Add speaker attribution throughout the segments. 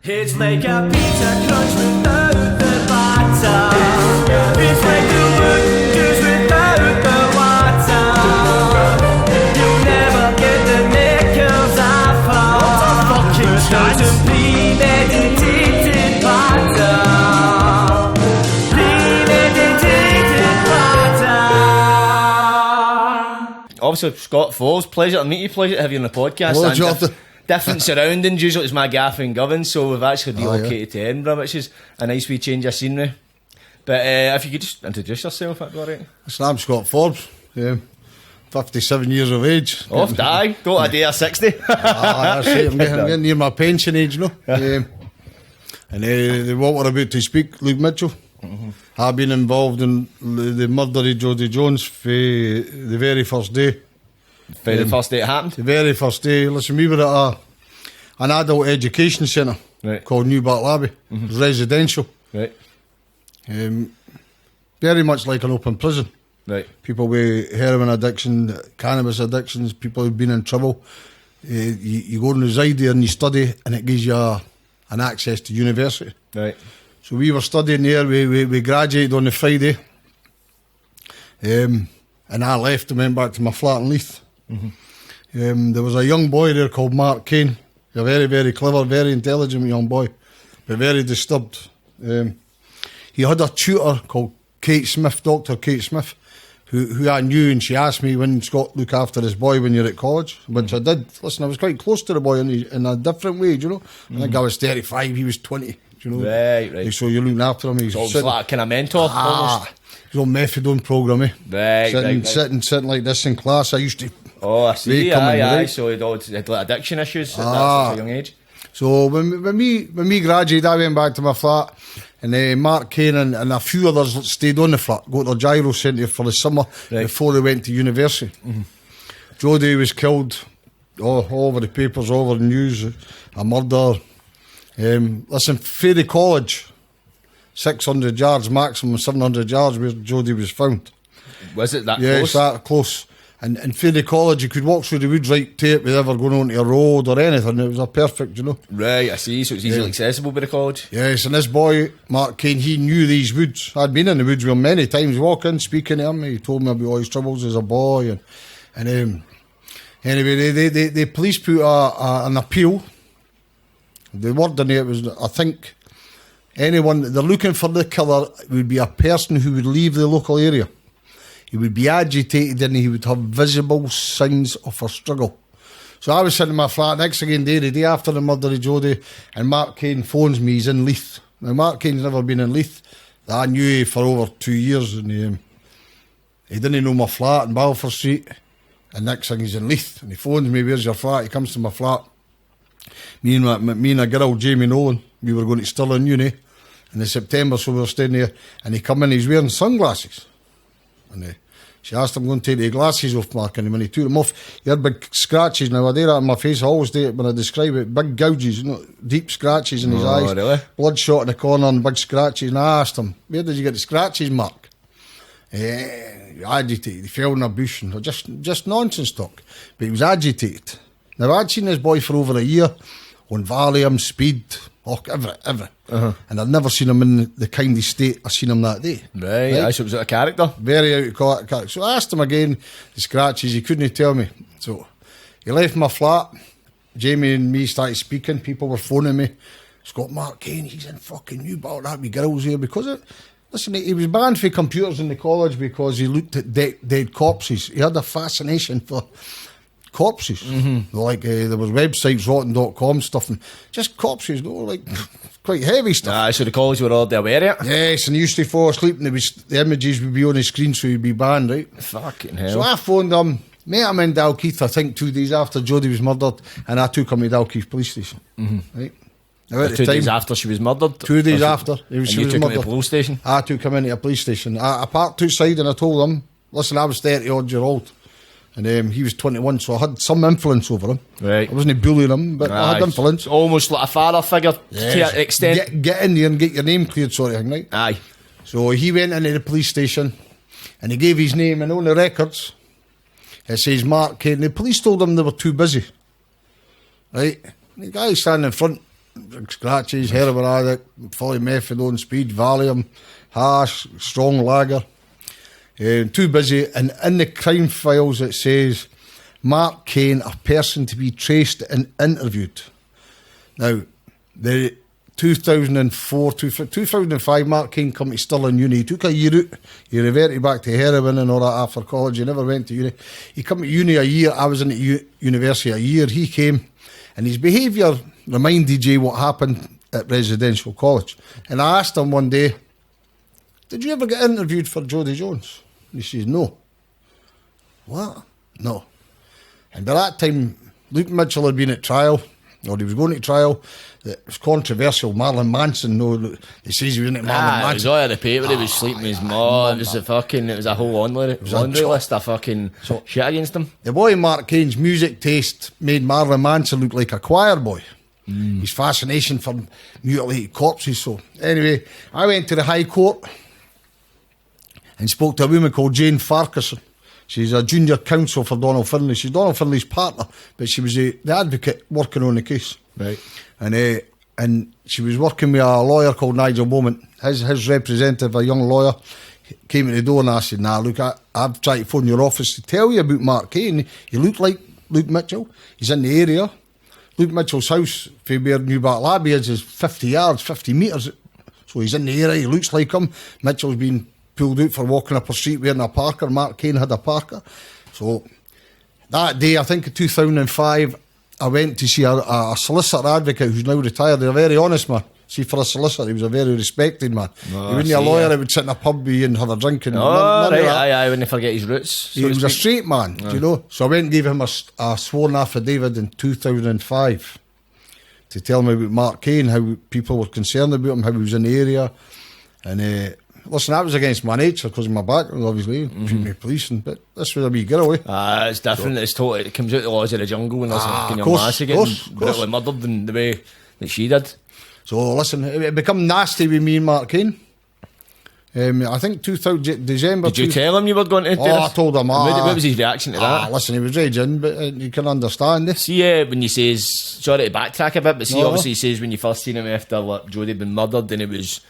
Speaker 1: It's like a pizza crunch without the batter. It's like the wood juice without the water. You'll never get the knickers off her. What the fucking chance? It's premeditated batter. Premeditated batter.
Speaker 2: Obviously, Scott Forbes, pleasure to meet you, pleasure to have you on the podcast.
Speaker 3: Well,
Speaker 2: Different surroundings. Usually it's my gaff in Govan, so we've actually relocated to Edinburgh, which is a nice wee change of scenery. But if you could just introduce yourself, that'd be alright.
Speaker 3: I'm Scott Forbes, 57 years of age.
Speaker 2: Off, die, got a day of 60.
Speaker 3: That's it, I'm getting near my pension age, you know. And what we're about to speak, Luke Mitchell. I've been involved in the murder of Jodi Jones for the very first day.
Speaker 2: The first day it happened?
Speaker 3: The very first day. Listen, we were at an adult education centre called New Bartlaby. It was residential.
Speaker 2: Right.
Speaker 3: Very much like an open prison.
Speaker 2: Right.
Speaker 3: People with heroin addiction, cannabis addictions, people who've been in trouble. You go and reside there and you study, and it gives you an access to university.
Speaker 2: Right.
Speaker 3: So we were studying there. We graduated on the Friday. And I left and went back to my flat in Leith. There was a young boy there called Mark Kane, a very, very clever, very intelligent young boy, but very disturbed. He had a tutor called Kate Smith, Dr. Kate Smith, who I knew, and she asked me, when Scott, look after this boy when you're at college, which I did. Listen, I was quite close to the boy in a different way, you know. I think I was 35, he was 20, you know.
Speaker 2: Right.
Speaker 3: So you're looking after him. He's
Speaker 2: So like a kind of mentor, almost.
Speaker 3: He's on methadone program, eh?
Speaker 2: Right.
Speaker 3: Sitting like this in class. I used to.
Speaker 2: Oh, I see. Aye.
Speaker 3: Right?
Speaker 2: So he had like addiction issues at that young age.
Speaker 3: So when we graduated, I went back to my flat, and Mark Kane and a few others stayed on the flat, got their gyro centre for the summer before they went to university. Jodi was killed, all over the papers, all over the news, a murder. Listen, Ferry College, 600 yards maximum, 700 yards where Jodi was found.
Speaker 2: Was it that close?
Speaker 3: Yeah, it's that close. And for the college, you could walk through the woods right to it without ever going onto a road or anything. It was a perfect, you know.
Speaker 2: Right, I see. So it's easily accessible by the college.
Speaker 3: Yes, and this boy, Mark Kane, he knew these woods. I'd been in the woods with him many times, walking, speaking to him. He told me about all his troubles as a boy. And anyway, the police put an appeal. The word in it was, I think, anyone, they're looking for the killer, would be a person who would leave the local area. He would be agitated and he would have visible signs of a struggle. So I was sitting in my flat next again the day after the murder of Jodi, and Mark Kane phones me, he's in Leith. Now Mark Kane's never been in Leith. I knew for over 2 years, and he didn't know my flat in Balfour Street. And next thing he's in Leith, and he phones me, where's your flat? He comes to my flat. Me and a girl, Jamie Nolan, we were going to Stirling Uni in September, so we were staying there, and he come in, he's wearing sunglasses. And she asked him, going to take the glasses off, Mark, and when he took them off, he had big scratches. Now, I do that on my face, I always do it when I describe it, big gouges, you know, deep scratches in his eyes.
Speaker 2: Really?
Speaker 3: Bloodshot in the corner and big scratches. And I asked him, where did you get the scratches, Mark? Agitated, he fell in a bush, and just nonsense talk. But he was agitated. Now, I'd seen this boy for over a year, on Valium, speed, everything. And I'd never seen him in the kind of state I seen him that day.
Speaker 2: Right. So it was out of character.
Speaker 3: Very out of character. So I asked him again, the scratches, he couldn't tell me. So he left my flat. Jamie and me started speaking. People were phoning me. Scott, Mark Kane, he's in fucking New Bartlaby girls here because listen, he was banned for computers in the college because he looked at dead corpses. He had a fascination for corpses. Like there was websites, rotten.com stuff, and just corpses, you know, like quite heavy stuff.
Speaker 2: So the college were all aware of it?
Speaker 3: Yes, and he used to fall asleep and the images would be on the screen, so he'd be banned, right?
Speaker 2: Fucking hell.
Speaker 3: So I phoned him, met him in Dalkeith, I think 2 days after Jodi was murdered, and I took him to Dalkeith police station. Right? Now, at
Speaker 2: 2 days after she was murdered?
Speaker 3: 2 days after she was
Speaker 2: took
Speaker 3: murdered.
Speaker 2: him to the police station?
Speaker 3: I took him into a police station. I parked outside and I told him, listen, I was 30 odd year old. And he was 21, so I had some influence over him.
Speaker 2: Right.
Speaker 3: I wasn't bullying him, but I had influence.
Speaker 2: Almost like a father figure to an extent.
Speaker 3: Get in there and get your name cleared, sort of thing, right?
Speaker 2: Aye.
Speaker 3: So he went into the police station and he gave his name, and on the records it says Mark Kane. The police told him they were too busy. Right? And the guy standing in front scratches, heroin addict, fully methadone, speed, Valium, hash, strong lager. Too busy. And in the crime files it says, Mark Kane, a person to be traced and interviewed. Now, the 2005, Mark Kane come to Stirling Uni. He took a year out. He reverted back to heroin and all that after college. He never went to uni. He come to uni a year. I was in university a year. He came, and his behaviour reminded you what happened at residential college. And I asked him one day, did you ever get interviewed for Jodi Jones? And he says, no. What? No. And by that time, Luke Mitchell had been at trial, or he was going to trial. It was controversial. Marilyn Manson, they says he wasn't Marilyn Manson.
Speaker 2: It was all in the paper. He was sleeping with his mom. It was a whole laundry list of fucking shit against him.
Speaker 3: The boy Mark Kane's music taste made Marilyn Manson look like a choir boy. His fascination for mutilated corpses. So anyway, I went to the High Court and spoke to a woman called Jane Farquharson. She's a junior counsel for Donald Finlay. She's Donald Finlay's partner, but she was the advocate working on the case.
Speaker 2: Right.
Speaker 3: And she was working with a lawyer called Nigel Bowman. His representative, a young lawyer, came to the door and I said, nah, look, I've tried to phone your office to tell you about Mark Kane. He looked like Luke Mitchell. He's in the area. Luke Mitchell's house, from where New Bartlaby is 50 yards, 50 metres. So he's in the area, he looks like him. Mitchell's been pulled out for walking up a street wearing a parker. Mark Kane had a parker. So that day, I think in 2005, I went to see a solicitor advocate who's now retired. They're a very honest man. See, for a solicitor, he was a very respected man. He wasn't a lawyer that would sit in a pub and have a drink. And
Speaker 2: I wouldn't forget his roots.
Speaker 3: He was a straight man, do you know? So I went and gave him a sworn affidavit in 2005 to tell me about Mark Kane, how people were concerned about him, how he was in the area. And listen, that was against my nature because of my background, obviously, me policing. But this was a wee getaway.
Speaker 2: It's different. So, it's totally. It comes out the laws of the jungle and there's a young lass getting brutally murdered in the way that she did.
Speaker 3: So listen, it become nasty with me and Mark Kane. I think 2000 December.
Speaker 2: Did you tell him you were going to do this?
Speaker 3: I told him.
Speaker 2: What was his reaction to that?
Speaker 3: Listen, he was raging, but you can understand this.
Speaker 2: See, when you says, sorry to backtrack a bit, but see, obviously he says when you first seen him after Jodi had been murdered, and it was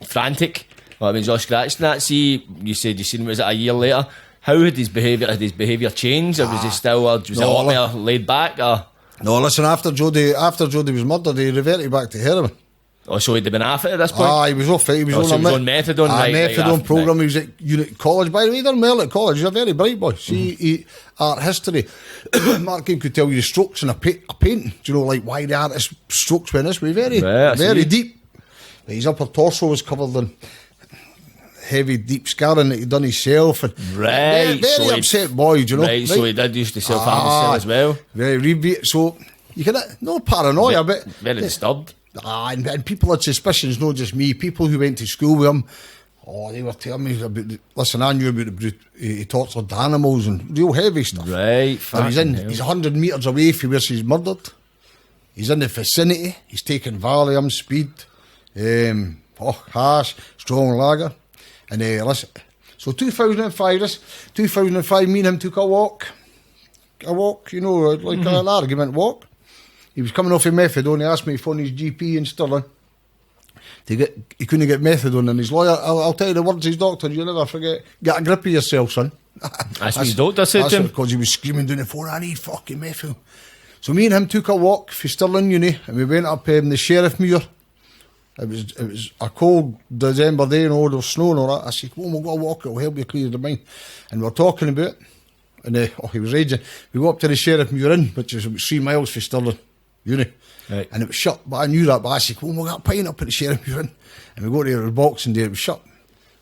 Speaker 2: frantic. Well, I mean, just scratching that. See, you said you seen him, was it a year later? How had his behaviour changed, or was he still, was it a lot more laid back, or?
Speaker 3: No, listen, after Jodi was murdered, he reverted back to heroin.
Speaker 2: Oh, so he'd have been off it at this point?
Speaker 3: He was off it. He was on
Speaker 2: methadone.
Speaker 3: Methadone programme. He was at Unit College. By the way, he done well at college. He's a very bright boy. See, art history. Mark Kane could tell you the strokes in a painting. Do you know, like why the artist strokes went this way? Very deep. His upper torso was covered in heavy, deep scarring that he'd done himself. And very upset boy, do you know?
Speaker 2: Right, so he did used to self-harm as well.
Speaker 3: Very so you can no paranoia, but
Speaker 2: very disturbed.
Speaker 3: And people had suspicions, not just me. People who went to school with him, they were telling me about. Listen, I knew about he tortured animals and real heavy stuff.
Speaker 2: Right,
Speaker 3: he's 100 metres away from where she's murdered. He's in the vicinity. He's taking Valium, speed, hash, strong lager. And listen, so 2005, me and him took a walk, you know, like an argument walk. He was coming off of methadone. He asked me to phone his GP in Stirling. He couldn't get methadone, and his lawyer, I'll tell you the words of his doctor, you'll never forget, get a grip of yourself, son.
Speaker 2: That's what his doctor said to him.
Speaker 3: Because he was screaming down the phone, I need fucking methadone. So me and him took a walk for Stirling Uni, and we went up the Sheriff Muir. It was a cold December day, and there was snow and all that. I said, well, we'll go walk, it'll help you clear the mind. And we were talking about it, and he was raging. We go up to the Sheriff Muir Inn, which is about 3 miles from Stirling Uni.
Speaker 2: Right.
Speaker 3: And it was shut, but I knew that. But I said, well, we'll get a pint up at the Sheriff Muir Inn. And we go to the Boxing Day, it was shut.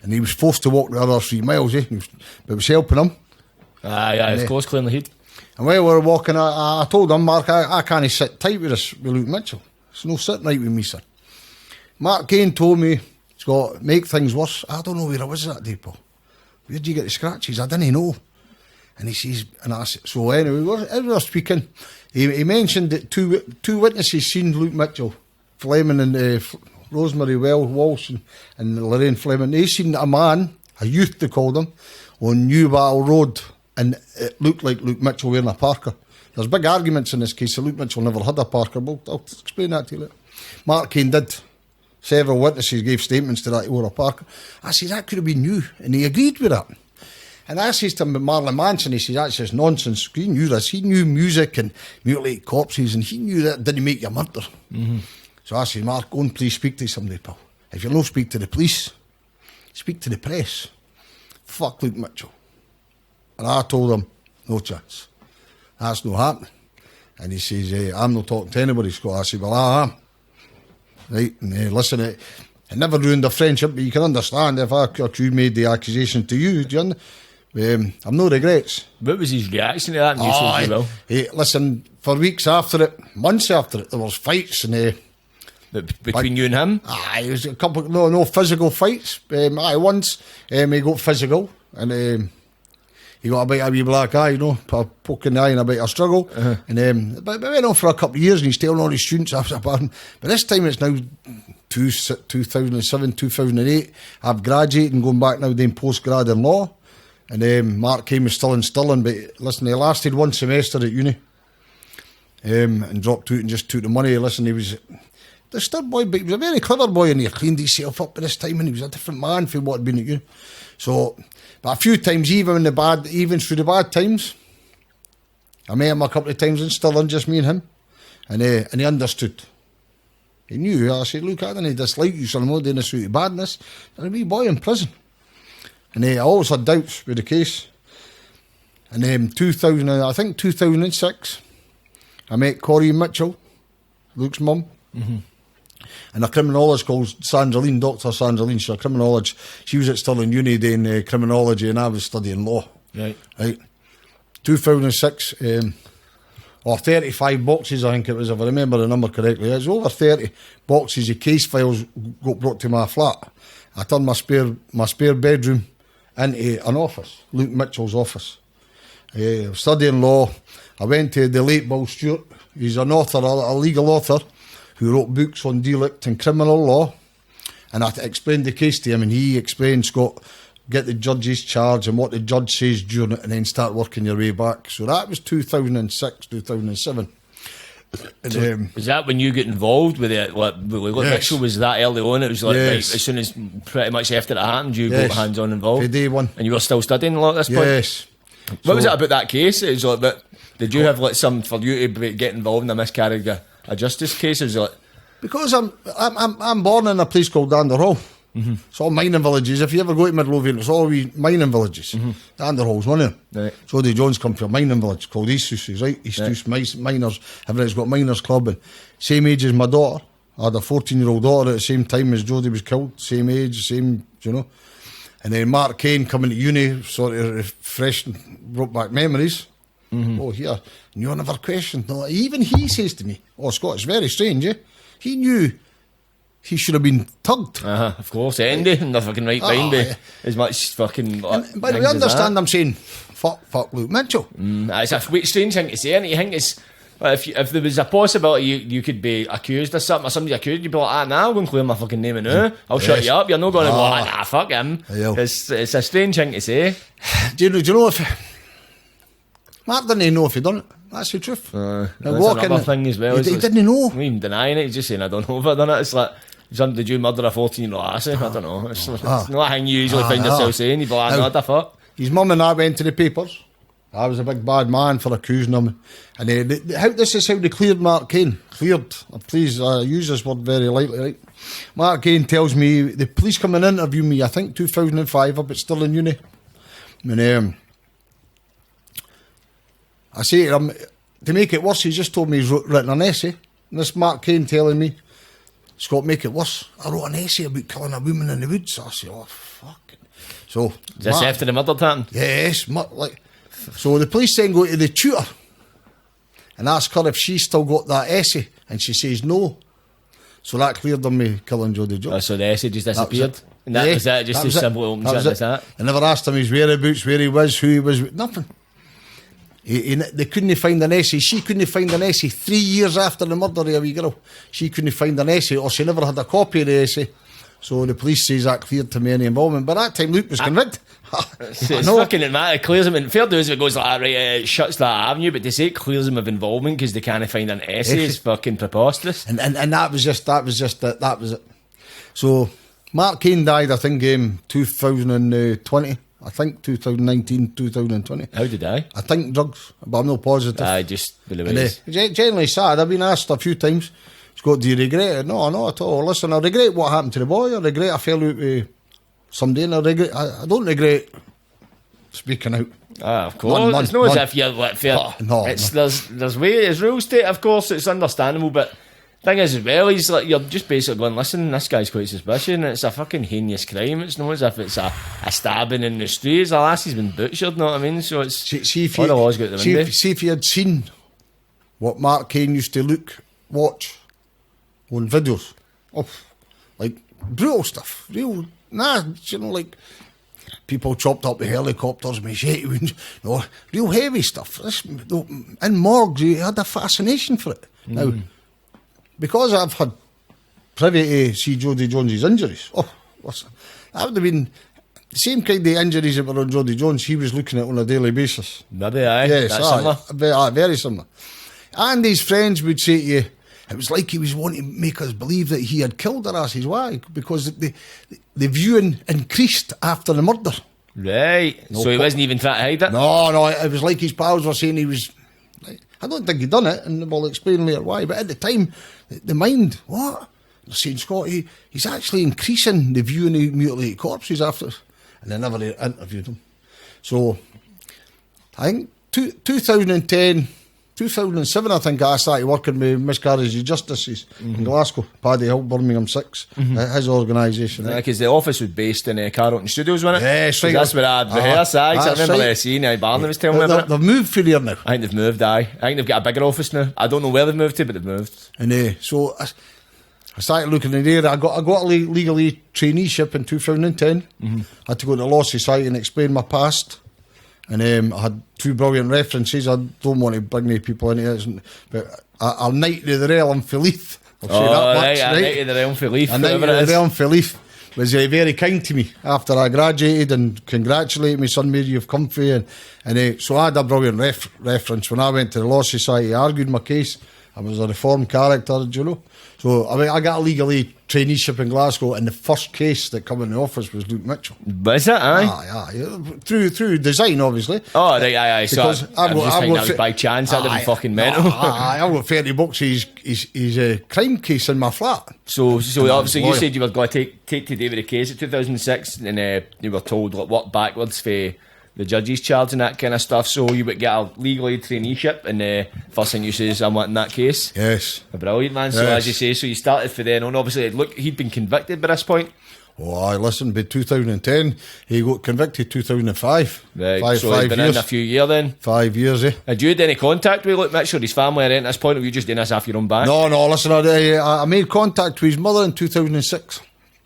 Speaker 3: And he was forced to walk the other 3 miles, but it was helping him.
Speaker 2: Of course, clearing the heat.
Speaker 3: And while we were walking, I told him, Mark, I can't sit tight with this, with Luke Mitchell. It's no sitting right with me, sir. Mark Kane told me, Scott, make things worse. I don't know where I was that day, Paul. Where did you get the scratches? I didn't know. And he says, and I said, so anyway, as we were speaking, he mentioned that two witnesses seen Luke Mitchell, Fleming and Rosemary Walsh and Lorraine Fleming. They seen a man, a youth they called him, on New Battle Road, and it looked like Luke Mitchell wearing a parka. there's big arguments in this case. Luke Mitchell never had a Parker. Well, I'll explain that to you later. Mark Cain did. Several witnesses gave statements to that he wore a Parker. I said, that could have been you. And he agreed with that. And I says to him about Marlon Manson, he says, that's just nonsense. He knew this. He knew music and mutilated corpses, and he knew that didn't make you murder. So I said, Mark, go and please speak to somebody, pal. If you'll not speak to the police, speak to the press. Fuck Luke Mitchell. And I told him, no chance. That's not happening. And he says, I'm not talking to anybody, Scott. I said, well, I am. Right, and listen, it never ruined the friendship, but you can understand if you made the accusation to you, do you understand? I've no regrets.
Speaker 2: What was his reaction to that? And you said,
Speaker 3: listen, for weeks after it, months after it, there was fights and
Speaker 2: between you and him?
Speaker 3: It was a couple, no physical fights. Once he got physical and he got a bit of a wee black eye, poking the eye and a bit of a struggle. And but it went on for a couple of years and he's telling all his students after pardon. But this time it's now 2007, 2008. I've graduated and going back now doing postgrad in law. And Mark Cain was still in Stirling, but listen, he lasted one semester at uni and dropped out and just took the money. Listen, he was a disturbed boy, but he was a very clever boy and he cleaned himself up by this time and he was a different man from what had been at uni. So, but a few times, even through the bad times, I met him a couple of times in Stirling, just me and him, and he understood. He knew. I said, look, I didn't dislike you, so I'm not doing this through badness. I'm a wee boy in prison. And I always had doubts with the case. And 2006, I met Corey Mitchell, Luke's mum, and a criminologist called Sandrine, Dr. Sandrine. She's a criminologist. She was at Stirling Uni doing criminology, and I was studying law. Right. 2006, or 35 boxes, I think it was, if I remember the number correctly. It was over 30 boxes of case files got brought to my flat. I turned my spare bedroom into an office, Luke Mitchell's office. Studying law, I went to the late Bill Stewart. He's an author, a legal author, who wrote books on delict and criminal law. And I explained the case to him, and he explained, Scott, get the judge's charge and what the judge says during it, and then start working your way back. So that was 2006, 2007. And,
Speaker 2: was that when you get involved with it? Mitchell was that early on? It was like right, as soon as pretty much after it happened, you got hands on involved.
Speaker 3: From day one.
Speaker 2: And you were still studying law at this point?
Speaker 3: Yes.
Speaker 2: What was it about that case? It was like, but did you have some for you to get involved in a miscarriage of justice case? It was like,
Speaker 3: because I'm born in a place called Anderhall. It's all mining villages. If you ever go to Midlothian, it's all wee mining villages. Anderhall's one of them. Right. Jodi Jones come from a mining village called East House, right? East House miners. Everybody's got miners club, and same age as my daughter. I had a 14-year-old daughter at the same time as Jodi was killed. Same age, same, And then Mark Cain coming to uni, sort of refreshed and brought back memories. Oh, here, and you never questioned. No, even he says to me, "Oh, Scott, it's very strange, eh?" He knew he should have been tugged.
Speaker 2: Of course, Andy, and the fucking right behind me. As much fucking.
Speaker 3: But we understand I'm saying, fuck Luke Mitchell.
Speaker 2: It's a strange thing to say, and you think it's. If there was a possibility you could be accused of something, or somebody accused, you'd be like, nah, I'm going to clear my fucking name and I'll shut you up. You're not going to go, fuck him. It's a strange thing to say.
Speaker 3: Do you know if. Mark didn't know if he'd done it. That's the truth.
Speaker 2: That's another thing as well.
Speaker 3: He didn't know.
Speaker 2: Not even denying it, he's just saying, I don't know if I've done it. It's like, did you murder a 14-year-old lassie? I don't know. It's not a thing you usually find yourself saying. You'd be like, what the fuck?
Speaker 3: His mum and I went to the papers. I was a big bad man for accusing him. And this is how they cleared Mark Cain. Cleared. Please, I use this word very lightly, right? Mark Cain tells me, the police come and interview me, I think 2005, up at Stirling Uni. And I say to him, to make it worse, he just told me he's written an essay. And this Mark Cain telling me, Scott, make it worse. I wrote an essay about killing a woman in the woods. I say, oh, fuck. So,
Speaker 2: is this after the murder happened?
Speaker 3: Yes. So the police then go to the tutor and ask her if she's still got that essay. And she says no. So that cleared them me killing Jodi Jones.
Speaker 2: So the essay just disappeared? Was that just as simple as that?
Speaker 3: I never asked him his whereabouts, where he was, who he was with, nothing. They couldn't find an essay. She couldn't find an essay 3 years after the murder of a wee girl. She couldn't find an essay, or she never had a copy of the essay, So the police says that cleared to me any involvement. By that time, Luke was convicted.
Speaker 2: It's fucking it matter. It clears them. Fair dues if it goes like that, right? It shuts that avenue, but they say it clears them of involvement because they can't find an essay. It's fucking preposterous.
Speaker 3: And that was it. So Mark Cain died, I think, 2020. I think 2019, 2020.
Speaker 2: How did I?
Speaker 3: I think drugs, but I'm not positive.
Speaker 2: I just believe it is.
Speaker 3: Generally sad. I've been asked a few times, Scott, do you regret it? No, not at all. Listen, I regret what happened to the boy. I regret I fell out with somebody, and I don't regret speaking out.
Speaker 2: Of course. It's not as if you're like fair.
Speaker 3: No.
Speaker 2: There's rules to it, of course, it's understandable, but thing is as well, he's like, you're just basically going, listen, this guy's quite suspicious and it's a fucking heinous crime. It's not as if it's a stabbing in the street. The lassie's been butchered, know what I mean? So it's
Speaker 3: see if
Speaker 2: all the laws got the window.
Speaker 3: See if you had seen what Mark Cain used to watch on videos of like brutal stuff, like people chopped up with helicopters, machete wounds, real heavy stuff. In morgues, he had a fascination for it. Now, because I've had privy to see Jodi Jones's injuries, listen, that would have been the same kind of injuries that were on Jodi Jones. He was looking at on a daily basis.
Speaker 2: Maybe, aye.
Speaker 3: Yes,
Speaker 2: similar.
Speaker 3: Very similar. And his friends would say to you, it was like he was wanting to make us believe that he had killed her asses. Why? Because the viewing increased after the murder.
Speaker 2: Right. So he wasn't even trying to hide it?
Speaker 3: No, it was like his pals were saying he was... I don't think he'd done it, and we'll explain later why. But at the time, the mind, what? They're saying, Scott, he's actually increasing the viewing of mutilated corpses after... And they never interviewed him. So, I think 2010... 2007, I think I started working with Miscarriages of Justice in Glasgow, Paddy Hill, Birmingham 6, his organisation.
Speaker 2: Because the office was based in Carlton Studios, wasn't it?
Speaker 3: Yes,
Speaker 2: right. That's where I'd rehearsed. I remember seeing Barney was telling me about it.
Speaker 3: They've moved for there now.
Speaker 2: I think they've moved, I think they've got a bigger office now. I don't know where they've moved to, but they've moved.
Speaker 3: And so I started looking in there. I got a legal aid traineeship in 2010. I had to go to the Law Society and explain my past. And I had two brilliant references. I don't want to bring any people into it, but I'll knight to the realm for Leith. I'll say that much, right?
Speaker 2: Knight to the realm for Leith.
Speaker 3: A knight to the realm for Leith was very kind to me after I graduated and congratulated me, son, Mary, you've come for you. And so I had a brilliant reference. When I went to the Law Society, I argued my case. I was a reformed character, do you know? So I got a legal aid traineeship in Glasgow, and the first case that came in the office was Luke Mitchell.
Speaker 2: Was it?
Speaker 3: Aye. Through design, obviously.
Speaker 2: Oh, right, aye. So
Speaker 3: because
Speaker 2: I just think that was by chance. That'd have been fucking mental.
Speaker 3: I've got 30 bucks. He's a crime case in my flat.
Speaker 2: So obviously you said you were going to take today with the case of 2006, and you were told what backwards for the judge's charge and that kind of stuff. So you would get a legal aid traineeship, and first thing you say is, I'm wanting that case.
Speaker 3: Yes.
Speaker 2: Brilliant, man. So as you say, so you started for then on. Obviously, look, he'd been convicted by this point.
Speaker 3: Oh, listen, by 2010, he got convicted 2005.
Speaker 2: Right, so he's been in a few years then.
Speaker 3: 5 years, eh?
Speaker 2: Had you had any contact with Luke Mitchell, his family, or at this point, or were you just doing this off your own back?
Speaker 3: No, listen, I made contact with his mother in 2006.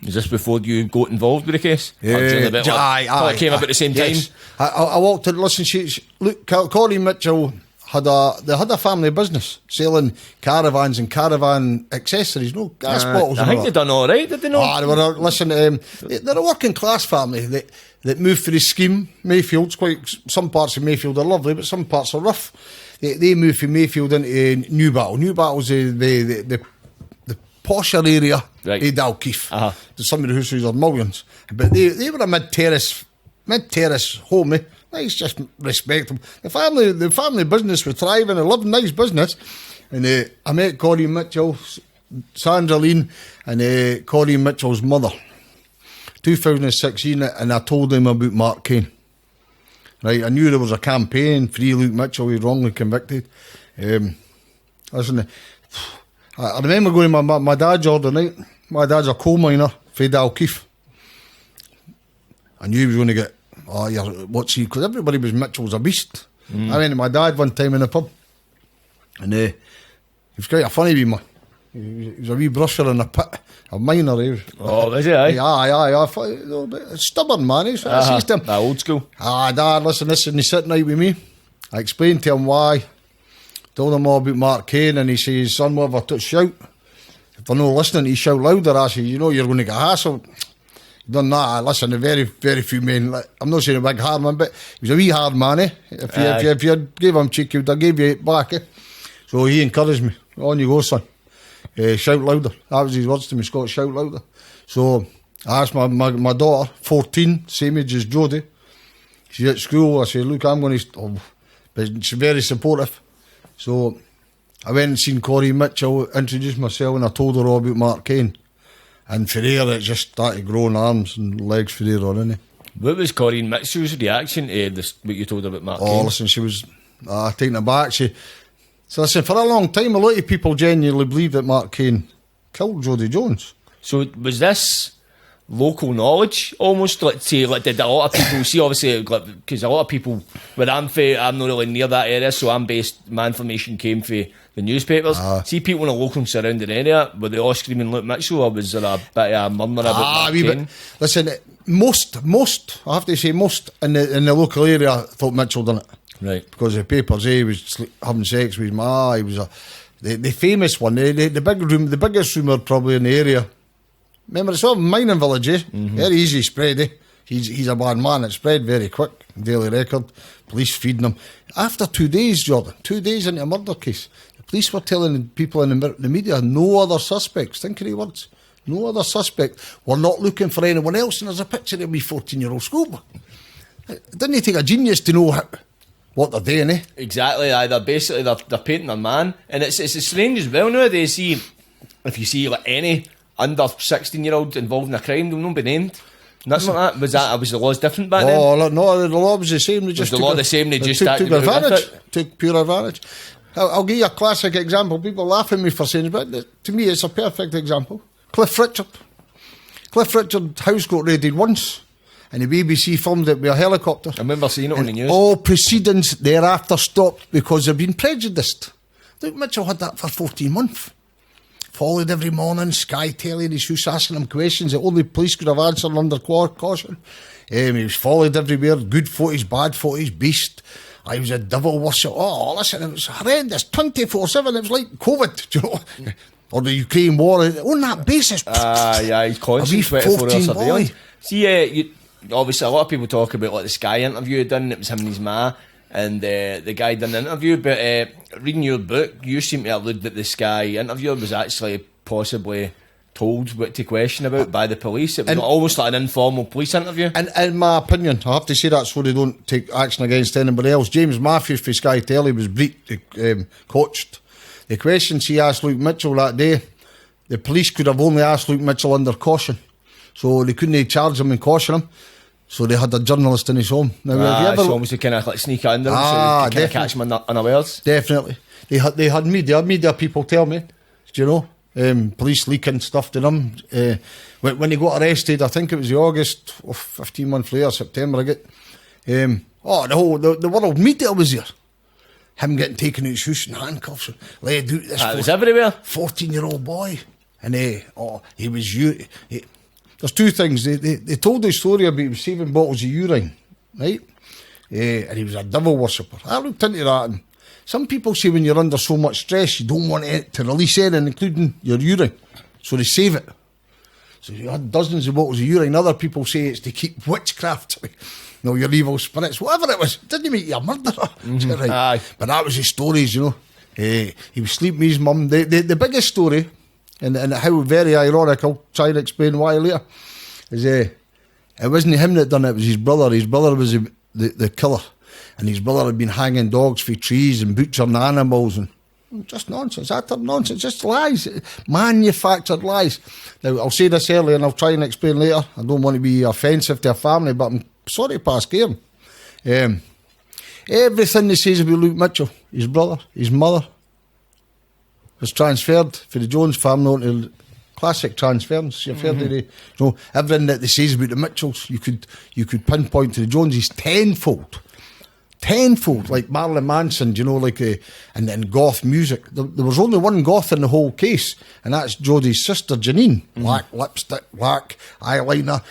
Speaker 2: Is this before you got involved with the case?
Speaker 3: Yeah,
Speaker 2: it came up at the same time.
Speaker 3: I walked in. Listen, look, Corey Mitchell had a family business selling caravans and caravan accessories, no gas bottles.
Speaker 2: I think they done all right, did they not?
Speaker 3: They were. Listen, they're a working class family that moved for the scheme. Mayfield's some parts of Mayfield are lovely, but some parts are rough. They moved from Mayfield into Newbattle. Newbattle's the posher area of Dalkeith. Some of the houses are millions, but they were a mid terrace home. Nice, just respectable. The family business was thriving. A loving, nice business. And I met Corey Mitchell, Sandra Lean, and Corey Mitchell's mother, 2016, and I told them about Mark Cain. Right, I knew there was a campaign free Luke Mitchell. He was wrongly convicted. Listen. I remember going to my dad's the other night. My dad's a coal miner for Dalkeith. I knew he was going to get, what's he? Because everybody was Mitchell's a beast. I went to my dad one time in the pub, and he was quite a funny wee man. He was a wee brusher in a pit, a miner.
Speaker 2: Was he?
Speaker 3: Aye. Stubborn man. He's
Speaker 2: old school.
Speaker 3: Dad, listen, he's sitting right with me. I explained to him why. Told him all about Mark Cain, and he says, son, what have I shout? if they're not listening to you, shout louder. I say, you know, you're going to get hassled. Done that. I listen to very, very few men. Like, I'm not saying a big hard man, but he was a wee hard man, eh? If you gave him cheek, he would have gave you it back, eh? So he encouraged me. On you go, son. Shout louder. That was his words to me, Scott, shout louder. So I asked my daughter, 14, same age as Jodi. She's at school. I said, look, I'm going to... but she's very supportive. So I went and seen Corey Mitchell, introduced myself, and I told her all about Mark Cain. And for there, it just started growing arms and legs for there on, innit?
Speaker 2: What was Corinne Mitchell's reaction to this, what you told her about Mark Cain?
Speaker 3: Oh, listen, she was taken aback. So listen, for a long time, a lot of people genuinely believed that Mark Cain killed Jodi Jones.
Speaker 2: So was this local knowledge almost? Like, say, like, did a lot of people see, obviously, because a lot of people, where I'm not really near that area, so I'm based, my information came from the newspapers. See people in a local surrounding area, were they all screaming Luke Mitchell, or was there a bit of a murmur about Mark Cain?
Speaker 3: Listen, most, I have to say, most in the local area thought Mitchell done it.
Speaker 2: Right.
Speaker 3: Because the papers, he was having sex with his ma, he was the famous one, the biggest rumour probably in the area. Remember, it's all mining village, eh? Very easy spread, eh? He's a bad man, it spread very quick. Daily Record, police feeding him. After 2 days, Jordan, 2 days into a murder case, the police were telling people in the media, no other suspects, think of the words, no other suspect, we're not looking for anyone else, and there's a picture of me 14-year-old schoolboy. It didn't take a genius to know what they're doing, eh?
Speaker 2: Exactly, they're painting their man, and it's strange as well nowadays. See, if you see like any under 16-year-old involved in a crime, they'll not be named. Nothing like that. Was the laws different back then?
Speaker 3: Oh no, the law was the same. They just
Speaker 2: was the law the same? They just
Speaker 3: took advantage. Took pure advantage. I'll give you a classic example. People laugh at me for saying it, but to me it's a perfect example. Cliff Richard's house got raided once, and the BBC filmed it with a helicopter.
Speaker 2: I remember seeing it on the news.
Speaker 3: All proceedings thereafter stopped because they've been prejudiced. Luke Mitchell had that for 14 months. Followed every morning, Sky telling his house, asking him questions that only police could have answered under caution. He was followed everywhere, good footage, bad footage, beast. I was a devil worship. Oh, listen, it was horrendous, 24/7. It was like COVID, do you know? Or the Ukraine war. On that basis.
Speaker 2: Yeah, he's constant 24 hours surveillance. See, obviously a lot of people talk about like the Sky interview he done, it was him and his ma. And the guy done an interview, but reading your book, you seem to allude that the Sky interviewer was actually possibly told what to question about by the police. It was almost like an informal police interview. And in my opinion, I have to say that so they don't take action against anybody else. James Matthews for Sky Telly was coached. The questions he asked Luke Mitchell that day, the police could have only asked Luke Mitchell under caution. So they couldn't charge him and caution him. So they had a journalist in his home. Now, it's almost to kind of like sneak under him, so they kind of catch him unawares. Definitely. They had media people tell me, do you know, police leaking stuff to them. When he got arrested, I think it was the August, 15 months later, September, I get. The world media was there. Him getting taken out his house in handcuffs. It was everywhere. 14-year-old boy. And he was... There's two things. They told the story about he was saving bottles of urine, right? And he was a devil worshipper. I looked into that, and some people say when you're under so much stress, you don't want it to release anything, including your urine. So they save it. So you had dozens of bottles of urine. Other people say it's to keep witchcraft, your evil spirits, whatever it was. It didn't make you a murderer. Right? Aye. But that was his stories, he was sleeping with his mum. The biggest story, and how very ironic, I'll try and explain why later, is it wasn't him that done it, it was his brother. His brother was the killer, and his brother had been hanging dogs for trees and butchering animals, and just nonsense, utter nonsense, just lies, manufactured lies. Now, I'll say this early and I'll try and explain later. I don't want to be offensive to a family, but I'm sorry to pass care. Everything they says about Luke Mitchell, his brother, his mother, was transferred for the Jones family onto classic transference. You've heard of the, everything that they says about the Mitchells, you could pinpoint to the Joneses tenfold, like Marilyn Manson, and goth music. There was only one goth in the whole case, and that's Jodi's sister Janine. Black lipstick, black eyeliner,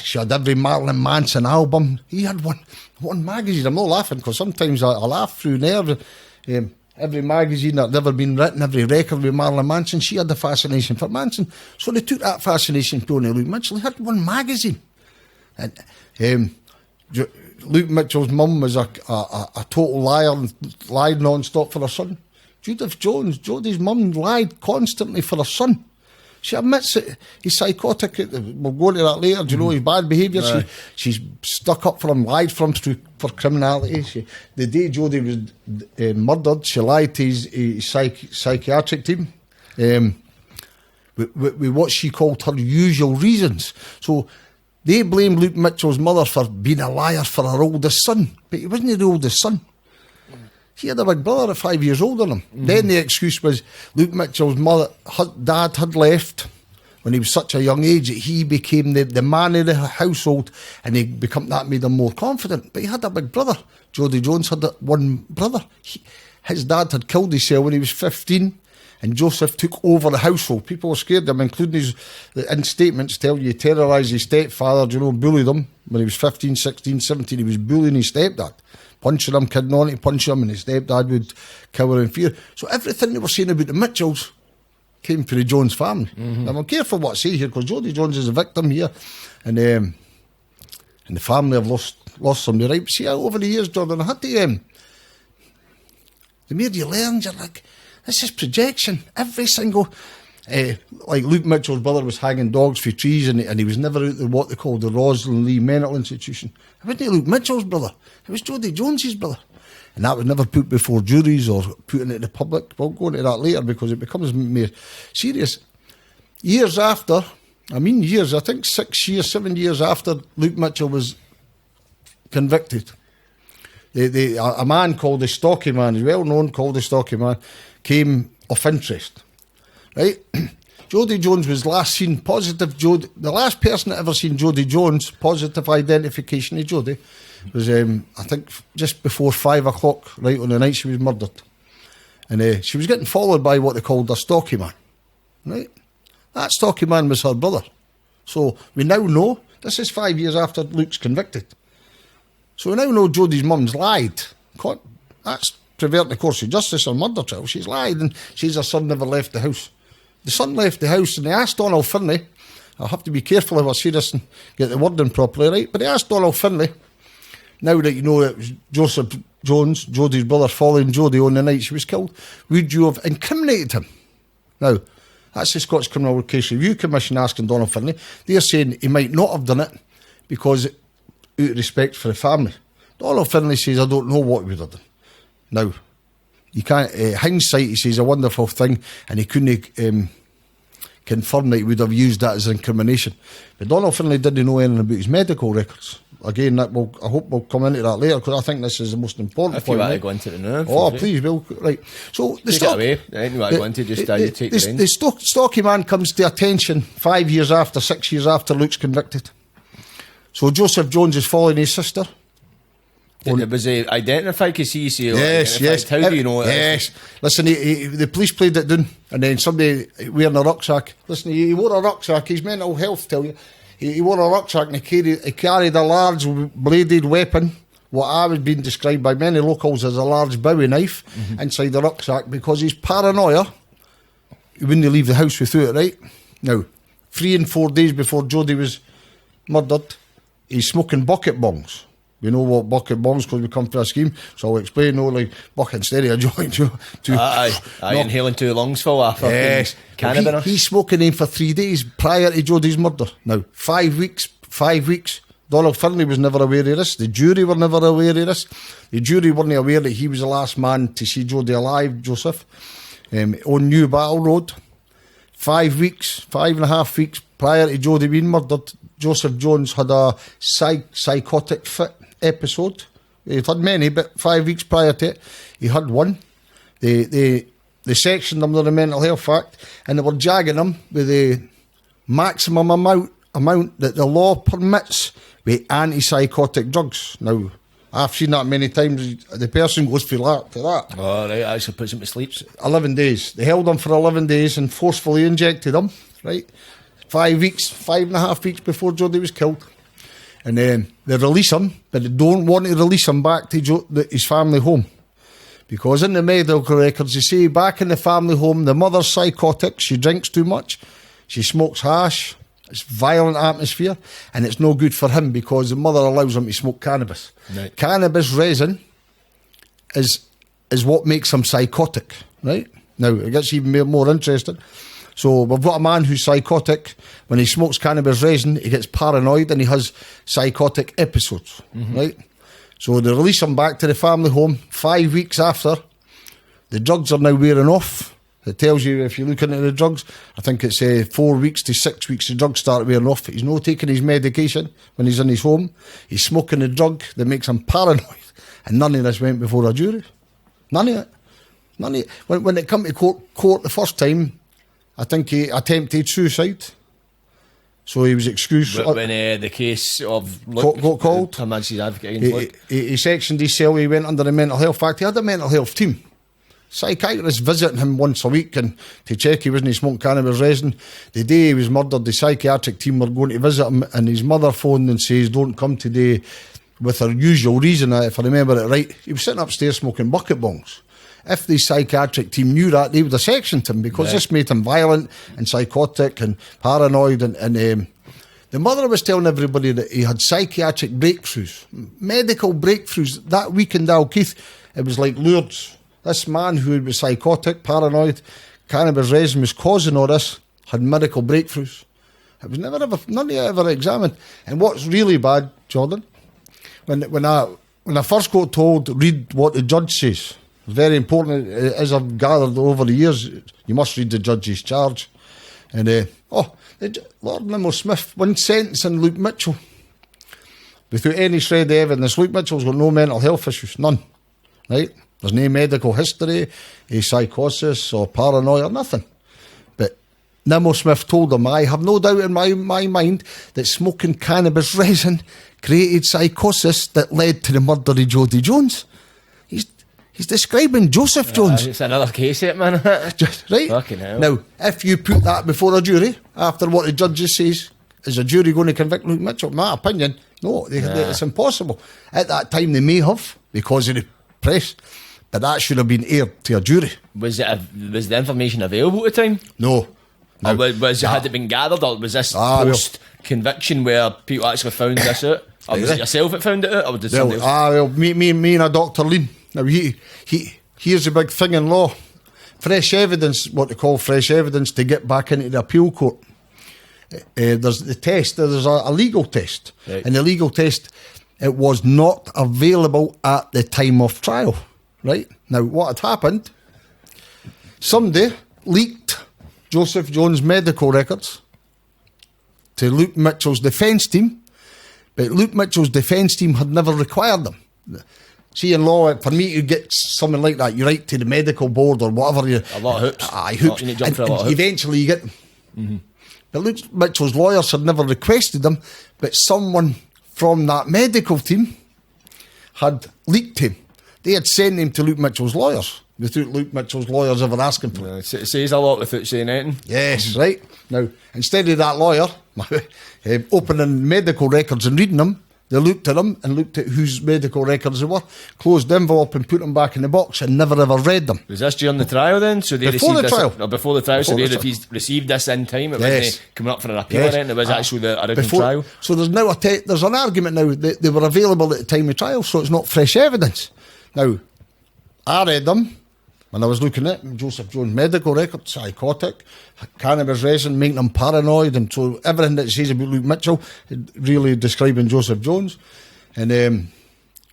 Speaker 2: she had every Marilyn Manson album. He had one magazine. I'm not laughing because sometimes I laugh through nerves.
Speaker 3: every magazine that had ever been written, every record with Marilyn Manson. She had a fascination for Manson. So they took that fascination to Luke Mitchell. He had one magazine. And Luke Mitchell's mum was a total liar and lied non-stop for her son. Judith Jones, Jodi's mum, lied constantly for her son. She admits it. He's psychotic. We'll go into that later. Do you know his bad behaviour?
Speaker 2: Right.
Speaker 3: She's stuck up for him, lied for him for criminality. The day Jodi was murdered, she lied to his psychiatric team with what she called her usual reasons. So they blame Luke Mitchell's mother for being a liar for her oldest son, but he wasn't the oldest son. He had a big brother at 5 years older than him. Then the excuse was Luke Mitchell's dad had left when he was such a young age that he became the man of the household, and that made him more confident. But he had a big brother. Jodi Jones had one brother. His dad had killed himself when he was 15, and Joseph took over the household. People were scared of him, including in statements tell you he terrorised his stepfather, bullied him. When he was 15, 16, 17, he was bullying his stepdad. Punching him, kidding on to punch him, and his stepdad would cower in fear. So everything they were saying about the Mitchells came from the Jones family. Now, I'm careful what I say here, because Jodi Jones is a victim here, and the family have lost somebody, right? But see, over the years, Jordan, I had to... the more you learn, you're like, this is projection. Every single... like Luke Mitchell's brother was hanging dogs for trees, and he was never out of what they called the Rosalind Lee Mental Institution. It wasn't Luke Mitchell's brother. It was Jodi Jones's brother. And that was never put before juries or put into the public. We'll go into that later because it becomes more serious. Years after, I think 6 years, 7 years after Luke Mitchell was convicted, a man called the Stocky Man, he's well known, called the Stocky Man, came of interest. Right? Jodi Jones was last seen positive. The last person that ever seen Jodi Jones, positive identification of Jodi, was I think just before 5 o'clock, right on the night she was murdered. And she was getting followed by what they called a Stocky Man. Right? That Stocky Man was her brother. So we now know, this is 5 years after Luke's convicted. So we now know Jodi's mum's lied. That's perverting the course of justice on murder trial. She's lied, and says her son never left the house. The son left the house, and they asked Donald Finlay, I'll have to be careful if I say this and get the wording properly right, but they asked Donald Finlay, now that you know it was Joseph Jones, Jodi's brother, following Jodi on the night she was killed, would you have incriminated him? Now, that's the Scottish Criminal Case Review Commission asking Donald Finlay. They're saying he might not have done it because out of respect for the family. Donald Finlay says, I don't know what he would have done. Now, you can't, hindsight, he says, a wonderful thing, and he couldn't confirm that he would have used that as incrimination. But Donald Finlay didn't know anything about his medical records. Again, I hope we'll come into that later, because I think this is the most important
Speaker 2: if
Speaker 3: point.
Speaker 2: you want to go into it now.
Speaker 3: Oh, please, Bill. Right. So the Stocky Man comes to attention 5 years after, 6 years after Luke's convicted. So Joseph Jones is following his sister.
Speaker 2: Was he identified? Because he
Speaker 3: yes.
Speaker 2: How do you know it?
Speaker 3: Yes. Listen, the police played it down, and then somebody wearing a rucksack. Listen, he wore a rucksack. His mental health tell you. He wore a rucksack, and he carried a large bladed weapon, what I was being described by many locals as a large Bowie knife, inside the rucksack, because his paranoia, he wouldn't leave the house without it, right? Now, 3 and 4 days before Jodi was murdered, he's smoking bucket bongs. We know what bucket bongs, because we come to a scheme, so I'll explain, like bucket instead of a joint.
Speaker 2: Inhaling 2 lungs full of cannabis.
Speaker 3: He's smoking them for 3 days prior to Jodi's murder. Now, 5 weeks, Donald Finlay was never aware of this. The jury were never aware of this. The jury weren't aware that he was the last man to see Jodi alive, Joseph, on New Battle Road. 5 weeks, 5.5 weeks prior to Jodi being murdered, Joseph Jones had a psychotic fit episode. He'd had many, but 5 weeks prior to it, he had one. They sectioned him under the Mental Health Act, and they were jagging him with the maximum amount that the law permits with antipsychotic drugs. Now, I've seen that many times. The person goes for that.
Speaker 2: Oh, right, actually puts him to sleep.
Speaker 3: 11 days. They held him for 11 days and forcefully injected him, right? 5 weeks, 5.5 weeks before Jodi was killed. And then they release him, but they don't want to release him back to his family home, Because in the medical records, they say back in the family home, the mother's psychotic, she drinks too much, she smokes hash, it's violent atmosphere, and it's no good for him because the mother allows him to smoke cannabis.
Speaker 2: Right.
Speaker 3: Cannabis resin is what makes him psychotic, right? Now, it gets even more interesting. So we've got a man who's psychotic. When he smokes cannabis resin, he gets paranoid and he has psychotic episodes, right? So they release him back to the family home 5 weeks after. The drugs are now wearing off. It tells you, if you look into the drugs, I think it's 4 weeks to 6 weeks the drugs start wearing off. He's not taking his medication when he's in his home. He's smoking a drug that makes him paranoid. And none of this went before a jury. None of it. None of it. When it come to court the first time, I think he attempted suicide. So he was excused.
Speaker 2: But when the case of
Speaker 3: got called,
Speaker 2: Herman's advocate against Luke.
Speaker 3: he sectioned his cell. He went under the mental health act. He had a mental health team, psychiatrists visiting him once a week and to check he wasn't smoking cannabis resin. The day he was murdered, the psychiatric team were going to visit him, and his mother phoned and says, "Don't come today," with her usual reason. If I remember it right, he was sitting upstairs smoking bucket bongs. If the psychiatric team knew that, they would have sectioned him because this made him violent and psychotic and paranoid. And the mother was telling everybody that he had psychiatric breakthroughs, medical breakthroughs. That week in Dalkeith, it was like Lourdes. This man who was psychotic, paranoid, cannabis resin was causing all this, had medical breakthroughs. It was never ever, none of it ever examined. And what's really bad, Jordan, when I first got told, read what the judge says. Very important, as I've gathered over the years, you must read the judge's charge. And, Lord Nimmo Smith, one sentence in Luke Mitchell. Without any shred of evidence, Luke Mitchell's got no mental health issues, none. Right? There's no medical history, a psychosis or paranoia, nothing. But Nimmo Smith told him, I have no doubt in my mind that smoking cannabis resin created psychosis that led to the murder of Jodi Jones. He's describing Joseph Jones.
Speaker 2: It's another case, man.
Speaker 3: Right?
Speaker 2: Fucking hell.
Speaker 3: Now, if you put that before a jury, after what the judge says, is a jury going to convict Luke Mitchell? In my opinion, no, it's impossible. At that time, they may have, because of the press, but that should have been aired to a jury.
Speaker 2: Was the information available at the time?
Speaker 3: No.
Speaker 2: Or had it been gathered, or was this post-conviction where people actually found this out? Or was it yourself that found it out, or did somebody else?
Speaker 3: Me and a Dr. Lean. Now, here's the big thing in law. Fresh evidence, what they call fresh evidence, to get back into the appeal court. There's the test, there's a legal test.
Speaker 2: Right.
Speaker 3: And the legal test, it was not available at the time of trial. Right? Now, what had happened, somebody leaked Joseph Jones' medical records to Luke Mitchell's defence team, but Luke Mitchell's defence team had never required them. See, in law, for me to get something like that, you write to the medical board or whatever.
Speaker 2: A lot of hoops.
Speaker 3: Hoops.
Speaker 2: You need to jump through a lot of hoops.
Speaker 3: Eventually you get them. Mm-hmm. But Luke Mitchell's lawyers had never requested them, but someone from that medical team had leaked him. They had sent him to Luke Mitchell's lawyers, without Luke Mitchell's lawyers ever asking for him.
Speaker 2: It says a lot without saying anything.
Speaker 3: Yes, right. Now, instead of that lawyer opening medical records and reading them, they looked at them and looked at whose medical records they were, closed the envelope and put them back in the box and never ever read them.
Speaker 2: Was this during the trial then? So they
Speaker 3: before the trial.
Speaker 2: Before the trial, so they received this in time. It wasn't coming up for an appeal or anything. It was actually the original trial.
Speaker 3: So there's now there's an argument now that they were available at the time of trial, so it's not fresh evidence. Now, I read them when I was looking at Joseph Jones' medical record, psychotic, cannabis resin, making him paranoid, and so everything that it says about Luke Mitchell, really describing Joseph Jones. And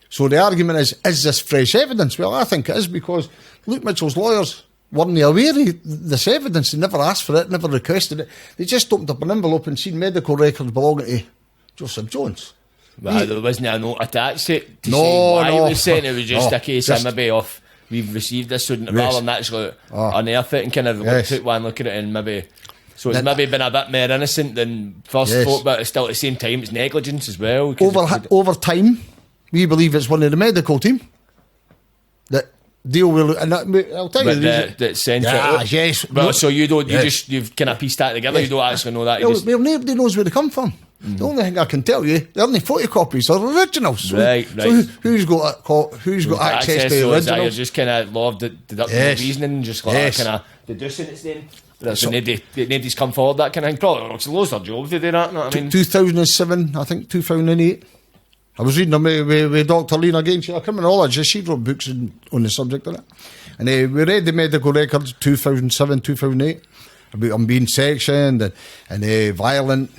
Speaker 3: so the argument is this fresh evidence? Well, I think it is, because Luke Mitchell's lawyers weren't aware of this evidence. They never asked for it, never requested it. They just opened up an envelope and seen medical records belonging to Joseph Jones.
Speaker 2: Well, there wasn't a note attached to it to say why it was sent. It was just a case of maybe we've received this, so rather than actually unearth it and kind of took one look at it and maybe. So it's maybe been a bit more innocent than first thought, but it's still at the same time it's negligence as well.
Speaker 3: Over time, we believe it's one of the medical team that deal with, and I'll tell you
Speaker 2: that sent it.
Speaker 3: Yes.
Speaker 2: Well, so you don't, you've kind of pieced that together. You don't actually know that.
Speaker 3: Well, nobody knows where they come from. The only thing I can tell you, they're only photocopies, they're originals. So,
Speaker 2: Right.
Speaker 3: So who's got access to the
Speaker 2: so is that you're
Speaker 3: originals?
Speaker 2: just kind of law of deductive
Speaker 3: Yes.
Speaker 2: reasoning, just like
Speaker 3: Yes.
Speaker 2: kind of deducing it's then.
Speaker 3: So-
Speaker 2: Nobody's come forward, that kind of thing. Probably looks loads of jobs to do that, you know what I mean?
Speaker 3: 2007, I think 2008. I was reading them with Dr. Lena Gaines, she's a criminologist. She wrote books on the subject of it. And we read the medical records 2007, 2008 about them being sectioned and violent,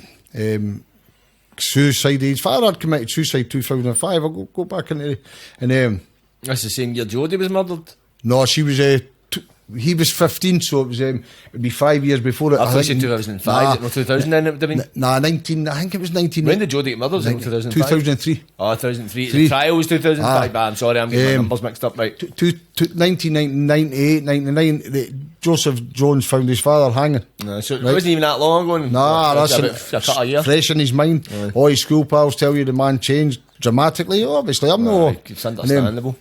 Speaker 3: suicide. His father had committed suicide 2005. I'll go back into it. And
Speaker 2: That's the same year Jodi was murdered.
Speaker 3: no, she was he was 15, so it'd be 5 years before it.
Speaker 2: I thought you said 2005, no 2000 then it would have been.
Speaker 3: Nah, 19. I think it was 19.
Speaker 2: When did Jodi get murdered? Was it 2005?
Speaker 3: 2003.
Speaker 2: Oh, 2003. The trial was 2005. I'm sorry, I'm getting my numbers mixed up, right.
Speaker 3: 1998, 99, Joseph Jones found his father hanging.
Speaker 2: No, so it wasn't even that long ago.
Speaker 3: Nah, that's
Speaker 2: a couple of years.
Speaker 3: fresh in his mind. All his school pals tell you the man changed dramatically. Obviously, I'm no.
Speaker 2: It's understandable.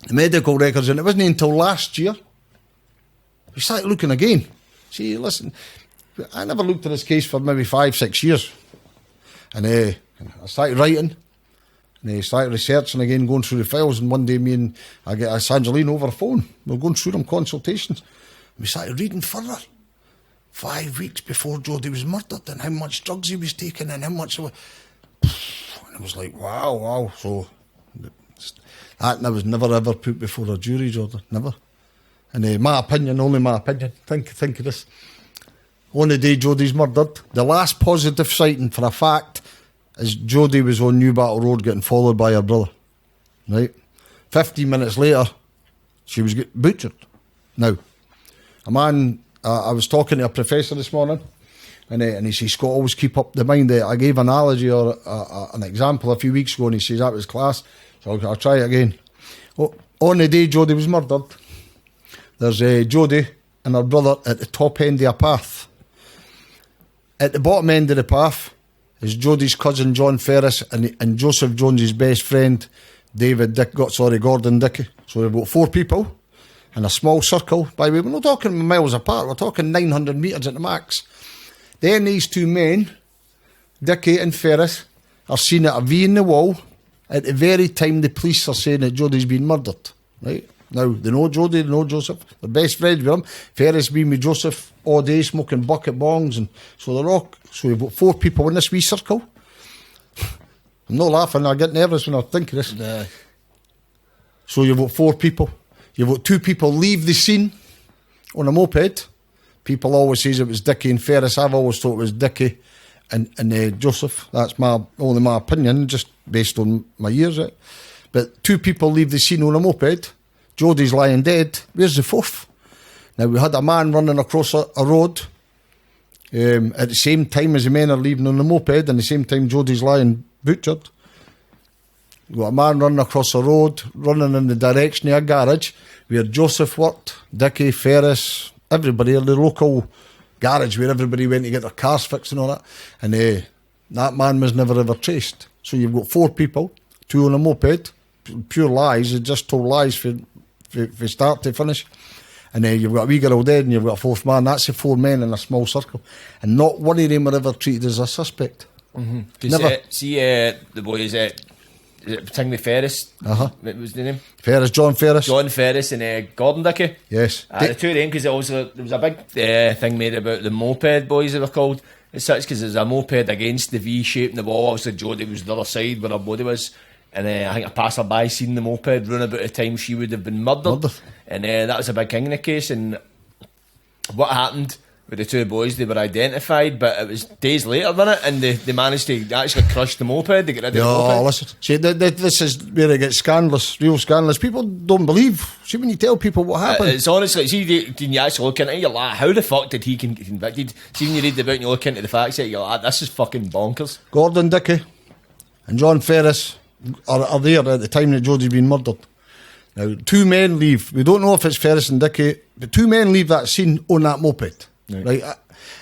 Speaker 3: The medical records, and it wasn't until last year we started looking again. See, listen, I never looked at this case for maybe 5-6 years, and I started writing, and I started researching again, going through the files. And one day, I get Angeline over the phone. We're going through them consultations. We started reading further. 5 weeks before Jodi was murdered, and how much drugs he was taking, and how much. And it was like, wow. So that was never ever put before a jury, Jordan. Never. And my opinion, only my opinion. Think of this. On the day Jodi's murdered, the last positive sighting for a fact is Jodi was on New Battle Road getting followed by her brother. Right? 15 minutes later, she was getting butchered. Now, a man, I was talking to a professor this morning, and he says, Scott, always keep up the mind. I gave an analogy or an example a few weeks ago, and he says that was class. So I'll try it again. Well, on the day Jodi was murdered, there's Jodi and her brother at the top end of a path. At the bottom end of the path is Jodi's cousin John Ferris and Joseph Jones's best friend Gordon Dickey. So we've got 4 people in a small circle. By the way, we're not talking miles apart, we're talking 900 metres at the max. Then these 2 men, Dickey and Ferris, are seen at a V in the wall at the very time the police are saying that Jodi's been murdered. Right? Now, they know Jodi, they know Joseph, they're best friends with him. Ferris been with Joseph all day smoking bucket bongs, and so they're all. So we've got 4 people in this wee circle. I'm not laughing, I get nervous when I think of this.
Speaker 2: Nah.
Speaker 3: So you've got 4 people. You've got 2 people leave the scene on a moped. People always say it was Dickey and Ferris. I've always thought it was Dickey and Joseph. That's only my opinion, just based on my years. But 2 people leave the scene on a moped. Jodi's lying dead. Where's the 4th? Now, we had a man running across a road at the same time as the men are leaving on the moped, and the same time Jodi's lying butchered. We've got a man running across a road, running in the direction of a garage where Joseph worked, Dickey, Ferris, everybody, the local garage where everybody went to get their cars fixed and all that. And that man was never ever traced. So you've got 4 people, 2 on a moped, pure lies, they just told lies from start to finish. And you've got a wee girl dead and you've got a 4th man. That's the 4 men in a small circle. And not one of them were ever treated as a suspect.
Speaker 2: Mm-hmm.
Speaker 3: Never.
Speaker 2: The boy is particularly Ferris. What was the name?
Speaker 3: John Ferris.
Speaker 2: John Ferris and Gordon Dickey.
Speaker 3: Yes.
Speaker 2: The 2 of them, because there was a big thing made about the moped boys, they were called. It's such because there's a moped against the V shape in the wall. Obviously, Jodi was the other side where her body was. And I think a passerby seen the moped run about the time she would have been murdered. And that was a big thing in the case. And what happened with the 2 boys, they were identified, but it was days later, wasn't it? And they managed to actually crush the moped to get rid of the moped.
Speaker 3: Oh, listen. See, this is where it gets scandalous, real scandalous. People don't believe. See, when you tell people what happened.
Speaker 2: It's honestly, see, when you actually look into it, you're like, how the fuck did he get convicted? See, when you read about it and you look into the facts, you're like, this is fucking bonkers.
Speaker 3: Gordon Dickey and John Ferris are there at the time that Jodi's been murdered. Now, 2 men leave. We don't know if it's Ferris and Dickey, but 2 men leave that scene on that moped. Right?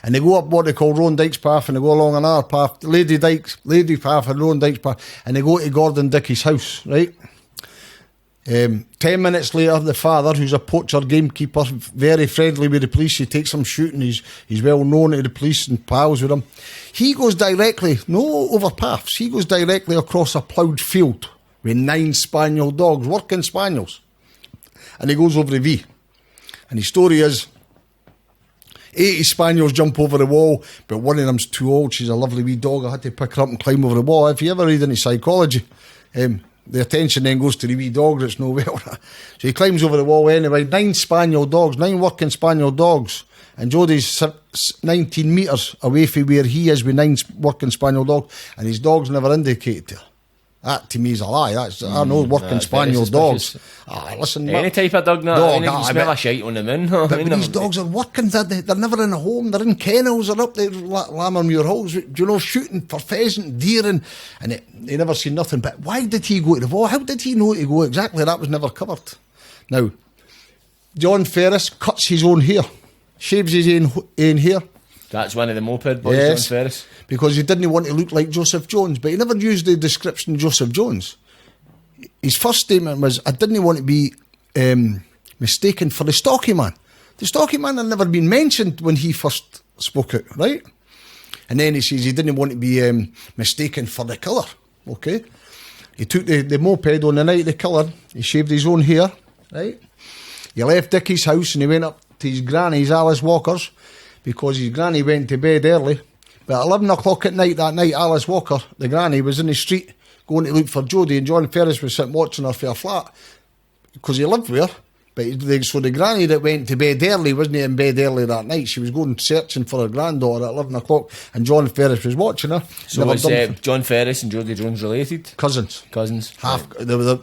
Speaker 3: And they go up what they call Rowan Dyke's path, and they go along another path, Lady path and Rowan Dyke's path, and they go to Gordon Dickey's house, right? 10 minutes later, the father, who's a poacher gamekeeper, very friendly with the police, he takes him shooting, he's well known to the police and pals with them. He goes directly, no overpaths, he goes directly across a ploughed field with 9 spaniel dogs, working spaniels. And he goes over the V. And his story is, 80 spaniels jump over the wall, but one of them's too old. She's a lovely wee dog. I had to pick her up and climb over the wall. If you ever read any psychology, the attention then goes to the wee dog that's no well. So he climbs over the wall anyway. 9 spaniel dogs, 9 working spaniel dogs. And Jodi's 19 metres away from where he is with 9 working spaniel dogs, and his dog's never indicated to her. That to me is a lie. I know working spaniel dogs. Listen,
Speaker 2: any type of dog, you smell a shite on them in.
Speaker 3: But these dogs are working. They're never in a home. They're in kennels. They're up there lambing your holes. Shooting for pheasant, deer, and they never seen nothing. But why did he go to the wall? How did he know to go exactly? That was never covered. Now, John Ferris cuts his own hair, shaves his own hair.
Speaker 2: That's one of the moped boys,
Speaker 3: yes,
Speaker 2: John Ferris.
Speaker 3: Because he didn't want to look like Joseph Jones, but he never used the description Joseph Jones. His first statement was, I didn't want to be mistaken for the stocky man. The stocky man had never been mentioned when he first spoke out, right? And then he says he didn't want to be mistaken for the killer, okay? He took the moped on the night of the killer, he shaved his own hair, right? He left Dickie's house and he went up to his granny's, Alice Walker's, because his granny went to bed early. But at 11 o'clock at night that night, Alice Walker, the granny, was in the street going to look for Jodi, and John Ferris was sitting watching her for a flat because he lived with her. But so the granny that went to bed early wasn't in bed early that night. She was going searching for her granddaughter at 11 o'clock, and John Ferris was watching her.
Speaker 2: So was John Ferris and Jodi Jones related?
Speaker 3: Cousins.
Speaker 2: Half.
Speaker 3: Right.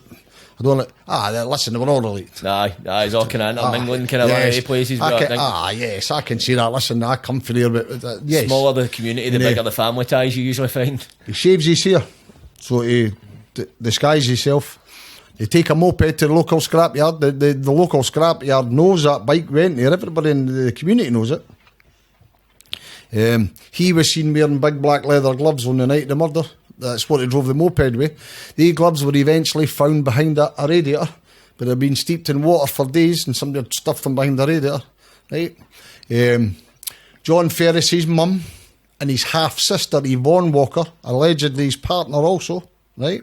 Speaker 3: I don't know. Listen, they were all related.
Speaker 2: Aye, he's all kind of intermingling, kind of yes, places.
Speaker 3: Yes, I can see that. Listen, I come from there, but yes.
Speaker 2: Smaller the community, the bigger the family ties you usually find.
Speaker 3: He shaves his hair, so he disguises himself. They take a moped to the local scrapyard. The local scrapyard knows that bike went there. Everybody in the community knows it. He was seen wearing big black leather gloves on the night of the murder. That's what he drove the moped with. The gloves were eventually found behind a radiator, but they'd been steeped in water for days, and somebody had stuffed them behind the radiator. Right? John Ferris's mum and his half-sister, Yvonne Walker, allegedly his partner also, right,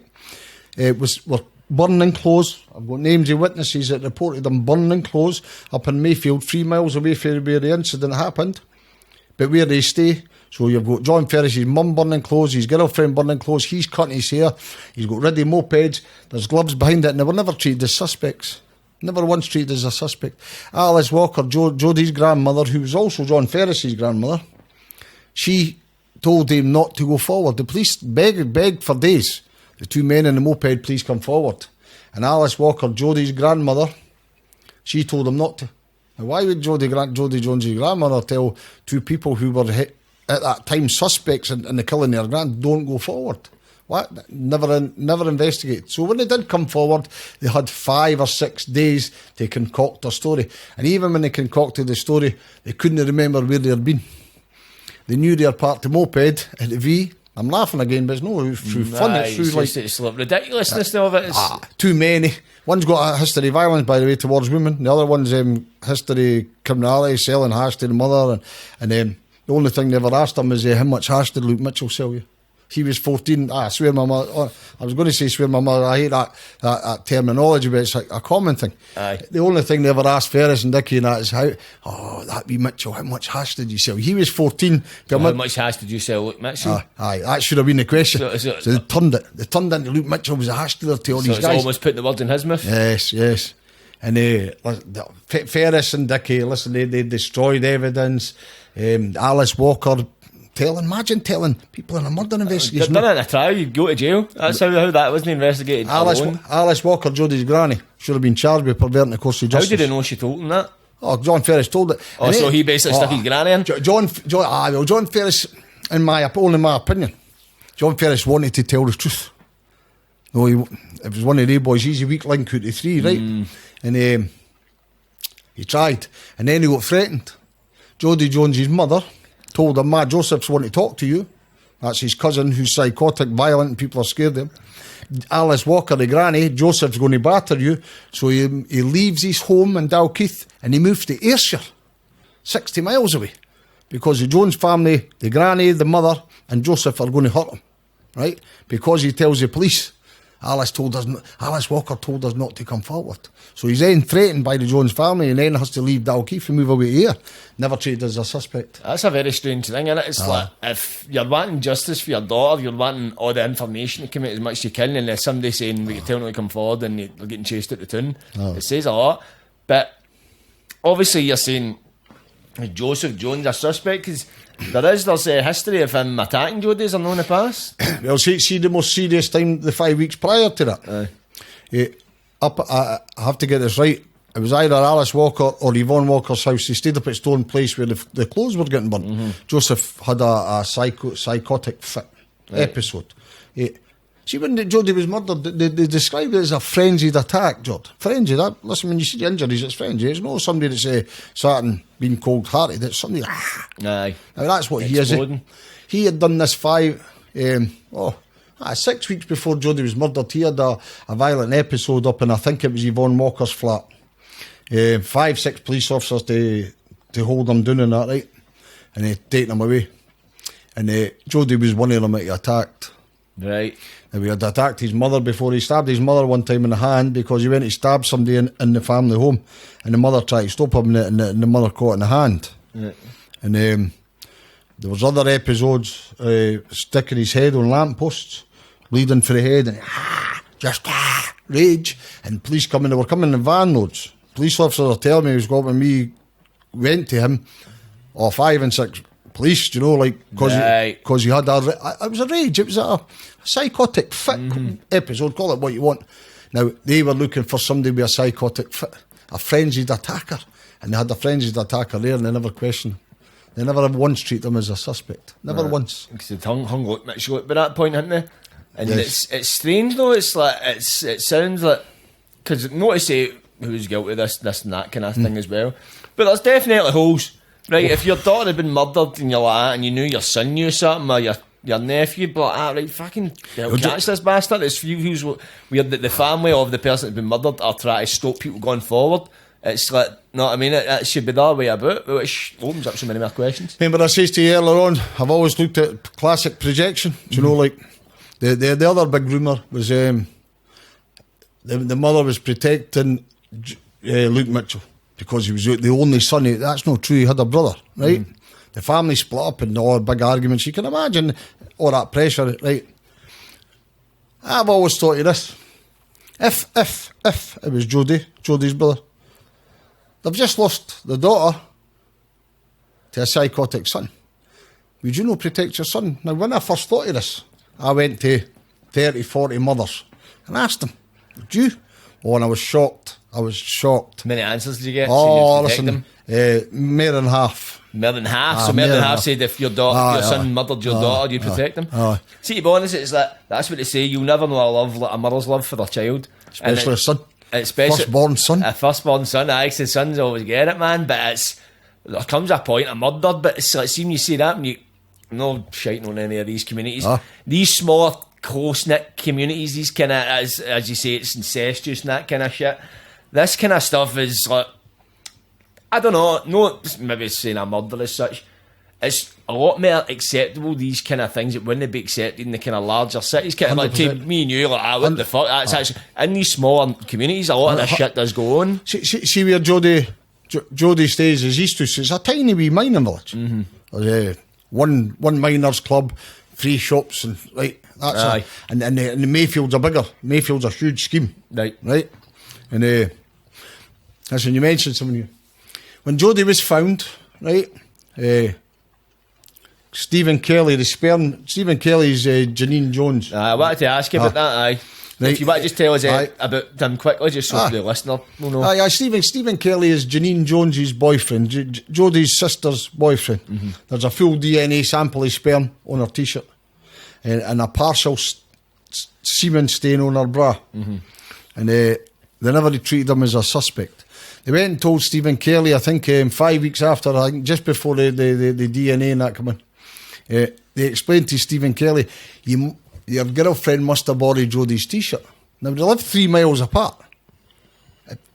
Speaker 3: were burning clothes. I've got names of witnesses that reported them burning clothes up in Mayfield, 3 miles away from where the incident happened. But where they stay, so you've got John Ferris's mum burning clothes, his girlfriend burning clothes, he's cutting his hair, he's got ready mopeds, there's gloves behind it, and they were never treated as suspects. Never once treated as a suspect. Alice Walker, Jodi's grandmother, who was also John Ferris's grandmother, she told him not to go forward. The police begged for days. The 2 men in the moped, please come forward. And Alice Walker, Jodi's grandmother, she told him not to. Now, why would Jodi Jones' grandmother tell 2 people who were at that time suspects in the killing of their grand, don't go forward? What? Never investigate. So when they did come forward, they had 5 or 6 days to concoct a story. And even when they concocted the story, they couldn't remember where they'd been. They knew they were parked the moped at the V. I'm laughing again, but it's no through fun.
Speaker 2: It's like ridiculousness of it.
Speaker 3: Too many. One's got a history of violence, by the way, towards women. The other one's history criminality, selling hash to the mother, and the only thing they ever asked him is how much hash did Luke Mitchell sell you? He was 14. I swear my mother. I was going to say swear my mother. I hate that terminology, but it's like a common thing.
Speaker 2: Aye.
Speaker 3: The only thing they ever asked Ferris and Dickie and that is that wee Mitchell, how much hash did you sell? He was 14.
Speaker 2: How much hash did you sell, Luke Mitchell?
Speaker 3: Aye, that should have been the question. So they turned it. They turned into Luke Mitchell was a hash dealer to all these guys.
Speaker 2: So it's almost put the word in his mouth.
Speaker 3: Yes. And Ferris and Dickie, listen, they destroyed evidence. Alice Walker. Imagine telling people in a murder investigation.
Speaker 2: They've done it in a trial, you'd go to jail. That's how that wasn't investigated.
Speaker 3: Alice Walker, Jodi's granny, should have been charged with perverting the course of justice.
Speaker 2: How did he know she told him that?
Speaker 3: Oh, John Ferris told it.
Speaker 2: So he basically stuck his granny in?
Speaker 3: John Ferris, only my opinion, John Ferris wanted to tell the truth. No, it was one of the boys, he's a weak link out of 3, right? And he tried. And then he got threatened. Jodi Jones' mother told him, Ma Joseph's want to talk to you. That's his cousin, who's psychotic, violent, and people are scared of him. Alice Walker, the granny, Joseph's going to batter you. So he leaves his home in Dalkeith and he moves to Ayrshire, 60 miles away, because the Jones family, the granny, the mother, and Joseph are going to hurt him, right? Because he tells the police. Alice Walker told us not to come forward. So he's then threatened by the Jones family and then has to leave Dalkeith and move away here. Never treated as a suspect.
Speaker 2: That's a very strange thing, isn't it? It's like, if you're wanting justice for your daughter, you're wanting all the information to come out as much as you can, and there's somebody saying we can tell them to come forward and they're getting chased out the town. It says a lot. But obviously you're saying Joseph Jones a suspect, because there's a history of him attacking Jodi, is there not in the past?
Speaker 3: Well, see the most serious time, the 5 weeks prior to that. I have to get this right. It was either Alice Walker or Yvonne Walker's house. They stayed up at Stone Place where the clothes were getting burnt. Mm-hmm. Joseph had a psychotic fit episode. See, when Jodi was murdered, they described it as a frenzied attack, Jod. Frenzied. Listen, when you see the injuries, it's frenzied. It's not somebody that's sat and been cold-hearted. It's somebody...
Speaker 2: Aye.
Speaker 3: Now, that's what
Speaker 2: Exploding.
Speaker 3: he is. He had done this 6 weeks before Jodi was murdered. He had a violent episode up in, I think it was Yvonne Walker's flat. 5-6 police officers to hold him down and that, right? And they taken him away. And Jodi was one of them that he attacked.
Speaker 2: Right.
Speaker 3: And we had attacked his mother before. He stabbed his mother one time in the hand because he went to stab somebody in the family home, and the mother tried to stop him, and the mother caught in the hand. Yeah. And there was other episodes, sticking his head on lampposts, bleeding for the head, and rage. And police they were coming in van loads. Police officers are telling me he was going, when we went to him, 5 and 6 police, because he had it was a rage. It was a psychotic fit episode. Call it what you want. Now they were looking for somebody with a psychotic fit, a frenzied attacker, and they had a frenzied attacker there, and they never questioned him. They never once treated him as a suspect. Never once.
Speaker 2: Because they'd hung out Mitchell by that point, hadn't they? And
Speaker 3: yes.
Speaker 2: It's strange though. It's like it sounds like, because not to say who's guilty of this and that kind of thing as well, but there's definitely holes. Right, if your daughter had been murdered and you're like that, and you knew your son knew something, or your nephew, but right, fucking catch this bastard. It's who's weird that the family of the person that's been murdered are trying to stop people going forward. It's like, know what I mean? It should be that way about, which opens up so many more questions.
Speaker 3: Remember I said to you earlier on, I've always looked at classic projection. Do you know, like, the other big rumour was the mother was protecting Luke Mitchell, because he was the only son. That's not true. He had a brother, right? The family split up and all big arguments. You can imagine all that pressure, right? I've always thought of this. If it was Jodi's brother, they've just lost the daughter to a psychotic son. Would you not protect your son? Now, when I first thought of this, I went to 30, 40 mothers and asked them, would you? Oh, and I was shocked. How
Speaker 2: many answers did you get?
Speaker 3: Oh, listen, more than half.
Speaker 2: More than half? So more than half said if your son murdered your daughter, you'd protect him? See, to be honest, it's like, that's what they say, you'll never know a love like a mother's love for their child.
Speaker 3: Especially a son. Firstborn son.
Speaker 2: A firstborn son. I actually, sons always get it, man, but there comes a point of murder, but it's like, see when you see that, and you no shiting on any of these communities. These smaller, close-knit communities, these kind of, as you say, it's incestuous and that kind of shit. This kind of stuff is like, I don't know, not maybe saying a murder as such. It's a lot more acceptable, these kind of things that wouldn't be accepted in the kind of larger cities. Kind of like to me and you, like, what the fuck? That's actually, in these smaller communities, a lot of this shit does go on.
Speaker 3: See where Jodi stays is Easthurst. It's a tiny wee mining village. One miners' club, 3 shops, and right. That's and the Mayfield's Mayfield's a huge scheme. Right. And that's when you mentioned something. When Jodi was found, right, Stephen Kelly, Stephen Kelly's Janine Jones.
Speaker 2: I wanted to ask you about that, Right. If you want to just tell us about them quickly, just so the listener will know.
Speaker 3: Stephen Kelly is Janine Jones's boyfriend, Jodi's sister's boyfriend. There's a full DNA sample of sperm on her t-shirt and a partial semen stain on her bra. And they never treated him as a suspect. They went and told Stephen Kelly, I think 5 weeks after, I think just before the DNA and that come in. they explained to Stephen Kelly, your girlfriend must have borrowed Jodi's T-shirt. Now, they live 3 miles apart.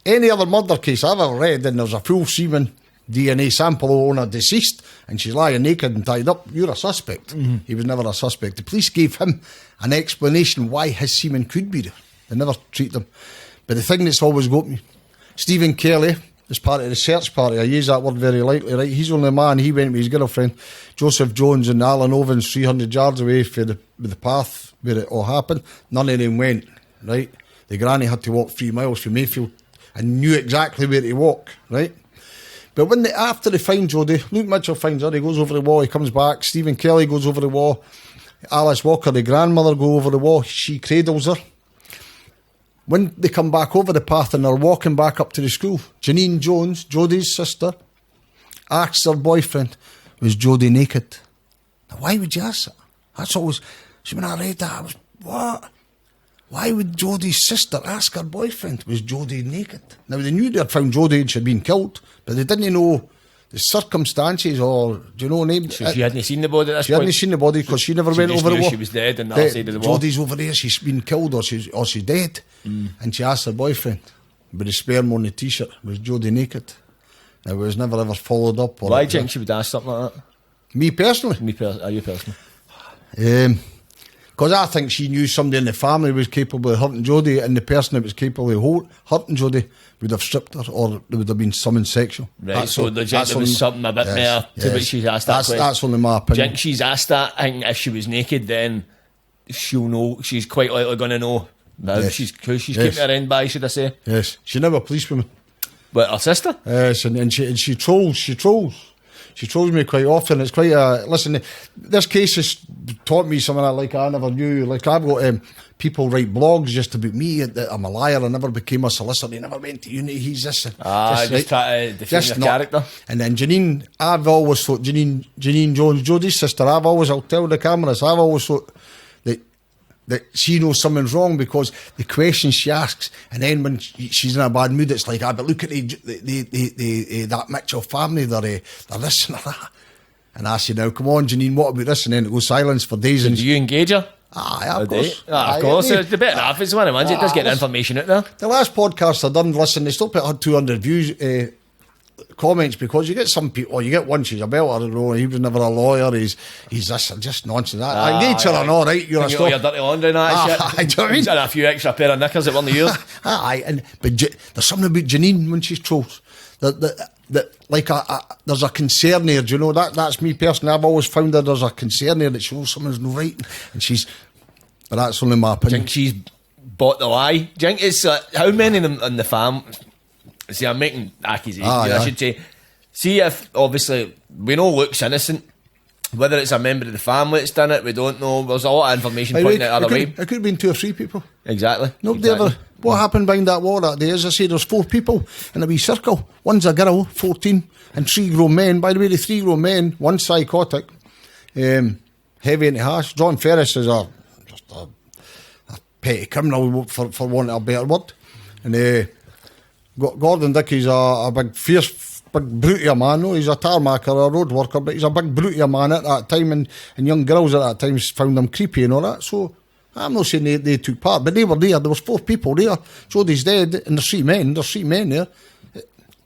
Speaker 3: Any other murder case I've ever read, and there's a full semen DNA sample on a deceased, and she's lying naked and tied up, you're a suspect. He was never a suspect. The police gave him an explanation why his semen could be there. They never treated him. But the thing that's always got me, Stephen Kelly, as part of the search party, I use that word very lightly, right? He's only a man, he went with his girlfriend, Joseph Jones and Alan Ovens, 300 yards away from the path where it all happened. None of them went, right? The granny had to walk 3 miles from Mayfield and knew exactly where to walk, right? But after they find Jodi, Luke Mitchell finds her, he goes over the wall, he comes back, Stephen Kelly goes over the wall, Alice Walker, the grandmother, go over the wall, she cradles her. When they come back over the path and they're walking back up to the school, Janine Jones, Jodi's sister, asks her boyfriend, was Jodi naked? Now, why would you ask that? That's always, see, when I read that, I was, what? Why would Jodi's sister ask her boyfriend, was Jodi naked? Now, they knew they'd found Jodi and she'd been killed, but they didn't know the circumstances or, do you know what I mean?
Speaker 2: So she hadn't seen the body at this
Speaker 3: She
Speaker 2: point?
Speaker 3: hadn't seen the body because she never went over the wall.
Speaker 2: She was dead on the other side of the wall.
Speaker 3: Jodi's over there, she's been killed or she's dead. And she asked her boyfriend, with the sperm on the T-shirt, was Jodi naked? Now, it was never ever followed up.
Speaker 2: Why do you think she would ask something like that?
Speaker 3: Me personally?
Speaker 2: You personally?
Speaker 3: Because I think she knew somebody in the family was capable of hurting Jodi, and the person that was capable of hurting Jodi would have stripped her, or there would have been something sexual.
Speaker 2: Right, so there was something a bit more to which she's asked that question.
Speaker 3: That's only my opinion.
Speaker 2: Do you think she's asked that? I think if she was naked, then she'll know. She's quite likely going to know. Now she's keeping her end by, should I say?
Speaker 3: Yes, she never a policewoman.
Speaker 2: But her sister?
Speaker 3: Yes, and she trolls. She trolls me quite often. It's quite listen, this case has taught me something I never knew. Like, I've got people write blogs just about me, that I'm a liar, I never became a solicitor, he never went to uni, he's this.
Speaker 2: Just try to defend your character.
Speaker 3: And then Janine, I've always thought, Janine Jones, Jodi's sister, I'll tell the cameras, I've always thought that she knows something's wrong because the questions she asks, and then when she's in a bad mood, it's like, but look at that Mitchell family, they're this and that. And I say, now, come on, Janine, what about this? And then it goes silence for days.
Speaker 2: So do you engage her?
Speaker 3: Of course.
Speaker 2: Of course. It's the bit off, it's one of the ones, it does get information out there.
Speaker 3: The last podcast I done, listen, they still had 200 views, comments, because you get some people, or you get one, she's a belter, he was never a lawyer, he's this, just nonsense. I engage her and all right, you're a stop.
Speaker 2: Your dirty laundry and that shit.
Speaker 3: Do you know what I mean?
Speaker 2: He's had a few extra pair of knickers that weren't yours.
Speaker 3: But there's something about Janine when she's trolls. There's a concern there, do you know, that's me personally, I've always found that there's a concern there that she knows something's not right, and but that's only my opinion.
Speaker 2: Do you think she's bought the lie? Do you think it's, how many of them in the fam, see, I'm making accusations, I should say, see if, obviously, we know Luke's innocent, whether it's a member of the family that's done it, we don't know, there's a lot of information pointing out other way.
Speaker 3: It could have been 2 or 3 people.
Speaker 2: Exactly.
Speaker 3: Nobody ever. What happened behind that wall that day? As I say, there's 4 people in a wee circle. One's a girl, 14, and 3 grown men. By the way, the 3 grown men, one psychotic, heavy into hash. John Ferris is a petty criminal, for want of a better word. And Gordon Dickey's a big, fierce, big brute of a man. No, he's a tarmacker, a road worker, but he's a big brute of a man at that time, and young girls at that time found him creepy and all that. So I'm not saying they took part, but they were there. There was 4 people there. Jodi's dead, and there's 3 men. There's 3 men there.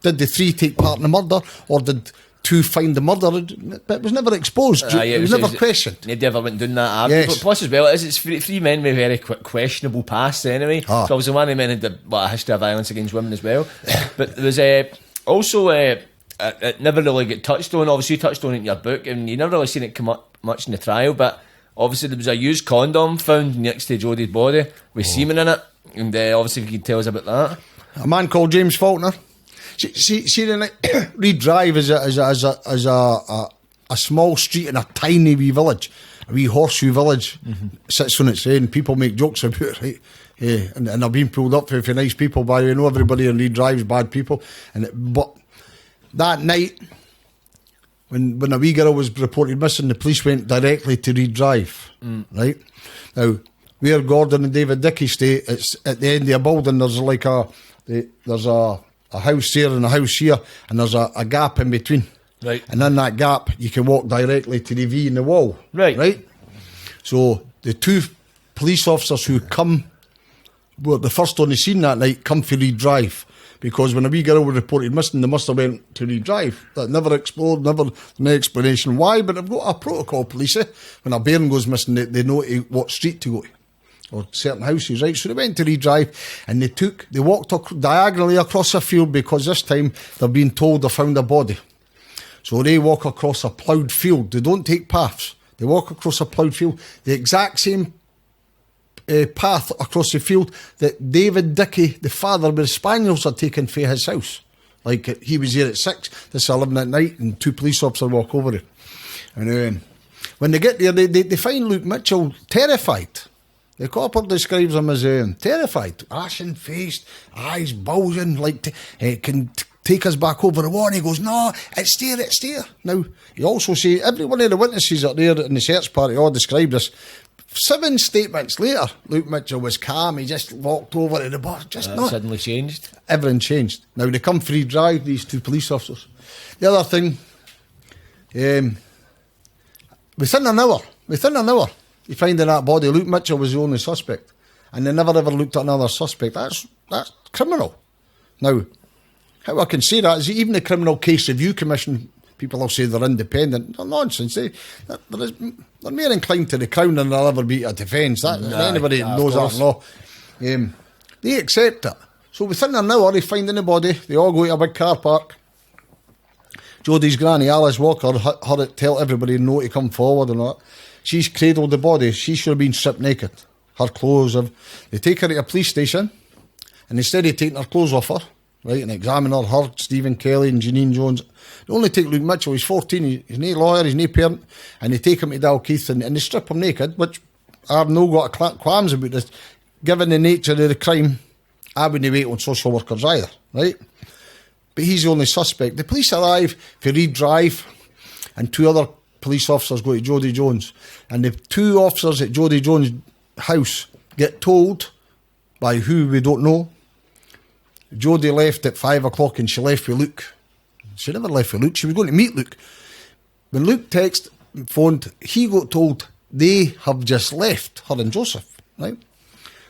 Speaker 3: Did the 3 take part in the murder, or did 2 find the murder? But it was never exposed. It was never questioned.
Speaker 2: Nobody ever went doing that.
Speaker 3: Yes.
Speaker 2: Plus, as well, it's 3 men with very questionable pasts anyway. So obviously, one of the men had a history of violence against women as well. But there was also it never really got touched on. Obviously, you touched on it in your book, and you never really seen it come up much in the trial. But obviously, there was a used condom found next to Jodi's body with semen in it, and obviously, if you could tell us about that.
Speaker 3: A man called James Faulkner. See, Reed Drive is a small street in a tiny wee village, a wee horseshoe village. Sits on its end. People make jokes about it, right? Yeah, and I've been pulled up for nice people. By the way, I know everybody in Reed Drive's bad people. But that night, when a wee girl was reported missing, the police went directly to Reed Drive. Right now, where Gordon and David Dickey stay, it's at the end of a building. There's a house there and a house here, and there's a gap in between.
Speaker 2: Right.
Speaker 3: And in that gap, you can walk directly to the V in the wall.
Speaker 2: Right.
Speaker 3: Right? So the two police officers who were the first on the scene that night, come for Reed Drive. Because when a wee girl was reported missing, they must have went to Reed Drive. That never explored, no explanation why, but they've got a protocol, police. When a bairn goes missing, they know what street to go to, or certain houses, right? So they went to Reed Drive, and they walked diagonally across a field, because this time they've been told they found a body. So they walk across a ploughed field. They don't take paths. They walk across a ploughed field, the exact same path across the field that David Dickey, the father with the spaniels, had taken for his house. Like, he was here at 6, this is 11 at night, and 2 police officers walk over it. And when they get there, they find Luke Mitchell terrified. The copper describes him as terrified, ashen-faced, eyes bulging, like can take us back over the wall. And he goes, no, it's there. Now, he also says, every one of the witnesses up there in the search party all described this. 7 statements later, Luke Mitchell was calm. He just walked over to the bar.
Speaker 2: Suddenly changed.
Speaker 3: Everything changed. Now, they come free drive, these 2 police officers. The other thing, within an hour, you find in that body, Luke Mitchell was the only suspect. And they never ever looked at another suspect. That's criminal. Now, how I can say that is even the Criminal Case Review Commission, people will say they're independent. They're nonsense. They're more inclined to the Crown than they'll ever be to defence. Anybody knows that law. They accept it. So within an hour, they find the body. They all go to a big car park. Jodi's granny, Alice Walker, her tell everybody no to come forward and all that. She's cradled the body. She should have been stripped naked. Her clothes They take her to a police station, and instead of taking her clothes off her, right, and examine her, Stephen Kelly and Janine Jones, they only take Luke Mitchell. He's 14. He's no lawyer. He's no parent, and they take him to Dalkeith and they strip him naked. Which I've no got qualms about this. Given the nature of the crime, I wouldn't wait on social workers either, right? But he's the only suspect. The police arrive for Reed Drive, and 2 other police officers go to Jodi Jones, and the 2 officers at Jodi Jones' house get told by who we don't know. Jodi left at 5 o'clock and she left with Luke. She never left with Luke. She was going to meet Luke. When Luke phoned, he got told they have just left, her and Joseph, right?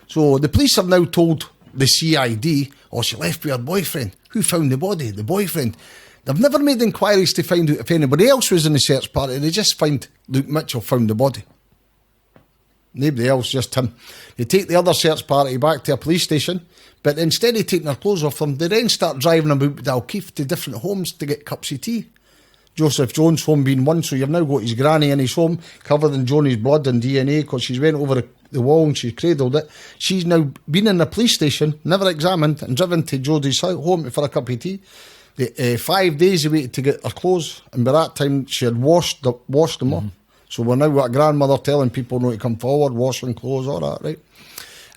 Speaker 3: So the police have now told the CID, she left with her boyfriend. Who found the body? The boyfriend. They've never made inquiries to find out if anybody else was in the search party. They just find Luke Mitchell found the body. Nobody else, just him. They take the other search party back to a police station, but instead of taking their clothes off them, they then start driving them about Dalkeith to different homes to get cups of tea. Joseph Jones' home being one, so you've now got his granny in his home, covered in Johnny's blood and DNA, because she's went over the wall and she cradled it. She's now been in the police station, never examined, and driven to Jodi's home for a cup of tea. 5 days away to get her clothes, and by that time she had washed them up. So we're now got a grandmother telling people not to come forward, washing clothes, all that, right?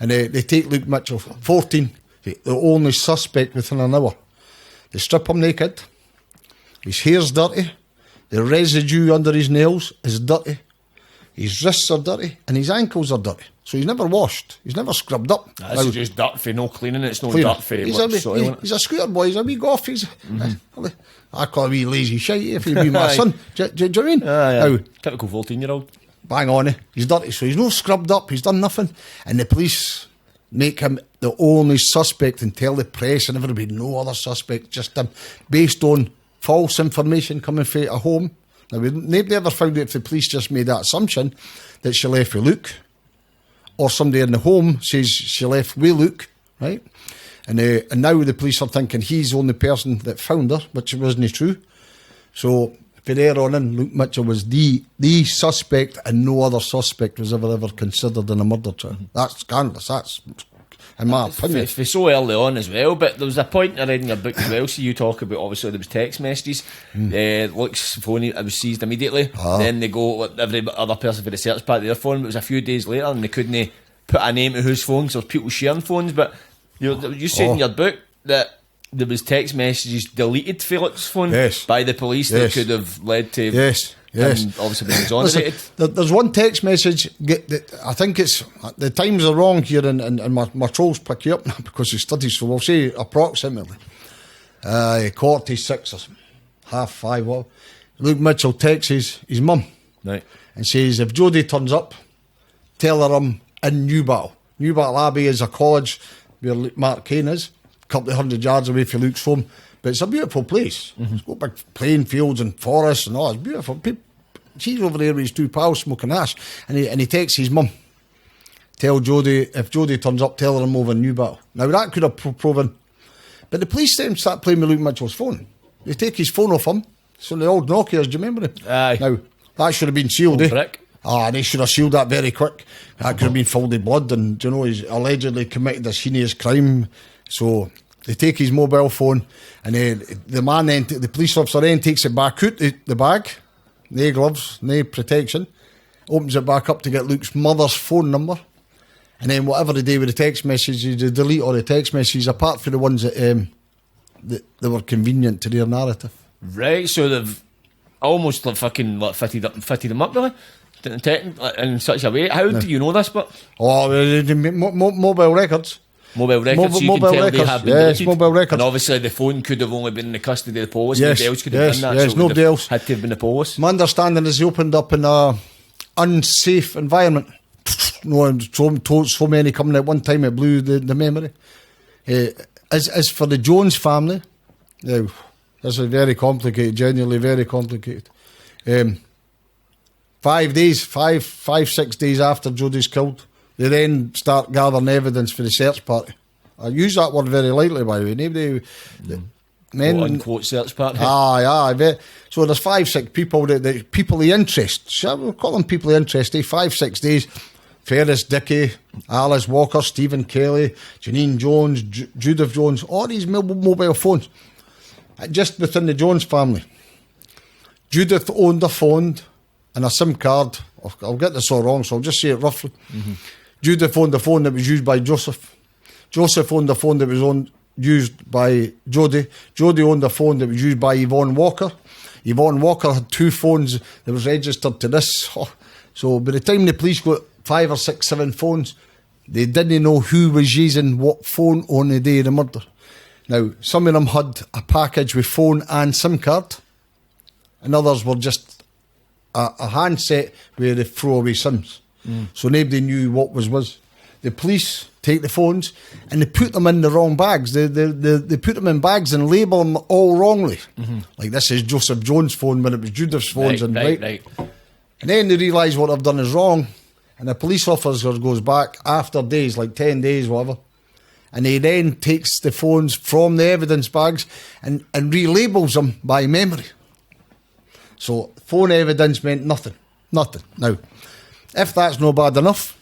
Speaker 3: And they take Luke Mitchell, 14, the only suspect within an hour. They strip him naked. His hair's dirty. The residue under his nails is dirty. His wrists are dirty, and his ankles are dirty. So he's never washed. He's never scrubbed up.
Speaker 2: That's just dirt for no cleaning. It's no dirt for
Speaker 3: he's a scooter boy. He's a wee goff. I call him a wee lazy shite if he'd be my son. Do you know what I mean? Now,
Speaker 2: typical 14-year-old.
Speaker 3: Bang on, he's dirty. So he's no scrubbed up. He's done nothing. And the police make him the only suspect and tell the press and everybody no other suspect, just him, based on false information coming from a home. Now, nobody ever found out if the police just made that assumption that she left with Luke, or somebody in the home says she left with Luke, right? And now the police are thinking he's the only person that found her, which wasn't true. So from there on in, Luke Mitchell was the suspect, and no other suspect was ever considered in a murder trial. That's scandalous. That's, in my opinion.
Speaker 2: For so early on as well, but there was a point I read in your book as well, so you talk about, obviously there was text messages, Luke's phone, it was seized immediately, then they go, every other person for the search party, their phone, but it was a few days later and they couldn't put a name to whose phone, so people sharing phones, but you said in your book that there was text messages deleted from Luke's phone by the police that could have led to him obviously being exonerated.
Speaker 3: There's one text message, I think it's, the times are wrong here, and my trolls pick you up now because he studies, so we'll say approximately 46 or something. 5:30, what? Luke Mitchell texts his mum.
Speaker 2: Right.
Speaker 3: And says, if Jodi turns up, tell her I'm in Newbattle. Newbattle Abbey is a college where Mark Cain is, a couple of 100 yards away from Luke's home. But it's a beautiful place. It's got big playing fields and forests and all. It's beautiful. She's over there with his two pals smoking ash. And he texts his mum, tell Jodi, if Jodi turns up, tell her I'm over in Newbattle. Now that could have proven. But the police then start playing with Luke Mitchell's phone. They take his phone off him. So the old Nokias, do you remember it?
Speaker 2: Aye.
Speaker 3: Now, that should have been sealed,
Speaker 2: Old brick.
Speaker 3: They should have sealed that very quick. That could have been filled with blood, and you know, he's allegedly committed a heinous crime. So they take his mobile phone, and the man then, the police officer then takes it back out the bag, no gloves, no protection, opens it back up to get Luke's mother's phone number, and then whatever they do with the text messages, they delete all the text messages apart from the ones that were convenient to their narrative.
Speaker 2: Right, so they've almost fitted them up, really, in such a way. How do you know this? But
Speaker 3: Mobile records.
Speaker 2: Mobile records, so you
Speaker 3: mobile
Speaker 2: can tell
Speaker 3: records.
Speaker 2: they have been
Speaker 3: Yes,
Speaker 2: deleted.
Speaker 3: mobile records.
Speaker 2: And obviously the phone could have only been in the custody of the police.
Speaker 3: Yes,
Speaker 2: Nobody else could have done that.
Speaker 3: yes,
Speaker 2: So it would
Speaker 3: nobody
Speaker 2: have
Speaker 3: else.
Speaker 2: had to have been the police.
Speaker 3: My understanding is he opened up in a unsafe environment. No, so many coming at one time, it blew the memory. As for the Jones family, now, this is very complicated, genuinely very complicated. 5 days, 6 days after Jodi's killed, they then start gathering evidence for the search party. I use that word very lightly, by the way. Nobody, men,
Speaker 2: Quote unquote search party.
Speaker 3: Aye. So there's 5-6 people, the people of interest. Shall we call them people of interest? 5-6 days. Ferris Dickey, Alice Walker, Stephen Kelly, Janine Jones, Judith Jones, all these mobile phones. Just within the Jones family. Judith owned a phone and a SIM card. I'll get this all wrong, so I'll just say it roughly. Judith owned a phone that was used by Joseph. Joseph owned a phone that was used by Jodi. Jodi owned a phone that was used by Yvonne Walker. Yvonne Walker had 2 phones that was registered to this. So by the time the police got 5 or 6, 7 phones, they didn't know who was using what phone on the day of the murder. Now, some of them had a package with phone and SIM card, and others were just a handset where they throw away SIMs. So nobody knew what was. The police take the phones and they put them in the wrong bags. They put them in bags and label them all wrongly. Like, this is Joseph Jones' phone when it was Judith's phones.
Speaker 2: Right.
Speaker 3: And then they realise what they've done is wrong, and the police officer goes back after days, like 10 days, whatever, and he then takes the phones from the evidence bags and relabels them by memory. So phone evidence meant nothing. Now, if that's no bad enough,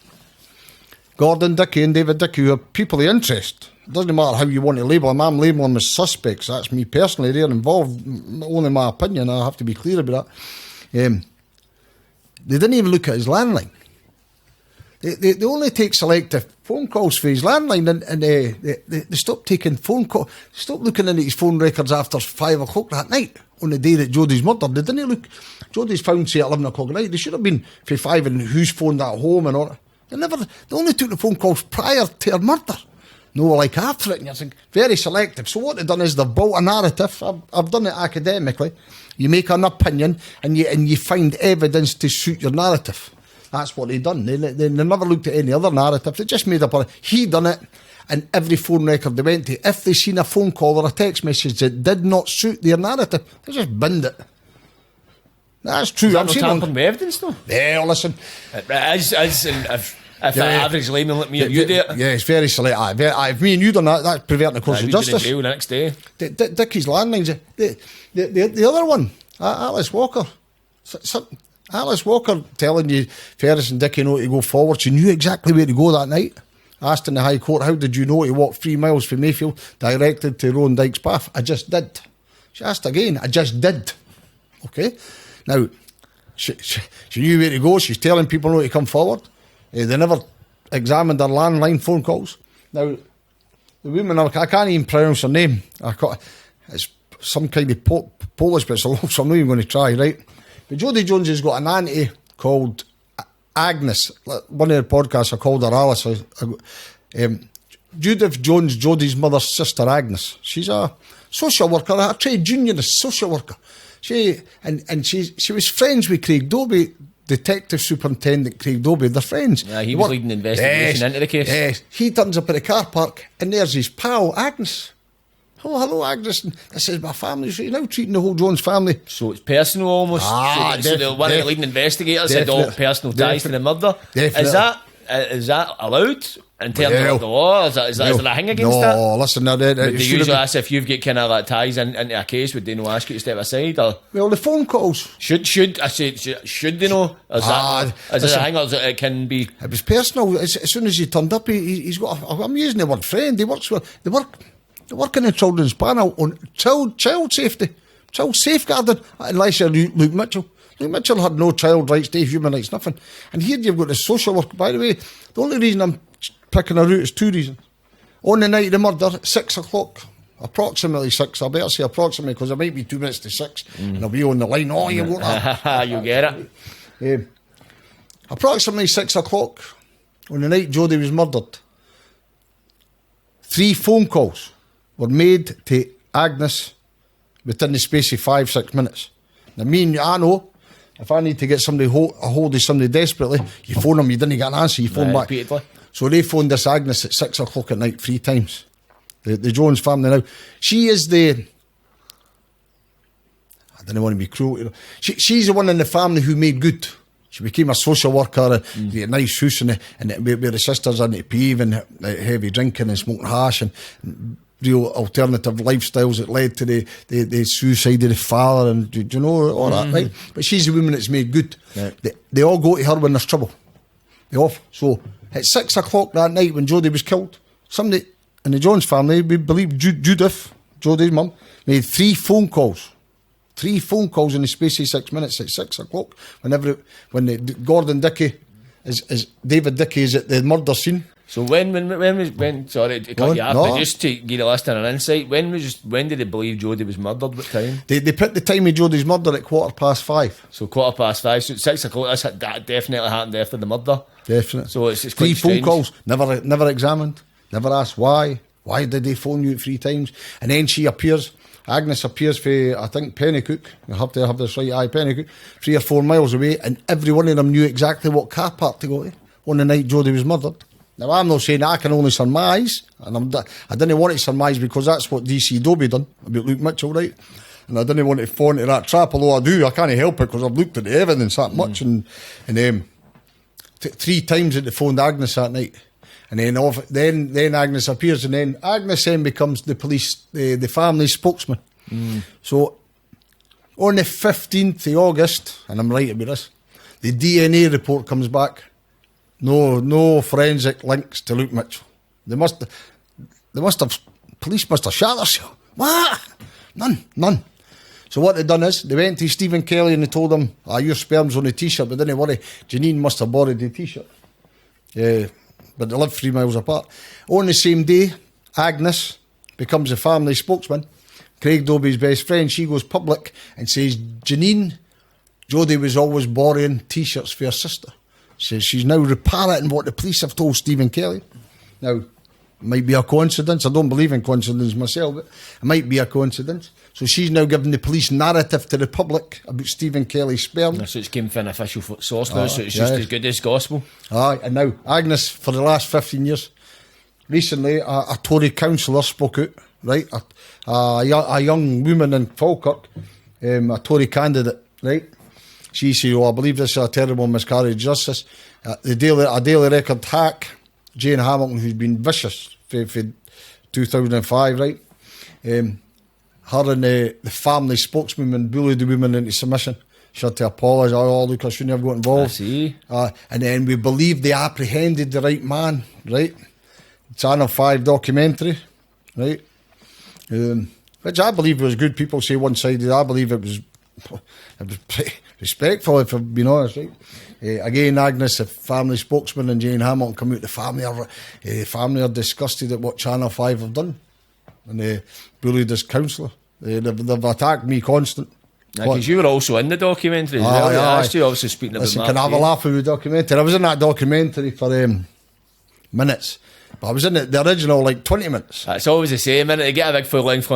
Speaker 3: Gordon Dickey and David Dickey are people of interest. It doesn't matter how you want to label them. I'm labeling them as suspects. That's me personally. They're involved. Only my opinion. I have to be clear about that. They didn't even look at his landline. They only take selective phone calls for his landline, and they stopped taking phone calls. Stopped looking into his phone records after 5 o'clock that night on the day that Jodi's murdered. They didn't look. Jodi's found, say, at 11 o'clock at night. They should have been for 5 and who's phoned at home and all that. They only took the phone calls prior to her murder. No, like after it, and you're thinking, very selective. So what they've done is they've built a narrative. I've done it academically. You make an opinion and you find evidence to suit your narrative. That's what they've done. They never looked at any other narrative. They just made up he done it, and every phone record they went to, if they seen a phone call or a text message that did not suit their narrative, they just binned it. That's true.
Speaker 2: Is that not tampering with evidence, though?
Speaker 3: Yeah, listen.
Speaker 2: If an average layman like me or you do it.
Speaker 3: Yeah, it's very selective. If me and you done that, that's perverting the course of justice.
Speaker 2: Jail the next day.
Speaker 3: Dickie's landlines. The other one, Alice Walker. Alice Walker telling you Ferris and Dickie know to go forward. She knew exactly where to go that night. Asked in the High Court, how did you know to walk 3 miles from Mayfield directed to Rowan Dyke's path? I just did. She asked again, I just did. Okay? Now, she knew where to go. She's telling people not to come forward. They never examined her landline phone calls. Now, the woman, I can't even pronounce her name. It's some kind of Polish, but it's a long, so I'm not even going to try, right? But Jodi Jones has got an auntie called Agnes. One of the podcasts I called her Alice. Judith Jones, Jodi's mother's sister, Agnes. She's a social worker, a trade unionist social worker. She was friends with Craig Dobie, Detective Superintendent Craig Dobie. They're friends.
Speaker 2: Yeah, he was leading the investigation into the case.
Speaker 3: Yes, he turns up at the car park, and there's his pal Agnes. Oh, hello, Agnes. And I says, my family's now treating the whole Jones family.
Speaker 2: So it's personal almost. So the one of the leading investigators said all personal ties to the murder.
Speaker 3: Definitely.
Speaker 2: Is that allowed in terms of the law? Is there a hang against that?
Speaker 3: No, listen,
Speaker 2: But they usually ask if you've got kind of like ties into a case, would they not ask you to step aside? Or
Speaker 3: well, the phone calls.
Speaker 2: Should they know? Is that a hang or it can be?
Speaker 3: It was personal. As soon as he turned up, he's got. I'm using the word friend. They work in the children's panel on child safety, child safeguarding, unless you're Luke Mitchell. Luke Mitchell had no child rights, day human rights, nothing. And here you've got the social work. By the way, the only reason I'm picking a route is two reasons. On the night of the murder, 6 o'clock, approximately 6, I better say approximately because it might be 2 minutes to 6, and I'll be on the line. Oh, you won't have.
Speaker 2: You get it.
Speaker 3: Approximately 6 o'clock, on the night Jodi was murdered, 3 phone calls were made to Agnes within the space of 5-6 minutes. Now, I know, if I need to get somebody a hold of somebody desperately, you phone them, you didn't get an answer, you phone back.
Speaker 2: Repeatedly.
Speaker 3: So they phoned this Agnes at 6 o'clock at night 3 times. The Jones family now. She is I don't want to be cruel to her. She's the one in the family who made good. She became a social worker, and a nice house, and where the sisters into the peeve and heavy drinking and smoking hash and real alternative lifestyles that led to the suicide of the father and do you know all that, right? But she's the woman that's made good. Yeah. They all go to her when there's trouble. They off. So at 6 o'clock that night when Jodi was killed, somebody in the Jones family, we believe Judith, Jodi's mum, made 3 phone calls. 3 phone calls in the space of 6 minutes at 6 o'clock. When Gordon Dickey is David Dickey is at the murder scene.
Speaker 2: So when sorry to cut you off, but just to give the listener an insight, when did they believe Jodi was murdered? What time?
Speaker 3: They put the time of Jodi's murder at 5:15.
Speaker 2: So 5:15. So at 6 o'clock. That definitely happened after the murder.
Speaker 3: Definitely.
Speaker 2: So it's
Speaker 3: 3
Speaker 2: quite
Speaker 3: phone calls, never examined, never asked why. Why did they phone you 3 times? And then Agnes appears for, I think, Pennycook. You have to have this right, Pennycook, 3 or 4 miles away, and every one of them knew exactly what car park to go to on the night Jodi was murdered. Now, I'm not saying I can only surmise, and I didn't want to surmise because that's what DC Dobie done about Luke Mitchell, right? And I didn't want to fall into that trap, although I can't help it because I've looked at the evidence that much. And 3 times that they phoned Agnes that night. And then Agnes appears, and then Agnes then becomes the police, the family spokesman. So on the 15th of August, and I'm right about this, the DNA report comes back. No forensic links to Luke Mitchell. Police must have shot themselves. What? None. So what they done is, they went to Stephen Kelly and they told him, your sperm's on the t-shirt, but didn't worry, Janine must have borrowed the t-shirt. But they live 3 miles apart. On the same day, Agnes becomes a family spokesman. Craig Dobie's best friend, she goes public and says, Jodi was always borrowing t-shirts for her sister. Says she's now reparroting what the police have told Stephen Kelly. Now, it might be a coincidence. I don't believe in coincidence myself, but it might be a coincidence. So she's now giving the police narrative to the public about Stephen Kelly's sperm.
Speaker 2: So it's came from an official source now, so it's just as good as gospel.
Speaker 3: And now Agnes, for the last 15 years, recently a Tory councillor spoke out, right? A young woman in Falkirk, a Tory candidate, right? She said, I believe this is a terrible miscarriage of justice. A Daily Record hack, Jane Hamilton, who's been vicious for 2005, right? Her and the family spokeswoman bullied the woman into submission. She had to apologise. Look, I shouldn't have got involved.
Speaker 2: I see.
Speaker 3: And then we believe they apprehended the right man, right? Channel 5 documentary, right? Which I believe was good. People say one-sided. I believe it was pretty respectful, if I've been honest, right? Again, Agnes, the family spokesman, and Jane Hamilton come out. The family are disgusted at what Channel 5 have done. And they bullied this councillor. They've attacked me constant.
Speaker 2: Because you were also in the documentary as well. I asked you, obviously, speaking about
Speaker 3: Listen, can I have a laugh with the documentary? I was in that documentary for minutes. But I was in the original, 20 minutes.
Speaker 2: It's always the same, innit? To get a big full-length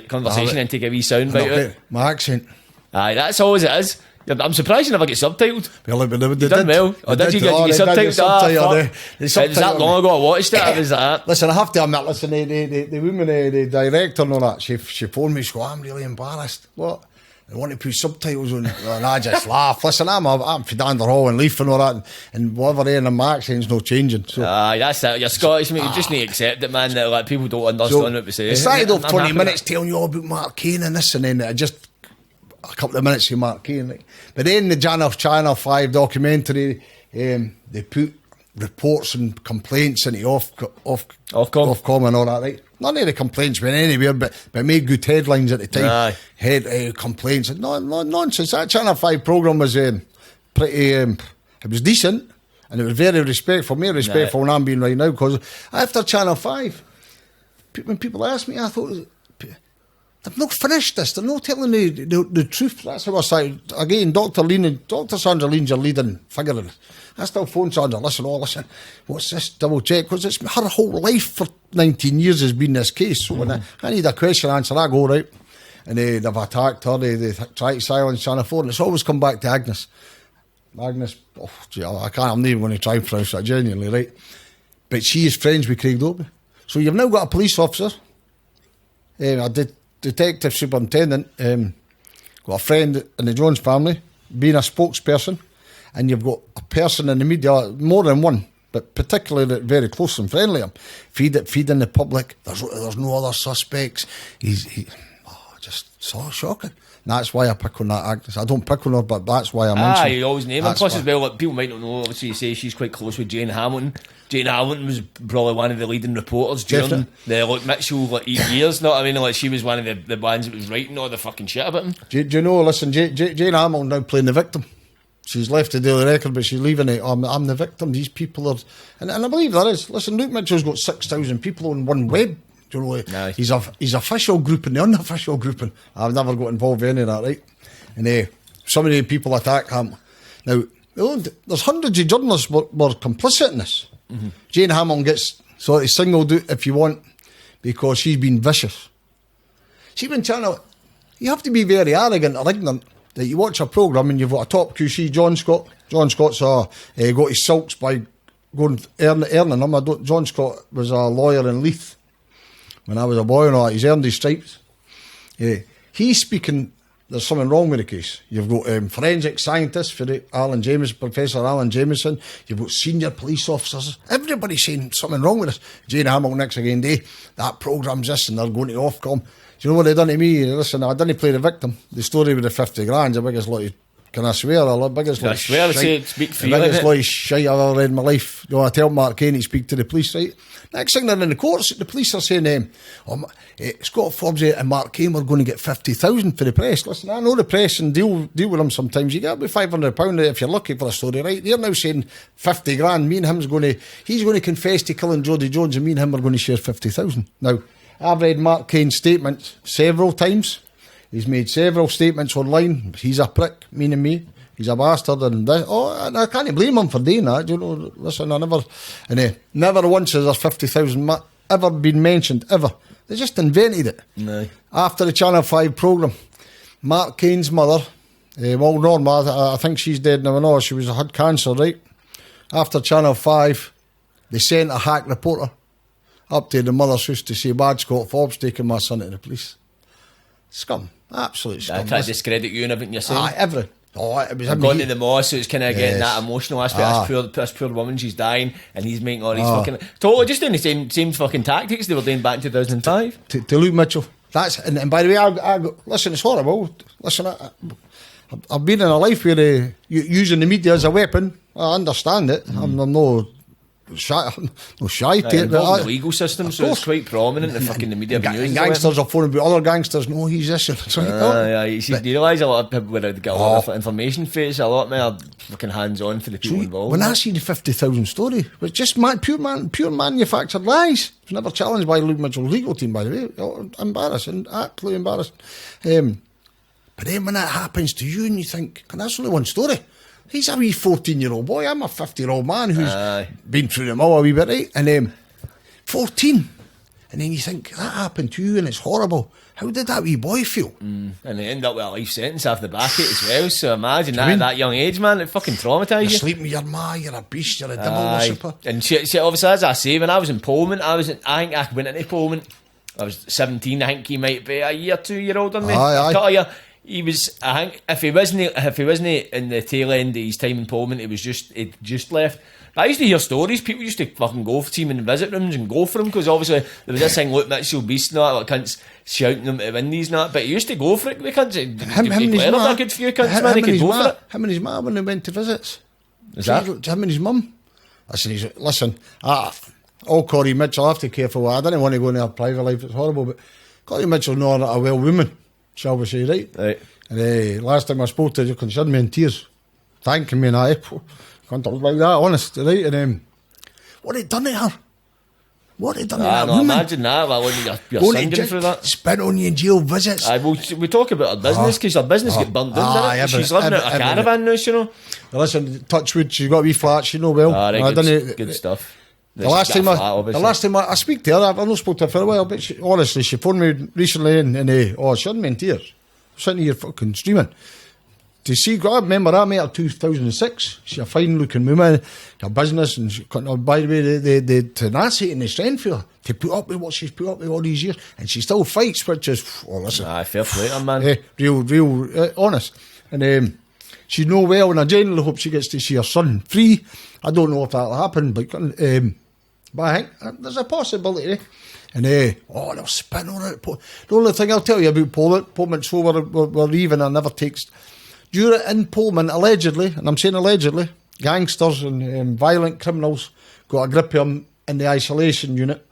Speaker 2: conversation and take a wee soundbite out.
Speaker 3: My accent.
Speaker 2: Aye, that's always it is. I'm surprised you never get subtitled.
Speaker 3: Well,
Speaker 2: You done well. Or did you get subtitled?
Speaker 3: It
Speaker 2: was that long ago I watched it. I was that.
Speaker 3: Listen, I have to admit, the woman, the director and all that, she phoned me, she goes, I'm really embarrassed. What? They want to put subtitles on, and I just laugh. Listen, I'm for Dander Hall and Leaf and all that, and whatever there, and my accent's no changing. So.
Speaker 2: Aye, that's it. You're Scottish, mate. You just need to accept it, man. That like people don't understand what we say.
Speaker 3: It started off 20 minutes telling you all about Mark Cain and this, and then it just a couple of minutes of Mark Cain. Like. But then the Channel 5 documentary, they put reports and complaints into Ofcom and all that, right? None of the complaints went anywhere, but made good headlines at the time. Aye. Complaints. No, nonsense. That Channel 5 programme was pretty... it was decent, and it was very respectful, more respectful than I'm being right now, because after Channel 5, when people asked me, I thought... They've not finished this. They're not telling the truth. That's how I started. Again, Dr. Sandra Lean's your leading figure in it. I still phone Sandra, listen, what's this? Double check. Because it's her whole life for 19 years has been this case. So when I need a question answered, I go, right. And they've attacked her, they try to silence Channel 4, and it's always come back to Agnes. Agnes, I'm not even going to try and pronounce that genuinely, right? But she is friends with Craig Dobie. So you've now got a police officer. Detective superintendent, got a friend in the Jones family, being a spokesperson, and you've got a person in the media, more than one, but particularly very close and friendly, feeding the public. There's no other suspects. Just so shocking. And that's why I pick on that actress. I don't pick on her, but that's why I mention.
Speaker 2: You always name her. Plus, as well, like, people might not know. Obviously, you say she's quite close with Jane Hamilton. Jane Hamilton was probably one of the leading reporters during the Mitchell 8 years. Know what I mean? Like, she was one of the ones that was writing all the fucking shit about him.
Speaker 3: Do you know? Listen, Jane Hamilton now playing the victim. She's left the Daily Record, but she's leaving it. I'm the victim. These people are, and I believe there is. Listen, Luke Mitchell's got 6,000 people on one web. Do you know?
Speaker 2: Nice.
Speaker 3: He's official grouping, the unofficial grouping. I've never got involved in any of that, right? And some of the people attack him. Now, there's hundreds of journalists were complicit in this. Mm-hmm. Jane Hamilton gets sort of singled out, if you want, because she's been vicious. See, when Channel, you have to be very arrogant or ignorant that you watch a programme and you've got a top QC, John Scott. John Scott's got his silks by going earning them. John Scott was a lawyer in Leith when I was a boy and all that. He's earned his stripes. He's speaking, there's something wrong with the case. You've got forensic scientists for Professor Alan Jameson. You've got senior police officers. Everybody's saying something wrong with this. Jane Hamilton next again, that programme's this and they're going to Ofcom. Do you know what they done to me? Listen, I didn't play the victim. The story with the 50 grand, the biggest lot of, can I swear? The biggest lot of shite.
Speaker 2: Speak for
Speaker 3: the biggest lot of shite I've ever read in my life. You know, I tell Mark Cain to speak to the police, right? Next thing they're in the courts, the police are saying, Scott Forbes and Mark Cain were going to get 50,000 for the press. Listen, I know the press and deal with them sometimes. You get about £500 if you're lucky for a story, right? They're now saying 50 grand. Me and him's he's going to confess to killing Jodi Jones, and me and him are going to share 50,000. Now, I've read Mark Cain's statements several times. He's made several statements online. He's a prick, meaning me. He's a bastard, and and I can't blame him for doing that. You know, listen, never once has there 50,000 ever been mentioned, ever. They just invented it.
Speaker 2: No.
Speaker 3: After the Channel 5 programme, Mark Cain's mother, Norma, I think she's dead now. I know she had cancer, right? After Channel 5, they sent a hack reporter up to the mother's house to say, bad Scott Forbes taking my son to the police. Scum. Absolute scum.
Speaker 2: I try to discredit you and everything you're saying.
Speaker 3: Everything. It was
Speaker 2: going to the moss, so it's kind of getting that emotional aspect. This poor woman, she's dying, and he's making all these fucking totally just doing the same fucking tactics they were doing back in 2005
Speaker 3: to Luke Mitchell. That's and by the way, I listen, it's horrible. Listen, I've been in a life where using the media as a weapon. I understand it. I'm no shy to it.
Speaker 2: The legal system, so it's quite prominent. The media
Speaker 3: gangsters are phoning about other gangsters. No, he's this.
Speaker 2: You realise a lot of people would get a lot of information for it. It's a lot more fucking hands-on for the people involved.
Speaker 3: When I see the 50,000 story, it was just pure manufactured lies. It was never challenged by Luke Mitchell's legal team, by the way. Embarrassing, absolutely embarrassing. But then when that happens to you and you think, that's only one story. He's a wee 14-year-old boy. I'm a 50-year-old man who's been through them all a wee bit, right? And 14. And then you think, that happened to you and it's horrible. How did that wee boy feel?
Speaker 2: And they end up with a life sentence off the back of it as well. So imagine that at that young age, man, it fucking traumatised
Speaker 3: You're
Speaker 2: you.
Speaker 3: sleeping with your ma, you're a beast, you're a devil worshipper.
Speaker 2: And she, obviously, as I say, when I was in Pullman, I think I went into Pullman. I was 17. I think he might be a year, 2 year older than me.
Speaker 3: Aye.
Speaker 2: He was. I think if he wasn't in the tail end of his time in Pullman, he'd just left. But I used to hear stories. People used to fucking go for him in visit rooms and go for him because obviously there was this thing, look, Mitchell Beast and all that, like cunts shouting them to the windies and that. But he used to go for it. The cunts,
Speaker 3: Him and his ma.
Speaker 2: a good few cunts, man. He could go for it.
Speaker 3: Him and his ma when they went to visits.
Speaker 2: Is that?
Speaker 3: Him and his mum. Listen, all Corey Mitchell, I have to be careful. I don't want to go into her private life, it's horrible, but Corey Mitchell's not a well woman, shall we say, right?
Speaker 2: Right.
Speaker 3: And last time I spoke to her, you concerned me in tears, thanking me and can't talk like that, honest, right? And what had done to her? What had done to that woman?
Speaker 2: Imagine that, well, when your son going through that.
Speaker 3: Spent on you in jail visits.
Speaker 2: We talk about her business because her business get burnt down, didn't it? She's living out a caravan now, you know.
Speaker 3: Now listen, touch wood, she's got a wee flat, she know well.
Speaker 2: Good stuff.
Speaker 3: The last time I speak to her, I've not spoken to her for a while, but honestly, she phoned me recently and she hadn't me in tears. Sitting here fucking streaming. To see, I remember I met her 2006. She's a fine looking woman, her business, and by the way, the tenacity and the strength for her to put up with what she's put up with all these years, and she still fights, which is, listen.
Speaker 2: Fair play to her, man.
Speaker 3: Real honest. And she's no well, and I genuinely hope she gets to see her son free. I don't know if that'll happen, but I think there's a possibility. And they'll spin on it. The only thing I'll tell you about Pullman, so we're leaving, I never text. In Pullman, allegedly, and I'm saying allegedly, gangsters and violent criminals got a grip of him in the isolation unit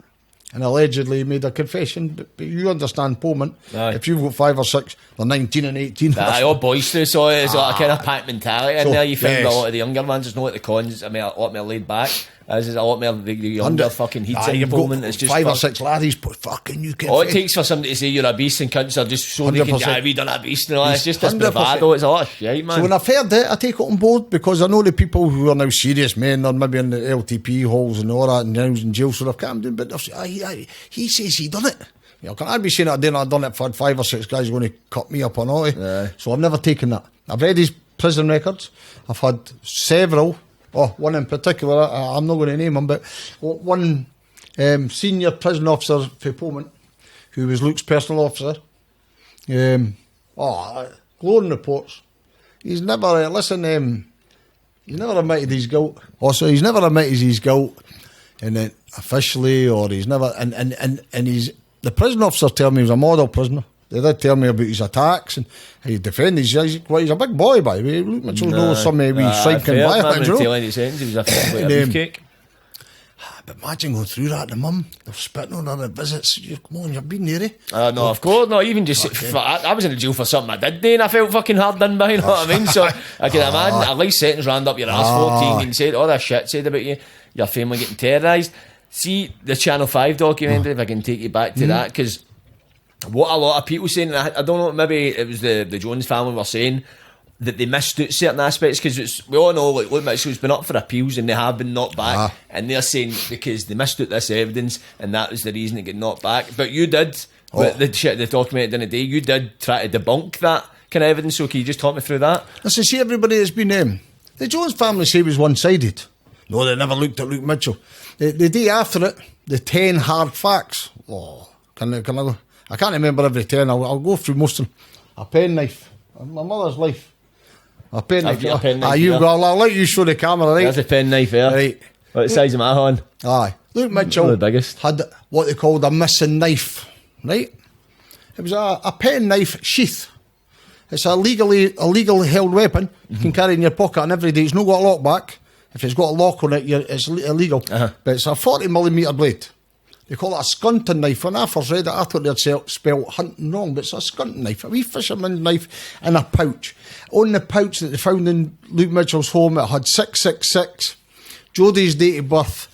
Speaker 3: and allegedly made a confession. But you understand Pullman. If you've got 5 or 6, they're 19 and 18.
Speaker 2: All boys too, so it's like a kind of pack mentality in there. You find a lot of the younger ones, it's not like the cons, I mean, a lot more laid back. There's a lot more the younger fucking heats in Pullman. It's just
Speaker 3: 5 or 6 laddies, but fucking you can.
Speaker 2: All it takes for somebody to say you're a beast and cunts are just so they can we done a beast and all. It's just this bravado. It's a lot of shit, man.
Speaker 3: So when I've heard it, I take it on board because I know the people who are now serious men, or maybe in the LTP halls and all that, and now in jail, so they've come down. But he says he done it. You know, can I be saying I done it for 5 or 6 guys going to cut me up on all? So I've never taken that. I've read his prison records. I've had several. One in particular, I'm not going to name him, but one senior prison officer for Pullman, who was Luke's personal officer, glowing reports. He's never, he's never admitted his guilt. Also, he's never admitted his guilt, and then officially, or he's never, and he's, the prison officer tell me he was a model prisoner. They did tell me about his attacks and how he defended. He's a big boy, by the way. Luke Mitchell knows some wee striking violence, you know.
Speaker 2: He was a beefcake.
Speaker 3: But imagine going through that, the mum, they're spitting on her at visits. Come on, you've been there,
Speaker 2: no, of course not. Even just, I was in jail for something I did do, and I felt fucking hard done by, you know what I mean? So I can imagine a life sentence round up your ass, 14, and said all that shit said about you, your family getting terrorised. See the Channel 5 documentary, if I can take you back to that, because what a lot of people saying, I don't know, maybe it was the Jones family were saying that they missed out certain aspects, because we all know, like, Luke Mitchell's been up for appeals and they have been knocked back, and they're saying because they missed out this evidence and that was the reason it got knocked back. But you did, the shit they documented in a day, you did try to debunk that kind of evidence, so can you just talk me through that?
Speaker 3: Listen, see, everybody has been, the Jones family say it was one-sided. No, they never looked at Luke Mitchell. The day after it, the 10 hard facts. Can I go? I can't remember every 10. I'll go through most of them. A penknife. My mother's life. A penknife. I'll let you show the camera, right?
Speaker 2: That's a penknife there.
Speaker 3: Right.
Speaker 2: What size of my hand?
Speaker 3: Aye. Luke Mitchell
Speaker 2: the biggest.
Speaker 3: had what they called a missing knife, right? It was a penknife sheath. It's a legal held weapon. You can carry in your pocket and every day. It's not got a lock back. If it's got a lock on it, it's illegal. But it's a 40mm blade. They call it a scunting knife. When I first read it, I thought they'd spelled hunting wrong, but it's a scunting knife, a wee fisherman's knife in a pouch. On the pouch that they found in Luke Mitchell's home, it had 666, Jodi's date of birth,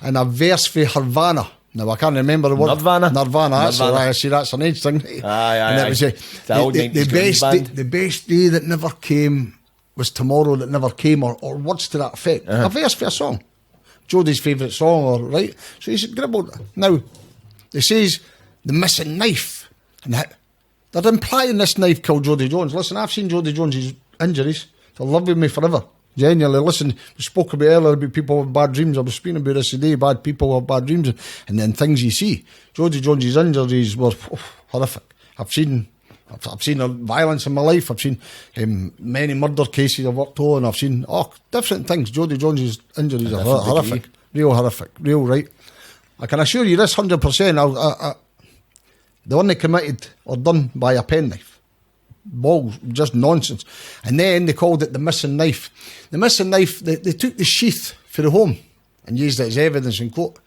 Speaker 3: and a verse for Nirvana. Now, I can't remember the word.
Speaker 2: Nirvana.
Speaker 3: I see that's an age thing. And it was the best day that never came was tomorrow that never came, or words to that effect. A verse for a song. Jodi's favourite song, right? So he's gribbled. Now, they says the missing knife. And they're implying this knife killed Jodi Jones. Listen, I've seen Jodi Jones' injuries. They'll live with me forever. Genuinely, listen, we spoke about earlier about people with bad dreams. I was speaking about this today, bad people with bad dreams and then things you see. Jodi Jones' injuries were horrific. I've seen violence in my life. I've seen many murder cases I've worked on. I've seen different things. Jodi Jones' injuries are horrific. Real horrific. Real right. I can assure you this 100%. The one they committed or done by a penknife. Balls, just nonsense. And then they called it the missing knife. The missing knife, they took the sheath for the home and used it as evidence in court.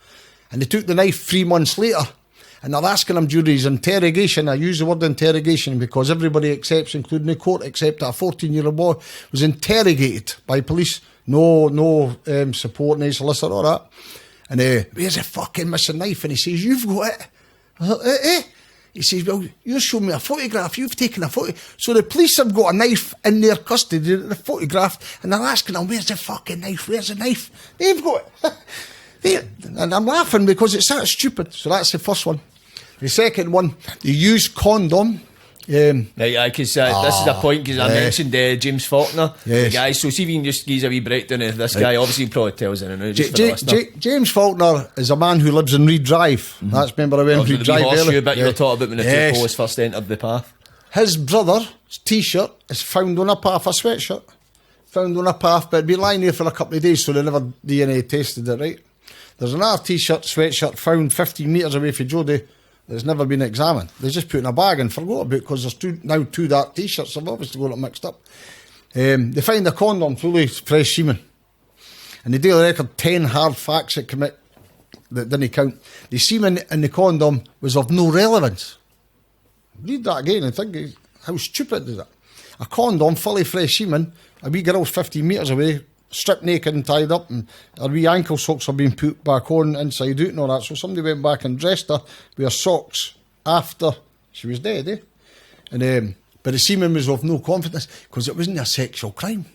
Speaker 3: And they took the knife 3 months later and they're asking him during his interrogation. I use the word interrogation because everybody accepts, including the court, except that a 14-year-old boy was interrogated by police. No support, no solicitor or that. And where's the fucking missing knife? And he says, you've got it. I thought, He says, well, you showed me a photograph, you've taken a photo. So the police have got a knife in their custody, the photograph, and they're asking them, where's the fucking knife? Where's the knife? They've got it. And I'm laughing because it's that stupid. So that's the first one. The second one, they use condom.
Speaker 2: Because this is a point, because I mentioned James Faulkner, the guy. So see if you can just give a wee breakdown of this guy. Obviously, he probably tells it now.
Speaker 3: James Faulkner is a man who lives in Reed Drive. Mm-hmm. That's, remember, I went Reed Drive earlier.
Speaker 2: You were talking about when the two police first entered the path.
Speaker 3: His brother's T-shirt is found on a path, a sweatshirt. Found on a path, but it'd been lying there for a couple of days, so they never DNA tested it, right? There's another T-shirt, sweatshirt found 15 metres away from Jodi. It's never been examined. They just put in a bag and forgot about it because there's now two dark T-shirts. I've obviously got it mixed up. They find a condom fully fresh semen. And the Daily Record 10 hard facts that didn't count. The semen in the condom was of no relevance. Read that again and think how stupid is that? A condom, fully fresh semen, a wee girl's 15 metres away, stripped naked and tied up, and her wee ankle socks are being put back on inside out and all that. So somebody went back and dressed her with her socks after she was dead, And but the semen was of no confidence because it wasn't a sexual crime.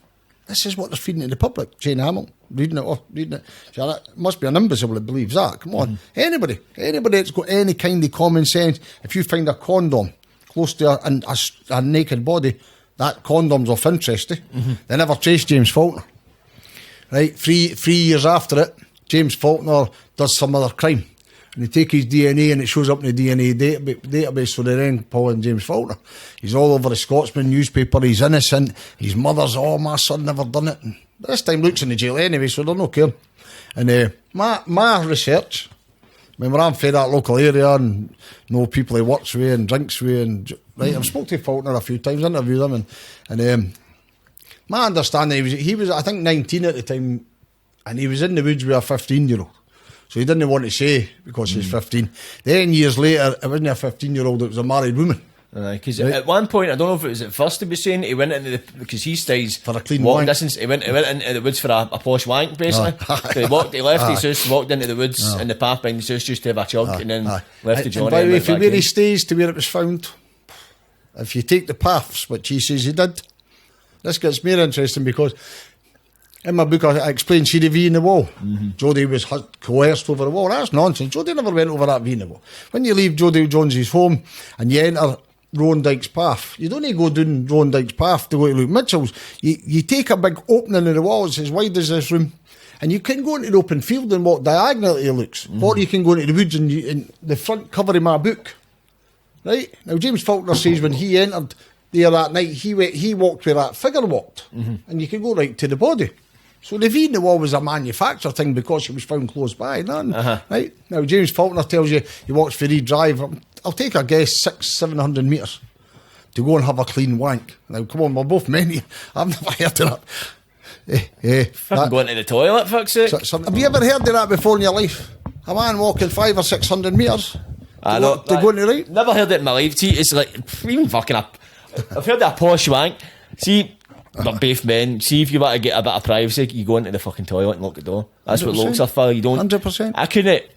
Speaker 3: This is what they're feeding to the public. Jane Hamill, reading it. So that must be an imbecile that believes that. Come on. Anybody that's got any kind of common sense, if you find a condom close to a naked body, that condom's of interest, They never traced James Faulkner. Right, 3 years after it, James Faulkner does some other crime. And they take his DNA and it shows up in the DNA database, so they then pull in James Faulkner. He's all over the Scotsman newspaper, he's innocent, his mother's, my son never done it. And this time Luke's in the jail anyway, so they're no care. And my research, when I'm from that local area and know people he works with and drinks with, and I've spoken to Faulkner a few times, interviewed him, and my understanding, he was I think 19 at the time, and he was in the woods with a 15-year-old. So he didn't want to say because he's 15. Then years later, it wasn't a 15-year-old, it was a married woman.
Speaker 2: Because at one point, I don't know if it was at first he was saying, he went into because he stays
Speaker 3: for a clean wank.
Speaker 2: Distance, he went into the woods for a posh wank, basically. So he left his house, walked into the woods in the path behind his house just to have a chug, and then left the Johnny.
Speaker 3: And by the way, from where he stays to where it was found, if you take the paths, which he says he did, this gets more interesting because in my book I explained, see the V in the wall. Jodi was coerced over the wall. That's nonsense. Jodi never went over that V in the wall. When you leave Jodi Jones's home and you enter Rowan Dyke's path, you don't need to go down Rowan Dyke's path to go to Luke Mitchell's. You take a big opening in the wall, it's as wide as this room, and you can go into the open field and walk diagonally to Luke's, or you can go into the woods and the front cover of my book. Right? Now James Faulkner says when he entered there that night, he walked where that figure walked, and you can go right to the body. So the V in the wall was a manufactured thing because it was found close by. Right? Now James Faulkner tells you he walks for Reed Drive. I'll take a guess 700 metres to go and have a clean wank. Now come on, we're both men. I've never heard of that.
Speaker 2: Going to the toilet, fuck's sake.
Speaker 3: Have you ever heard of that before in your life? A man walking 500 or 600 metres to go into right?
Speaker 2: Never heard it in my life. See, it's like even fucking up. I've heard of a posh wank. See, they're both men. See, if you want to get a bit of privacy, you go into the fucking toilet and lock the door. That's 100%. What looks are for. You don't.
Speaker 3: 100%.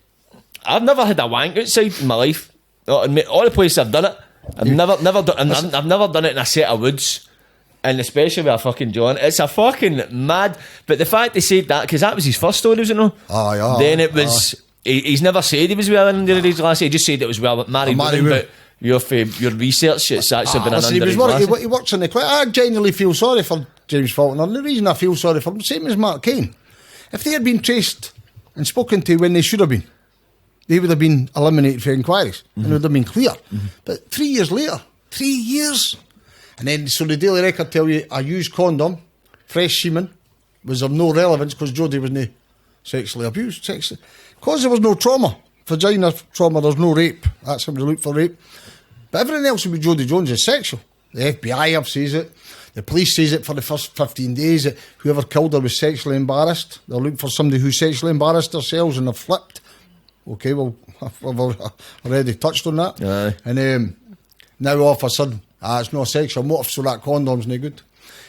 Speaker 2: I've never had a wank outside in my life. All the places I've done it, I've never done it in a set of woods, and especially with a fucking John. It's a fucking mad. But the fact they said that, because that was his first story, was it no?
Speaker 3: Oh yeah.
Speaker 2: Then it was. he's never said he was well underage last year. He just said it was well married women, but your research, it's actually been an underage.
Speaker 3: He works in the clinic. I genuinely feel sorry for James Faulkner. And the reason I feel sorry for him, same as Mark Cain, if they had been traced and spoken to when they should have been, they would have been eliminated for inquiries and it would have been clear. But 3 years later, 3 years, and then so the Daily Record tell you a used condom, fresh semen, was of no relevance because Jodi was not sexually abused. Because there was no trauma, vagina trauma, there's no rape. That's how we look for rape. But everything else with Jodi Jones is sexual. The FBI says it. The police says it for the first 15 days that whoever killed her was sexually embarrassed. They're looking for somebody who sexually embarrassed themselves and they've flipped. Okay, well, I've already touched on that.
Speaker 2: Aye.
Speaker 3: And now all of a sudden, it's not a sexual motive, so that condom's no good.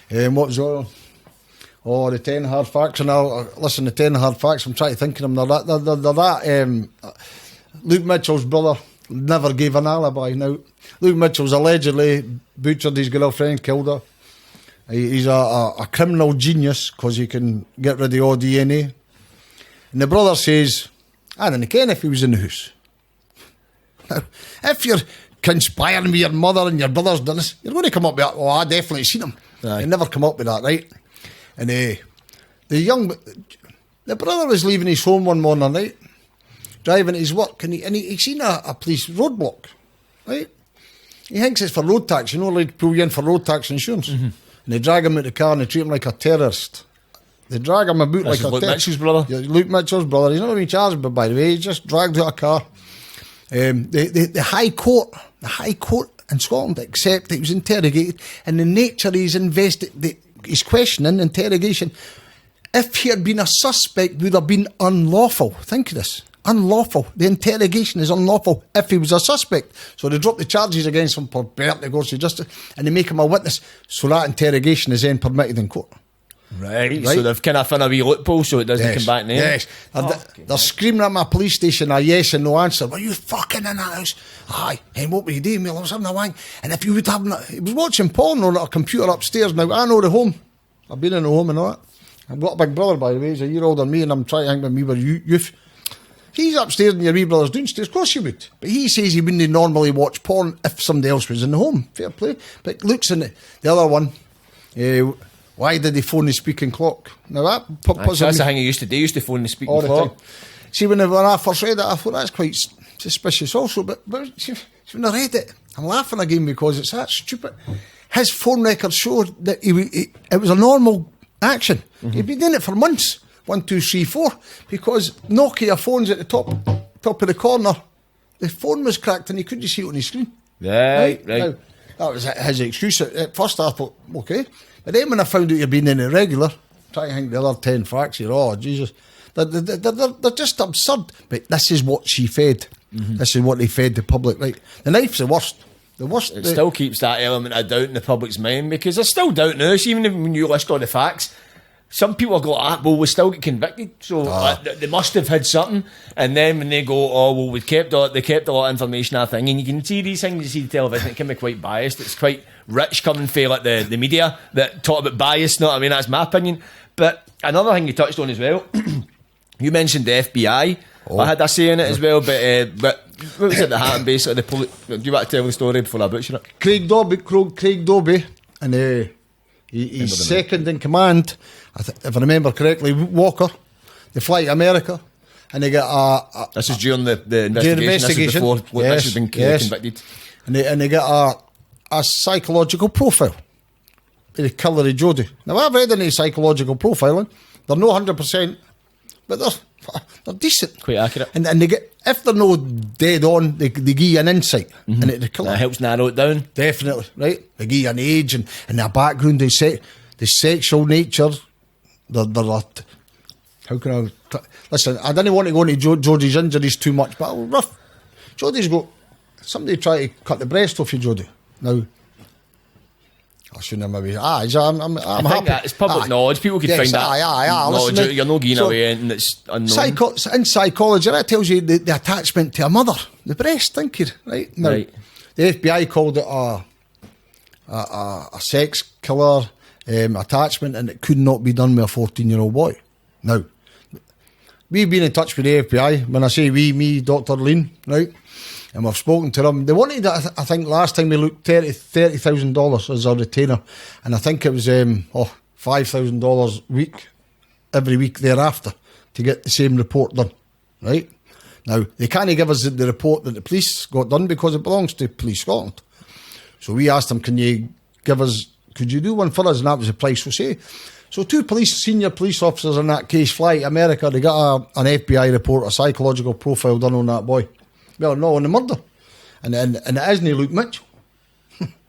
Speaker 3: What was the other one? Oh, the 10 hard facts. And now, listen, the 10 hard facts, I'm trying to think of them. They're that. Luke Mitchell's brother never gave an alibi. Now, Luke Mitchell's allegedly butchered his girlfriend, killed her. He's a criminal genius because he can get rid of all DNA. And the brother says, I don't care if he was in the house. Now, if you're conspiring with your mother and your brother's done this, you're going to come up with that. Oh, I definitely seen him.
Speaker 2: Aye.
Speaker 3: You never come up with that, right? And the brother was leaving his home one morning, right? Driving to his work, and he seen a police roadblock, right? He thinks it's for road tax, like pull you in for road tax insurance. And they drag him out the car and they treat him like a terrorist. They drag him about like a
Speaker 2: Luke Mitchell's brother?
Speaker 3: Yeah, Luke Mitchell's brother. He's not been charged, but by the way, he's just dragged out a car. The High Court in Scotland accept that he was interrogated, and the nature of his his questioning, interrogation, if he had been a suspect, would have been unlawful. Think of this. Unlawful. The interrogation is unlawful if he was a suspect. So they drop the charges against him for perverting course of justice and they make him a witness. So that interrogation is then permitted in court.
Speaker 2: Right. So they've kind of found a wee loophole so it doesn't come back now.
Speaker 3: Yes. They're screaming at my police station a yes and no answer. Were you fucking in that house? Aye. And what were you doing? Well, I was having a wank. And if you would have... He was watching porn on a computer upstairs. Now, I know the home. I've been in the home and all that. I've got a big brother, by the way. He's a year older than me and I'm trying to think when we were youth. He's upstairs and your wee brother's downstairs. Of course you would. But he says he wouldn't normally watch porn if somebody else was in the home. Fair play. But looks in the other one... why did he phone the speaking clock? Now that
Speaker 2: that's the thing he used to do. He used to phone the speaking clock.
Speaker 3: See, when I first read it, I thought that's quite suspicious also. But see, when I read it, I'm laughing again because it's that stupid. His phone records showed that it was a normal action. He'd been doing it for months. 1, 2, 3, 4. Because Nokia phones at the top of the corner, the phone was cracked and he couldn't see it on his screen.
Speaker 2: Right.
Speaker 3: Now, that was his excuse. At first I thought, okay. But then when I found out you'd been in it regular, trying to think the other 10 facts here, oh, Jesus. They're just absurd. But this is what she fed. This is what they fed the public, right? The knife's the worst. It
Speaker 2: still keeps that element of doubt in the public's mind because they're still doubting us, even when you list all the facts. Some people go, well, we still get convicted, so they must have had something. And then when they go, oh, well, they kept a lot of information, I think. And you can see these things, you see the television, it can be quite biased. It's quite rich coming from like the media that talk about bias, know what I mean? That's my opinion. But another thing you touched on as well, you mentioned the FBI. I had a say in it as well, but what was it that happened basically? Do you want to tell the story before I butcher it?
Speaker 3: Craig Dobie, and he's second in command, if I remember correctly, Walker. They fly to America and they get
Speaker 2: this is during the investigation. This is before this has been convicted.
Speaker 3: And they get a psychological profile of the killer of Jodi. Now I've read any psychological profiling. They're not 100%, but they're decent.
Speaker 2: Quite accurate.
Speaker 3: And they get, if they're not dead on, they give you an insight into the killer.
Speaker 2: That helps narrow it down.
Speaker 3: Definitely, right? They give you an age and their background, the sexual nature. They're how can I... Listen, I didn't want to go into Jodi's injuries too much, but rough. Jodi's got... Somebody tried to cut the breast off you, Jodi. Now... I shouldn't have maybe... I'm happy.
Speaker 2: That it's public knowledge. People could find that knowledge.
Speaker 3: Listen,
Speaker 2: you're not getting away and it's unknown.
Speaker 3: In psychology, that tells you the attachment to a mother. The breast, think you, right? Now,
Speaker 2: right.
Speaker 3: The FBI called it a sex killer attachment, and it could not be done with a 14-year-old boy. Now, we've been in touch with the FBI. When I say we, me, Dr. Lean, right? And we've spoken to them. They wanted, I think, last time we looked, $30,000 as a retainer. And I think it was $5,000 a week, every week thereafter, to get the same report done, right? Now, they can't give us the report that the police got done because it belongs to Police Scotland. So we asked them, could you do one for us? And that was the price we say. So two senior police officers in that case fly to America. They got an FBI report, a psychological profile done on that boy. Well, no, on the murder. And it isn't Luke Mitchell.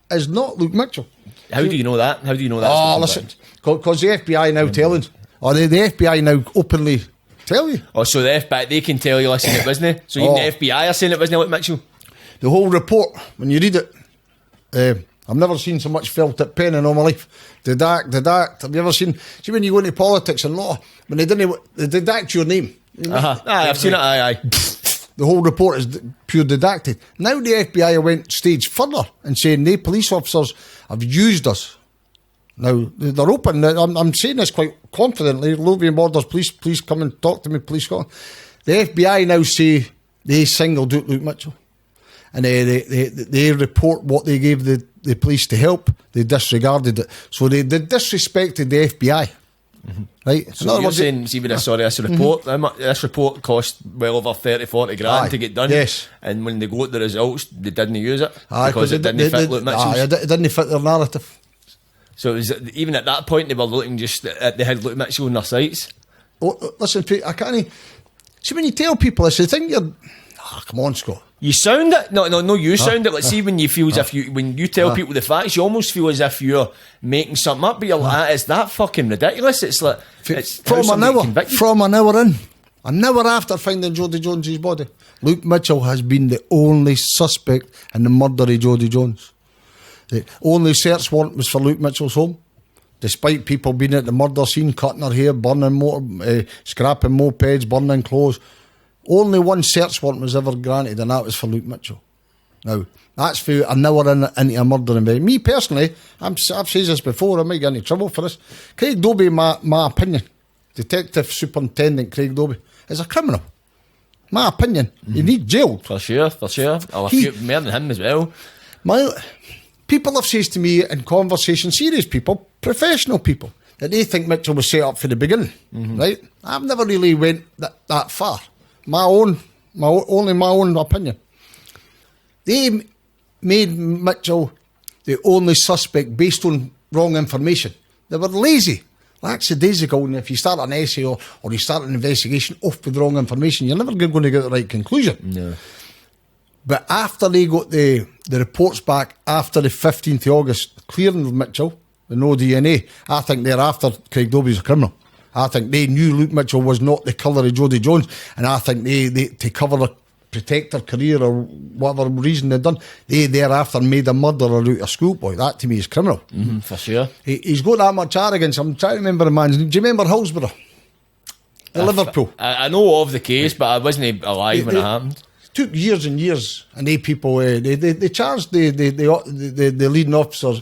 Speaker 3: It's not Luke Mitchell.
Speaker 2: How do you know that? How do you know that?
Speaker 3: Oh, listen, because the FBI now telling, or the FBI now openly tell you.
Speaker 2: Oh, so the FBI, they can tell you, listen, it wasn't. So even the FBI are saying it wasn't Luke Mitchell.
Speaker 3: The whole report, when you read it, I've never seen so much felt tip pen in all my life. Dedact. Have you ever seen? See, when you go into politics and law, when they dedact your name.
Speaker 2: I've seen it. Aye.
Speaker 3: The whole report is pure didactic. Now the FBI went stage further and saying they police officers have used us. Now they're open. I'm saying this quite confidently. Lothian Borders Police, please come and talk to me, Police Scotland. The FBI now say they singled out Luke Mitchell, and they report what they gave the police to help. They disregarded it, so they disrespected the FBI. Mm-hmm. Right.
Speaker 2: So you're saying, see, with this report, this report cost well over 30-40 grand to get done.
Speaker 3: Yes.
Speaker 2: And when they got the results, they didn't use it because it didn't fit Luke Mitchell's.
Speaker 3: It didn't fit their narrative.
Speaker 2: So it was, even at that point, they were looking just at they had Luke Mitchell in their sights.
Speaker 3: Oh, listen, I can't. See, when you tell people this, they think you're. Come on, Scott.
Speaker 2: You sound it. No, you sound it. Let's see, when you feel as if when you tell people the facts, you almost feel as if you're making something up. But you're like, it's that fucking ridiculous. It's like
Speaker 3: from an hour in, an hour after finding Jodi Jones's body, Luke Mitchell has been the only suspect in the murder of Jodi Jones. The only search warrant was for Luke Mitchell's home, despite people being at the murder scene, cutting her hair, burning scrapping mopeds, burning clothes. Only one search warrant was ever granted, and that was for Luke Mitchell. Now, that's for an hour into a murder investigation. Me personally, I've said this before, I might get into trouble for this. Craig Dobie, my opinion, Detective Superintendent Craig Dobie, is a criminal. My opinion. He needs jail.
Speaker 2: For sure. I'll few more than him as well.
Speaker 3: People have said to me in conversation, serious people, professional people, that they think Mitchell was set up for the beginning. Right? I've never really went that far. Only my own opinion. They made Mitchell the only suspect based on wrong information. They were lazy. Lackadaisical, and if you start an essay or you start an investigation off with wrong information, you're never going to get the right conclusion.
Speaker 2: No.
Speaker 3: But after they got the reports back after the 15th of August, clearing Mitchell, with no DNA, I think thereafter Craig Dobie's a criminal. I think they knew Luke Mitchell was not the colour of Jodi Jones, and I think they to protect her career or whatever reason they'd done, they thereafter made a murderer out of a schoolboy. That to me is criminal.
Speaker 2: For sure.
Speaker 3: He's got that much arrogance. I'm trying to remember the man's name. Do you remember Hillsborough? Liverpool.
Speaker 2: I know of the case, but I wasn't alive when it happened.
Speaker 3: Took years and years, and they people they charged the leading officers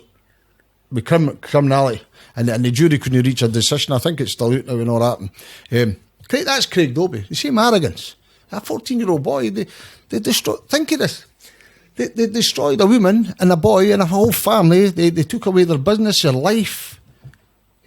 Speaker 3: with criminality. And the jury couldn't reach a decision. I think it's still out now and all that. That's Craig Dobie. The same arrogance. A 14-year-old boy. They destroyed. Think of this. They destroyed a woman and a boy and a whole family. They took away their business, their life.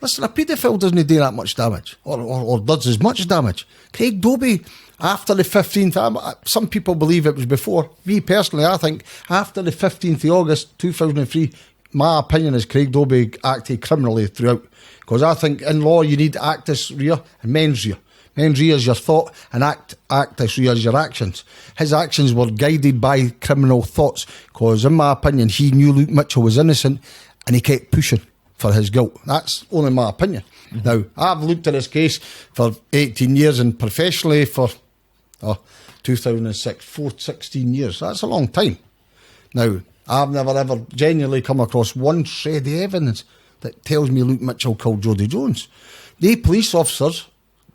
Speaker 3: Listen, a paedophile doesn't do that much damage, or does as much damage. Craig Dobie, after the 15th, some people believe it was before. Me personally, I think after the 15th of August 2003. My opinion is Craig Dobie acted criminally throughout. Because I think in law you need actus rea and mens rea. Mens rea is your thought and actus rea is your actions. His actions were guided by criminal thoughts. Because in my opinion he knew Luke Mitchell was innocent and he kept pushing for his guilt. That's only my opinion. Now, I've looked at this case for 18 years and professionally for 2006, 16 years. That's a long time. Now, I've never ever genuinely come across one shred of evidence that tells me Luke Mitchell killed Jodi Jones. They police officers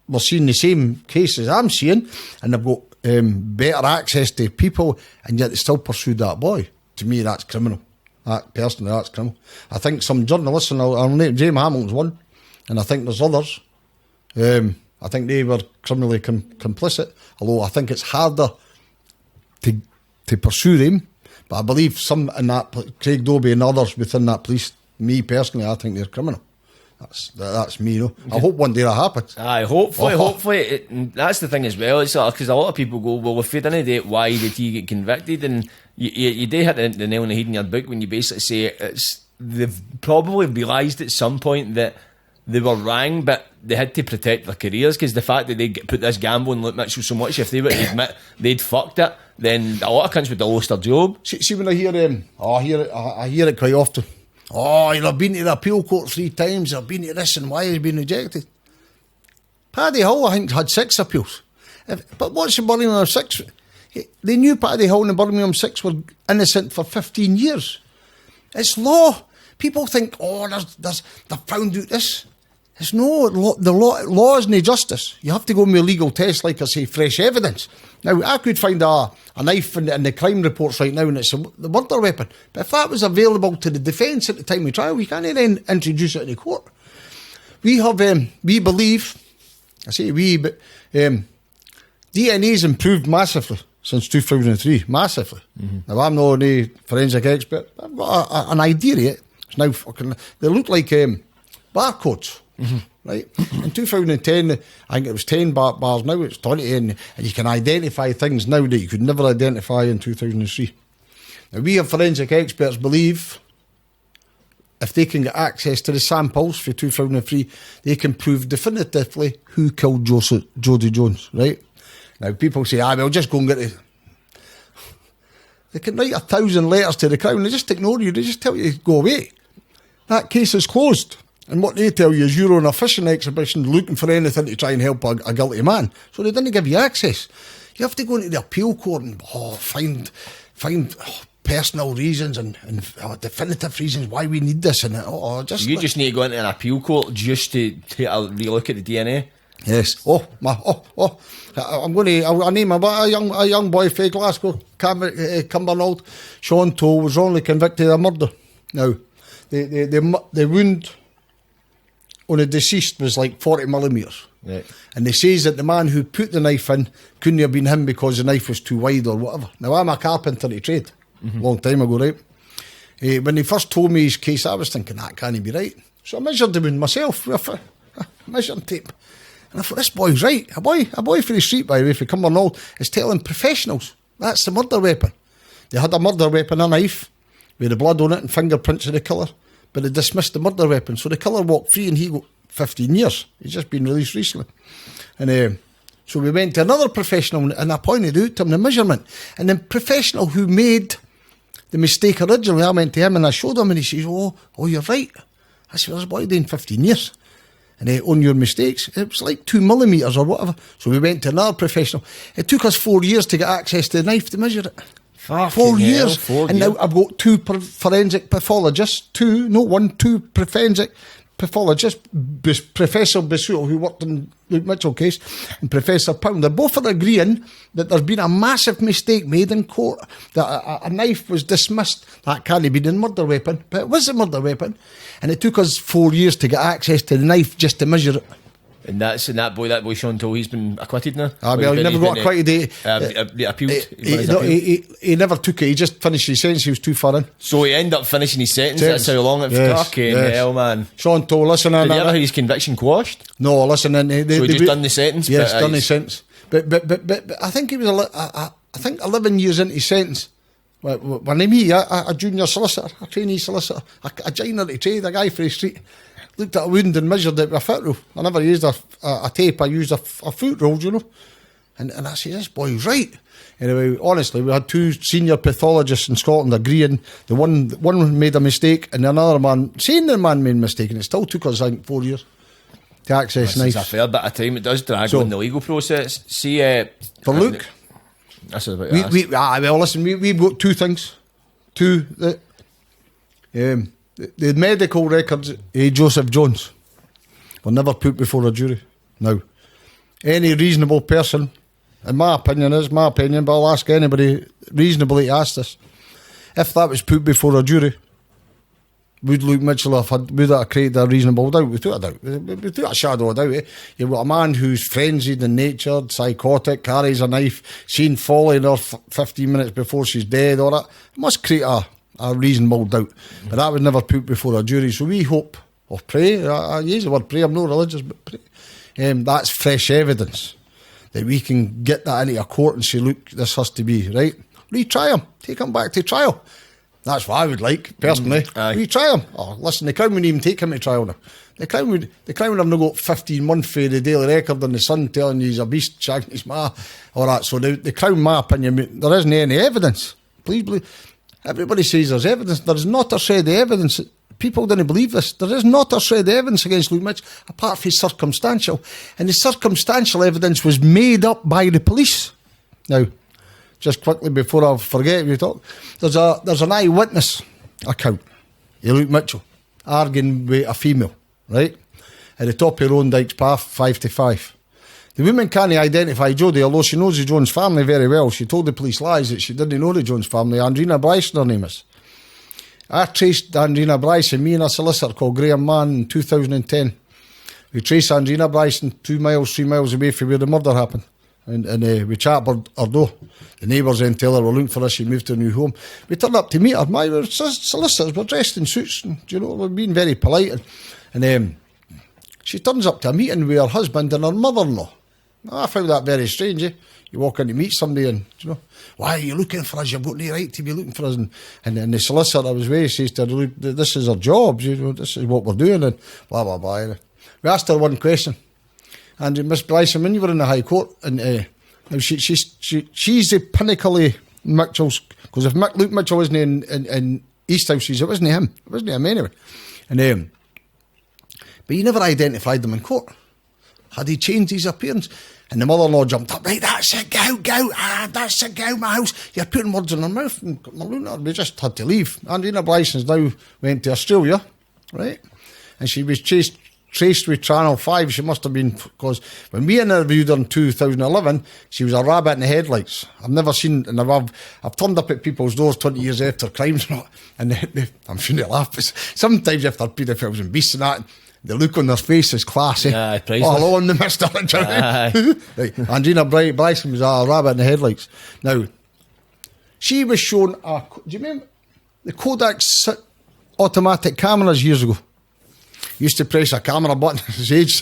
Speaker 3: were seeing the same cases I'm seeing, and they've got better access to people, and yet they still pursued that boy. To me, that's criminal. Personally, that's criminal. I think some journalists, and I'll name James Hamilton's one, and I think there's others, I think they were criminally complicit, although I think it's harder to pursue them. But I believe some in that, Craig Doby and others within that police, me personally, I think they're criminal. That's me, you know. I hope one day that happens.
Speaker 2: Aye, hopefully. That's the thing as well. It's because a lot of people go, well, if we didn't do it, why did he get convicted? And you do hit the nail on the head in your book when you basically say they've probably realised at some point that they were wrong, but they had to protect their careers, because the fact that they put this gamble on Luke Mitchell so much, if they were to admit they'd fucked it, then a lot of cunts would have lost their job.
Speaker 3: See when I hear I hear it quite often. Oh, you've been to the appeal court 3 times, you've been to this, and why has he been rejected? Paddy Hull, I think, had 6 appeals. But what's the Birmingham 6? They knew Paddy Hull and the Birmingham 6 were innocent for 15 years. It's law. People think, oh, they've found out this. It's no, the law isn't justice. You have to go with a legal test, like I say, fresh evidence. Now, I could find a knife in the crime reports right now, and it's the murder weapon. But if that was available to the defence at the time of trial, we can't then introduce it in the court. We have, we believe, I say we, but DNA's improved massively since 2003, massively. Mm-hmm. Now, I'm not a forensic expert. I've got an idea of it. It's now fucking, they look like barcodes. Mm-hmm. Right? In 2010, I think it was 10 bars, now it's 20, and you can identify things now that you could never identify in 2003. Now, we have forensic experts believe if they can get access to the samples for 2003, they can prove definitively who killed Jodi Jones, right? Now, people say, well, just go and get it. They can write 1,000 letters to the Crown, they just ignore you, they just tell you to go away. That case is closed. And what they tell you is you're on a fishing expedition looking for anything to try and help a guilty man. So they didn't give you access. You have to go into the appeal court and find personal reasons and definitive reasons why we need this. And you
Speaker 2: just need to go into an appeal court just to take a relook at the DNA.
Speaker 3: Yes. I'll name a young boy from Glasgow, Cumbernauld. Sean Toll was wrongly convicted of murder. Now, the wound on the deceased was like 40 millimetres.
Speaker 2: Right.
Speaker 3: And they says that the man who put the knife in couldn't have been him because the knife was too wide or whatever. Now, I'm a carpenter to trade, long time ago, right? When they first told me his case, I was thinking, that can't be right. So I measured the wound myself with a measuring tape. And I thought, this boy's right. A boy for the street, by the way, for Cumbernauld, is telling professionals that's the murder weapon. They had a murder weapon, a knife, with the blood on it and fingerprints of the killer. But they dismissed the murder weapon. So the killer walked free and he got 15 years. He's just been released recently. And so we went to another professional and I pointed out to him the measurement. And the professional who made the mistake originally, I went to him and I showed him and he says, oh, you're right. I said, this boy doing 15 years. And on your mistakes, it was like 2 millimetres or whatever. So we went to another professional. It took us 4 years to get access to the knife to measure it. 4 years. Now I've got 2 forensic pathologists, 2 forensic pathologists, Professor Basuto, who worked in Luke Mitchell case, and Professor Pound. They're both agreeing that there's been a massive mistake made in court, that a knife was dismissed. That can't have been a murder weapon, but it was a murder weapon. And it took us 4 years to get access to the knife just to measure it.
Speaker 2: And that boy Sean Toll, he's been acquitted now.
Speaker 3: Well, he never got acquitted.
Speaker 2: Appealed.
Speaker 3: He never took it. He just finished his sentence. He was too far in.
Speaker 2: So he ended up finishing his sentence. That's how long it took. Hell, man.
Speaker 3: Sean Toll, listen.
Speaker 2: Did he ever have his conviction quashed?
Speaker 3: No, listen.
Speaker 2: So he just done the sentence.
Speaker 3: Yes, done the sentence. But I think he was 11 years into his sentence. When a junior solicitor, a trainee solicitor, a joiner to trade, a guy for the street, looked at a wound and measured it with a foot rule. I never used a tape, I used a foot rule, you know. And I said, this boy's right. Anyway, honestly, we had 2 senior pathologists in Scotland agreeing. The one made a mistake, and another man saying the man made a mistake, and it still took us, I think, 4 years to access knives.
Speaker 2: It's a fair bit of time. It does drag on the legal process. See,
Speaker 3: for Luke,
Speaker 2: that's about
Speaker 3: we've got 2 things. 2 that the medical records of Joseph Jones were never put before a jury. Now, any reasonable person, in my opinion, but I'll ask anybody reasonably to ask this, if that was put before a jury, Would Luke Mitchell would it have created a reasonable doubt? Without a doubt. Without a shadow of doubt. You've got a man who's frenzied and natured, psychotic, carries a knife, seen falling her 15 minutes before she's dead, or that. It must create a reasonable doubt. But that was never put before a jury. So we hope, or pray, I use the word pray, I'm not religious, but pray. That's fresh evidence that we can get that into a court and say, look, this has to be, right? Retry him. Take him back to trial. That's what I would like, personally. Retry him. Oh, listen, the Crown wouldn't even take him to trial now. The Crown would have not got 15 months for the Daily Record and the Sun telling you he's a beast, shagging his ma, all that. So the Crown, my opinion, there isn't any evidence. Please believe. Everybody says there's evidence. There is not a shred of evidence. People didn't believe this. There is not a shred of evidence against Luke Mitchell, apart from circumstantial. And the circumstantial evidence was made up by the police. Now, just quickly before I forget we talk, there's an eyewitness account of Luke Mitchell arguing with a female, right? At the top of Rondyke's Path, 5 to 5. The woman can't identify Jodi, although she knows the Jones family very well. She told the police lies that she didn't know the Jones family. Andrina Bryson, her name is. I traced Andrina Bryson, me and a solicitor called Graham Mann in 2010. We traced Andrina Bryson 2 miles, 3 miles away from where the murder happened. And we chatted her door. The neighbours then tell her we're looking for her. She moved to a new home. We turned up to meet her. My solicitors were dressed in suits, and we're being very polite. And she turns up to a meeting with her husband and her mother-in-law. I found that very strange. You walk in to meet somebody, and why are you looking for us? You've got no right to be looking for us. And the solicitor I was with says to her, look, this is our job. This is what we're doing, and blah blah blah. We asked her one question. And Miss Bryson, when you were in the High Court, and she's the pinnacle of Mitchell's, because if Luke Mitchell wasn't in East Houses, it wasn't him. It wasn't him anyway. And but he never identified them in court. Had he changed his appearance? And the mother-in-law jumped up, right, that's it, go, that's it, go, my house. You're putting words in her mouth. And we just had to leave. Andrina Bryson's now went to Australia, right? And she was traced with Channel 5. She must have been, because when we interviewed her in 2011, she was a rabbit in the headlights. I've never seen, and I've turned up at people's doors 20 years after crimes, and I'm sure they laugh, but sometimes after paedophiles and beasts and that, the look on their face is classy. Oh, hello, I'm the mister. Right. Andrina Bryson was a rabbit in the headlights. Now, she was shown do you remember the Kodak automatic cameras years ago? Used to press a camera button at his age,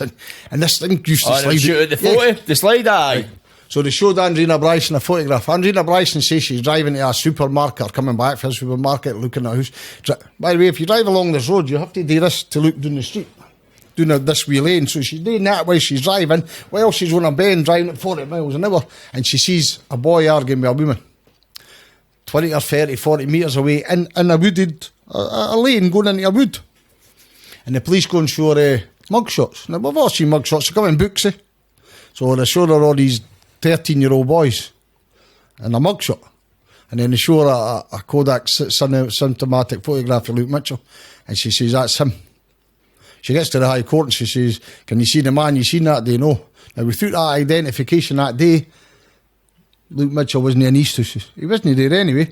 Speaker 3: and this thing used to slide.
Speaker 2: Shoot at the photo, the slide, aye.
Speaker 3: Right. So they showed Andrina Bryson a photograph. Andrina Bryson says she's driving to a supermarket, or coming back from a supermarket, looking at a house. By the way, if you drive along this road, you have to do this to look down the street, doing this wee lane. So she's doing that while she's driving, while she's on a bend driving at 40 miles an hour, and she sees a boy arguing with a woman 20 or 30, 40 metres away in a wooded, a lane going into a wood. And the police go and show her mugshots. Now, we've all seen mugshots. They come in books, So they show her all these 13-year-old boys in a mugshot. And then they show her a Kodak symptomatic photograph of Luke Mitchell. And she says, that's him. She gets to the High Court and she says, can you see the man you seen that day? No. Now, without that identification that day, Luke Mitchell wasn't in East Houses. He wasn't there anyway.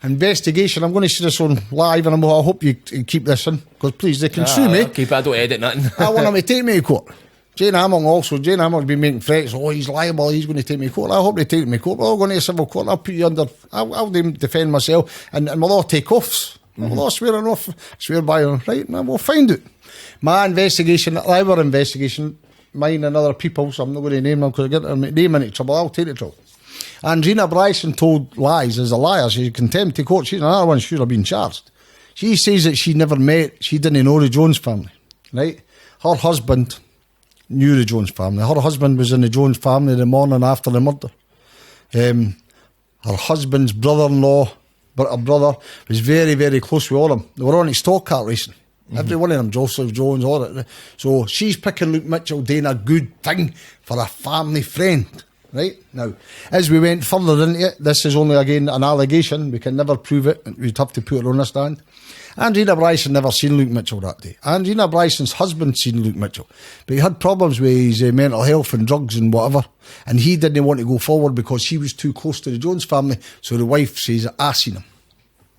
Speaker 3: Investigation, I'm going to see this on live, and I hope you keep this in, because please, they can sue me.
Speaker 2: Keep it, I don't edit nothing.
Speaker 3: I want them to take me to court. Jane Hamill's been making threats, he's liable, he's going to take me to court. I hope they take me to court. We're all going to a civil court. I'll put you under, I'll defend myself, and we'll all take offs. We'll all swear by them, right? And we'll find it. My investigation, our investigation, mine and other people's, I'm not going to name them because I get their name into trouble. I'll take the trouble. Andrina Bryson told lies as a liar. She's contempt of court. She's another one should have been charged. She says that she didn't know the Jones family, right? Her husband knew the Jones family. Her husband was in the Jones family the morning after the murder. Her husband's brother-in-law, but her brother, was very, very close with all of them. They were on his stock car racing. Every one of them, Joseph Jones, all that. So she's picking Luke Mitchell doing a good thing for a family friend. Right? Now, as we went further into it, this is only again an allegation. We can never prove it. We'd have to put it on the stand. Andrina Bryson never seen Luke Mitchell that day. Andrina Bryson's husband seen Luke Mitchell, but he had problems with his mental health and drugs and whatever, and he didn't want to go forward because he was too close to the Jones family, so the wife says, I seen him.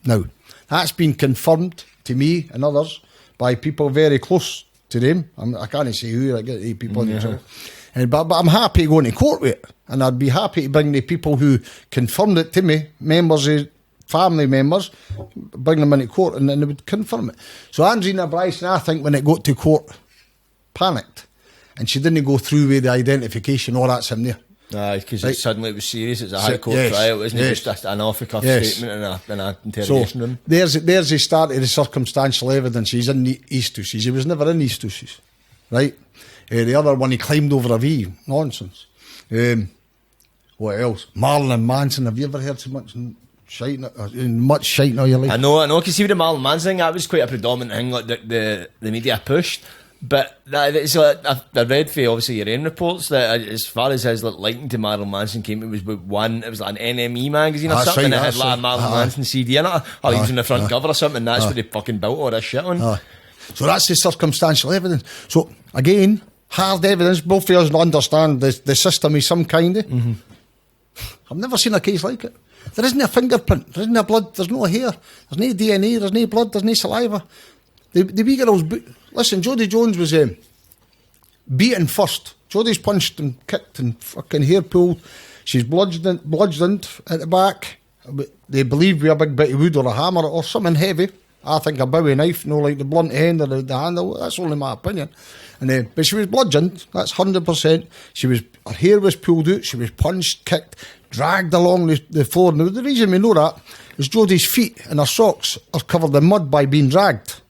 Speaker 3: Now, that's been confirmed to me and others by people very close to them. I can't say who, I get the people in the trouble. But I'm happy going to court with it, and I'd be happy to bring the people who confirmed it to me, family members, bring them into court, and then they would confirm it. So Andrina Bryson, I think, when it got to court, panicked, and she didn't go through with the identification. Oh, that's him there.
Speaker 2: Aye, because suddenly it was serious. It's a high court trial, isn't it? Just an off-the-cuff statement in an interrogation room.
Speaker 3: There's the start of the circumstantial evidence. He's in the East Hoosies. He was never in East Hoosies, right? The other one, he climbed over a V. Nonsense. What else? Marilyn Manson. Have you ever heard so much shite in all your life?
Speaker 2: I know. Because see, with the Marilyn Manson thing, that was quite a predominant thing, like the media pushed. But it's I read for obviously your own reports that as far as his liking to Marilyn Manson came, it was with one. It was like an NME magazine or something. Right, it had like a Marilyn Manson CD in it, or he was on the front cover or something. And that's what they fucking built all this shit on.
Speaker 3: So that's the circumstantial evidence. So again, hard evidence. Both of us understand the system is some kind of. Mm-hmm. I've never seen a case like it. There isn't a fingerprint. There isn't a blood. There's no hair. There's no DNA. There's no blood. There's no saliva. The wee girl's... Listen, Jodi Jones was beaten first. Jodi's punched and kicked and fucking hair pulled. She's bludgeoned at the back. They believe with a big bit of wood or a hammer or something heavy. I think a Bowie knife, like the blunt end or the handle. That's only my opinion. And but she was bludgeoned. That's 100%. Her hair was pulled out. She was punched, kicked, dragged along the floor. Now, the reason we know that is Jodi's feet and her socks are covered in mud by being dragged.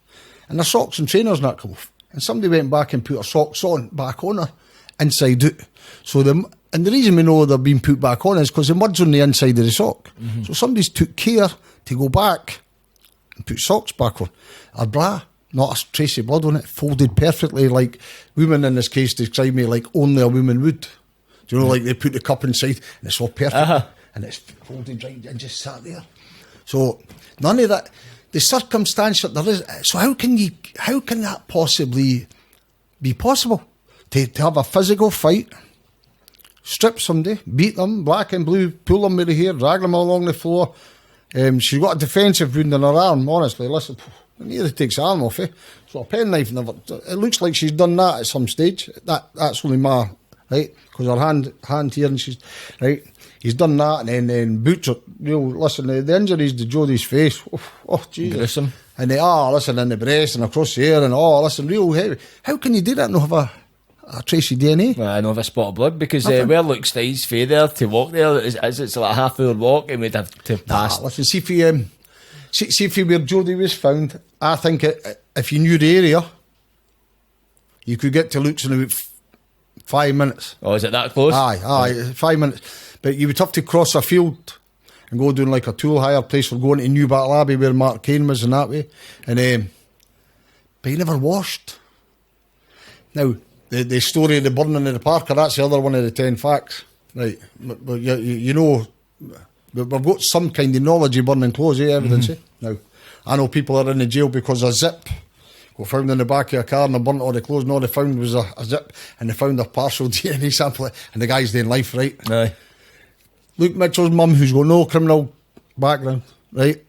Speaker 3: And her socks and trainers not come off. And somebody went back and put her socks back on her, inside out. And the reason we know they're being put back on is because the mud's on the inside of the sock. Mm-hmm. So somebody's took care to go back and put socks back on. Her bra, not a trace of blood on it, folded perfectly, like women in this case describe me like only a woman would. Do you know, like they put the cup inside and it's all perfect. And it's folded right and just sat there. So none of that... The circumstance that there is, so how can that possibly be possible? To have a physical fight, strip somebody, beat them, black and blue, pull them with the hair, drag them along the floor. She's got a defensive wound in her arm, honestly. Listen, it nearly takes her arm off, So a penknife never... It looks like she's done that at some stage. That's only my... Right? Because her hand here and she's... Right? He's done that, and then boots are, listen, the injuries to Jodi's face, oh Jesus.
Speaker 2: Gruesome.
Speaker 3: And they are, listen, in the breast and across the ear, and listen, real heavy. How can you do that and not have a trace of DNA?
Speaker 2: Well, I know have a spot of blood, because where Luke Stiles fae there, to walk there, it's like a half-hour walk, and we'd have to pass.
Speaker 3: Listen, see if where Jodi was found, I think if you knew the area, you could get to Luke's in about 5 minutes.
Speaker 2: Oh, is it that close?
Speaker 3: Aye, 5 minutes. But you would have to cross a field and go down like a tool hire place for going to New Battle Abbey where Mark Cain was and that way. And but he never washed. Now, the story of the burning of the Parker, that's the other one of the 10 facts. Right. But you know, we've got some kind of knowledge of burning clothes, evidence. Now, I know people are in the jail because a zip got found in the back of a car and they burnt all the clothes. And all they found was a zip, and they found a partial DNA sample, and the guy's doing life, right?
Speaker 2: Aye.
Speaker 3: Luke Mitchell's mum, who's got no criminal background, right,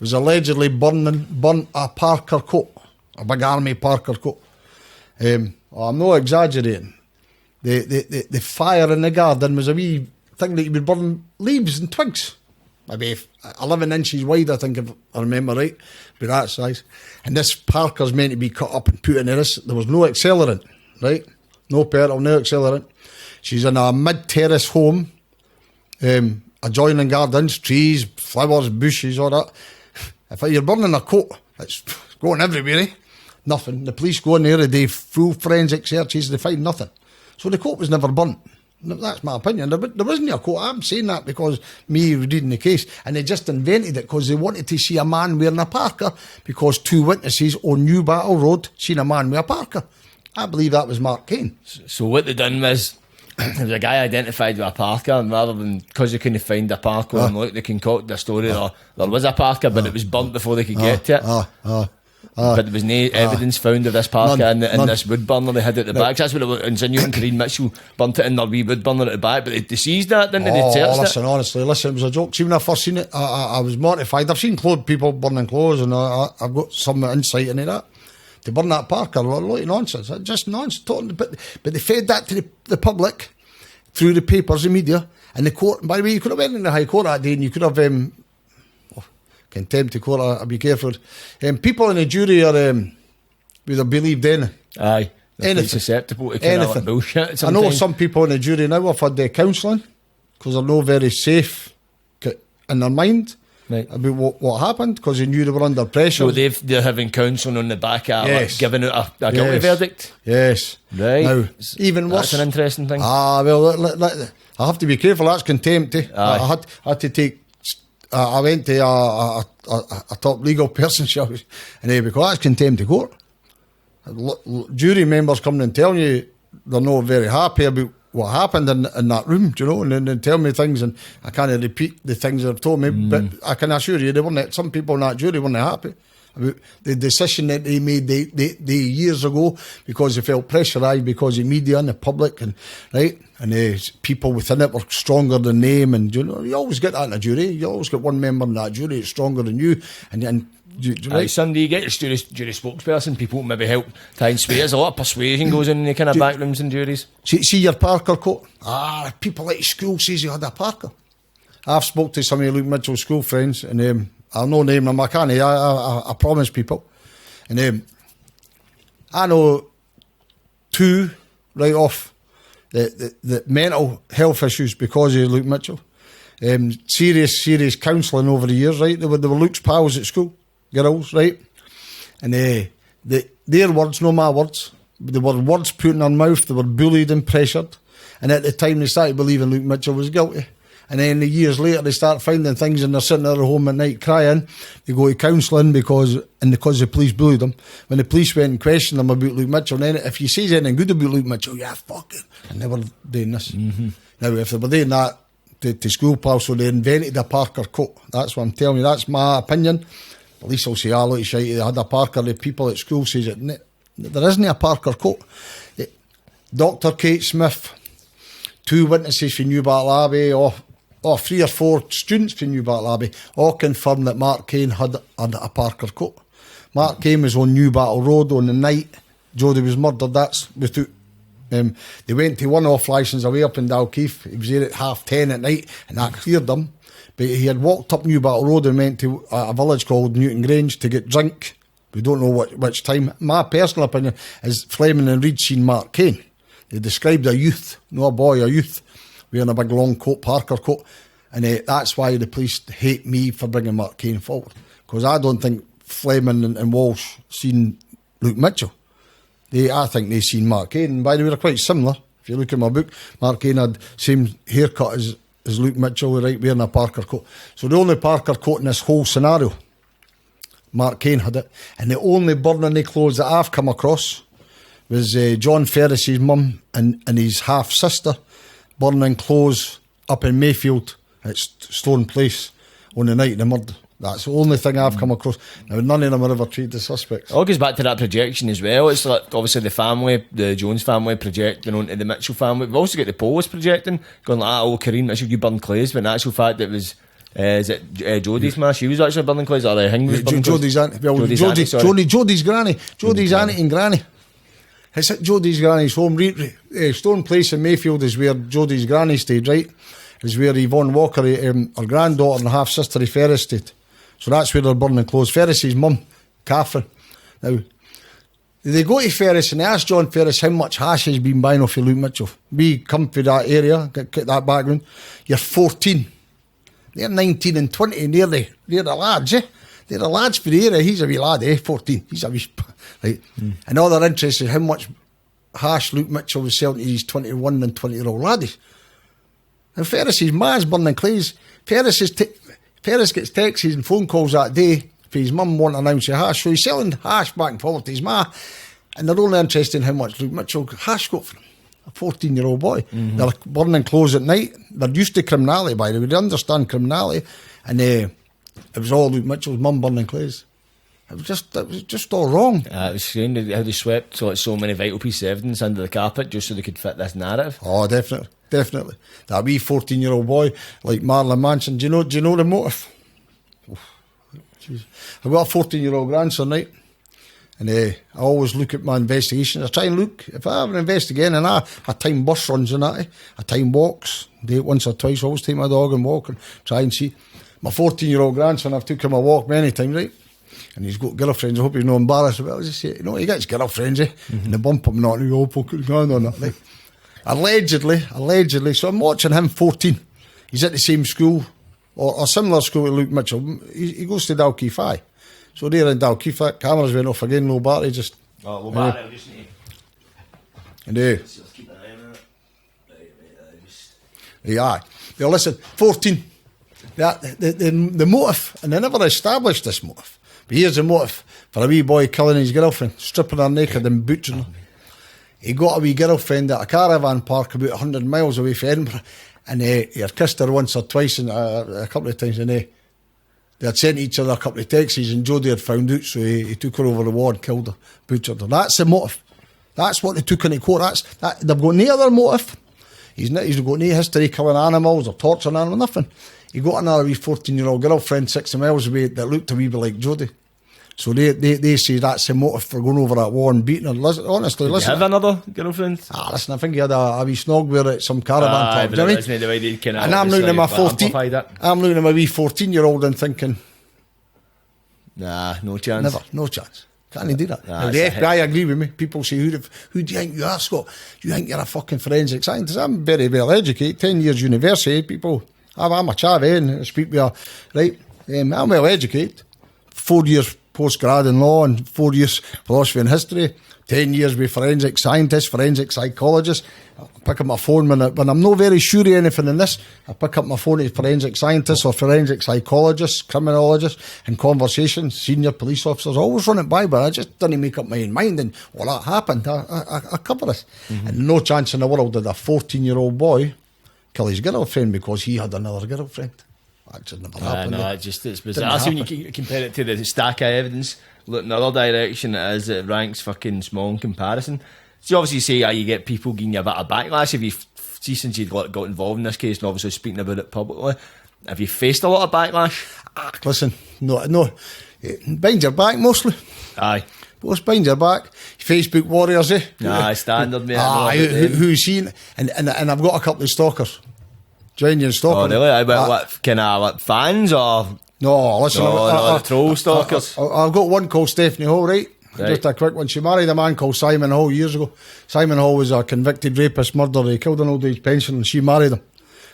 Speaker 3: was allegedly burnt a Parker coat, a big army Parker coat. I'm not exaggerating. The fire in the garden was a wee thing that you would burn leaves and twigs. Maybe 11 inches wide, I think, if I remember right, but that size. And this Parker's meant to be cut up and put in this. There was no accelerant, right? No petrol, no accelerant. She's in a mid-terrace home, adjoining gardens, trees, flowers, bushes, all that. If you're burning a coat, it's going everywhere, eh? Nothing. The police go in there, they do full forensic searches, they find nothing. So the coat was never burnt. That's my opinion. There wasn't a coat. I'm saying that because me reading the case, and they just invented it because they wanted to see a man wearing a Parker, because 2 witnesses on New Battle Road seen a man with a Parker. I believe that was Mark Cain.
Speaker 2: So what they done was, there was a guy identified with a Parker, and rather than, because they couldn't find a Parker and look, they concocted a story there was a Parker, but it was burnt before they could get to it. But there was no evidence found of this parka in this wood burner they had at the back. That's what it was insinuating. Corinne Mitchell burnt it in their wee wood burner at the back, but they seized that, didn't they? They searched it.
Speaker 3: Honestly, it was a joke. See, when I first seen it, I was mortified. I've seen people burning clothes, and I've got some insight into that. To burn that parka, a lot of nonsense. Just nonsense. But they fed that to the public through the papers and media. And the court, by the way, you could have went in the High Court that day, and you could have contempt of court. I'll be careful. People in the jury are would have believed anything.
Speaker 2: Aye, anything susceptible to kind of bullshit. Sometimes.
Speaker 3: I know some people in the jury now have had counselling because they're not very safe in their mind. Right. About what happened, because they knew they were under pressure.
Speaker 2: So they're having counselling on the back of giving out a guilty verdict?
Speaker 3: Yes.
Speaker 2: Right.
Speaker 3: Now, even worse.
Speaker 2: That's an interesting thing.
Speaker 3: Well, I have to be careful. That's contempt. I had to take... I went to a top legal person, and because that's contempt of court. Jury members coming and telling you they're not very happy about what happened in that room, do you know, and then they tell me things, and I can't repeat the things they've told me, but I can assure you, some people in that jury weren't happy about the decision that they made the years ago, because they felt pressurised because of media and the public, and people within it were stronger than them, and you know, you always get that in a jury. You always get one member in that jury that's stronger than you, and
Speaker 2: Sunday, you get your jury spokesperson, people maybe help try and sway. There's a lot of persuasion goes in the kind of back rooms and juries.
Speaker 3: See your Parker coat? People like school says you had a Parker. I've spoke to some of Luke Mitchell's school friends, and I'll no name them, I can't. I promise people. And I know two right off the mental health issues because of Luke Mitchell. Serious counselling over the years, right? They were Luke's pals at school. Girls, right? And their words, no my words. They were words put in their mouth. They were bullied and pressured. And at the time, they started believing Luke Mitchell was guilty. And then the years later, they start finding things, and they're sitting at their home at night crying. They go to counselling because the police bullied them. When the police went and questioned them about Luke Mitchell, then if you say anything good about Luke Mitchell, yeah, fuck it. And they were doing this. Mm-hmm. Now, if they were doing that to school pals, so they invented a Parker coat. That's what I'm telling you. That's my opinion. Police will say, look, shite, they had a Parker. The people at school says it. There isn't a Parker coat. Dr. Kate Smith, 2 witnesses from New Battle Abbey, 3 or 4 students from New Battle Abbey, all confirmed that Mark Kane had a Parker coat. Mark Kane was on New Battle Road on the night Jodi was murdered. That's without... they went to one off licence away up in Dalkeith. He was there at 10:30 at night, and that cleared them. But he had walked up New Battle Road and went to a village called Newton Grange to get drink. We don't know which time. My personal opinion is Fleming and Reid seen Mark Kane. They described a youth, not a boy, a youth, wearing a big long coat, Parker coat. And that's why the police hate me for bringing Mark Kane forward. Because I don't think Fleming and Walsh seen Luke Mitchell. I think they seen Mark Kane. And by the way, they're quite similar. If you look at my book, Mark Kane had same haircut as Luke Mitchell, right, wearing a Parker coat. So the only Parker coat in this whole scenario, Mark Kane had it. And the only burning of clothes that I've come across was John Ferris's mum and his half-sister burning clothes up in Mayfield at Stone Place on the night of the murder. That's the only thing I've come across. Now, none of them are ever treated as suspects.
Speaker 2: It all goes back to that projection as well. It's like, obviously, the family, the Jones family, projecting onto the Mitchell family. We've also got the Poles projecting, going like, Corinne Mitchell, you burn clays, but in actual fact, it was, Jodi's ma? She was actually burning clays, or Hing was burning
Speaker 3: Jodi's auntie. Well, Jodi's granny. Jodi's auntie and granny. It's at Jodi's granny's home. Stone Place in Mayfield is where Jodi's granny stayed, right? Is where Yvonne Walker, her granddaughter and half-sister of Ferris stayed. So that's where they're burning clothes. Ferris's mum, Catherine. Now, they go to Ferris and they ask John Ferris how much hash he's been buying off of Luke Mitchell. We come from that area, get that background. You're 14. They're 19 and 20, and they're the lads, eh? They're the lads for the area. He's a wee lad, 14. He's a wee... Right? And all their interest is how much hash Luke Mitchell was selling to these 21 and 20-year-old laddies. And Ferris's ma's burning clays. Ferris gets texts and phone calls that day for his mum wanting an ounce of hash. So he's selling hash back and forward to his ma. And they're only interested in how much Luke Mitchell hash got for him. A 14-year-old boy. Mm-hmm. They're burning clothes at night. They're used to criminality, by the way. They understand criminality. And it was all Luke Mitchell's mum burning clays. It was just all wrong.
Speaker 2: It was strange how they swept so many vital pieces of evidence under the carpet just so they could fit this narrative.
Speaker 3: Oh, definitely. That wee 14-year-old boy like Marilyn Manson. Do you know the motive? Oh, I've got a 14-year-old grandson, right? And I always look at my investigations. I try and look, if I have an investigation, and I time bus runs and that, I time walks, do it once or twice, I always take my dog and walk and try and see. My 14-year-old grandson, I've took him a walk many times, right? And he's got girlfriends, I hope he's not embarrassed about it. I just say, he gets girlfriends, And they bump him not, and he go, pocket going on that, right? Allegedly, so I'm watching him, 14. He's at the same school, or a similar school to Luke Mitchell. He goes to Dalkeith High. So there in Dalkeith, cameras went off again, low battery, just...
Speaker 2: Oh, low battery, I just need...
Speaker 3: And
Speaker 2: Let's keep an eye on it.
Speaker 3: yeah, listen, 14. The motive, and they never established this motive. But here's the motive for a wee boy killing his girlfriend, stripping her naked and butchering her. He got a wee girlfriend at a caravan park about 100 miles away from Edinburgh, and he had kissed her once or twice, and a couple of times, and they had sent each other a couple of texts, and Jodi had found out, so he took her over the wall and killed her, butchered her. That's the motive. That's what they took into court. They've got no other motive. He's got no history killing animals or torturing animals, nothing. He got another wee 14-year-old girlfriend 60 miles away that looked a wee bit like Jodi. So they say that's the motive for going over that wall and beating her. Honestly, listen.
Speaker 2: Did he have another girlfriend?
Speaker 3: Listen, I think he had a wee snog with at some caravan park.
Speaker 2: But it wasn't the way they kind of...
Speaker 3: And I'm looking at my 14... I'm looking at my wee 14-year-old and thinking...
Speaker 2: Nah, no chance.
Speaker 3: Never, no chance. Can't do that.
Speaker 2: Nah,
Speaker 3: the FBI agree with me. People say, who do you think you are, Scott? You think you're a fucking forensic scientist? I'm very well educated, 10 years university, people. I'm a chavvy and I speak with a... Right, I'm well educated. 4 years postgrad in law and 4 years philosophy and history. 10 years with forensic scientist, forensic psychologist. I pick up my phone when I'm not very sure of anything in this. I pick up my phone to forensic scientists or forensic psychologists, criminologists, and conversations, senior police officers. I always run it by, but I just didn't make up my own mind. And that happened. I cover this. And no chance in the world did a 14-year-old boy kill his girlfriend because he had another girlfriend. That just never happened.
Speaker 2: No, it's bizarre. When you compare it to the stack of evidence, look in the other direction, it ranks fucking small in comparison. So you obviously say you get people giving you a bit of backlash. If you see, since you got involved in this case and obviously speaking about it publicly, have you faced a lot of backlash?
Speaker 3: Listen, no, behind your back mostly.
Speaker 2: Aye.
Speaker 3: What's behind your back? Facebook warriors, eh?
Speaker 2: Aye, standard, mate.
Speaker 3: Who's seen? And I've got a couple of stalkers. Genuine stalkers.
Speaker 2: Oh, really? What kind of fans or?
Speaker 3: No, listen.
Speaker 2: No, troll stalkers.
Speaker 3: I've got one called Stephanie Hall, right? Just a quick one. She married a man called Simon Hall years ago. Simon Hall was a convicted rapist, murderer. He killed an old age pensioner and she married him.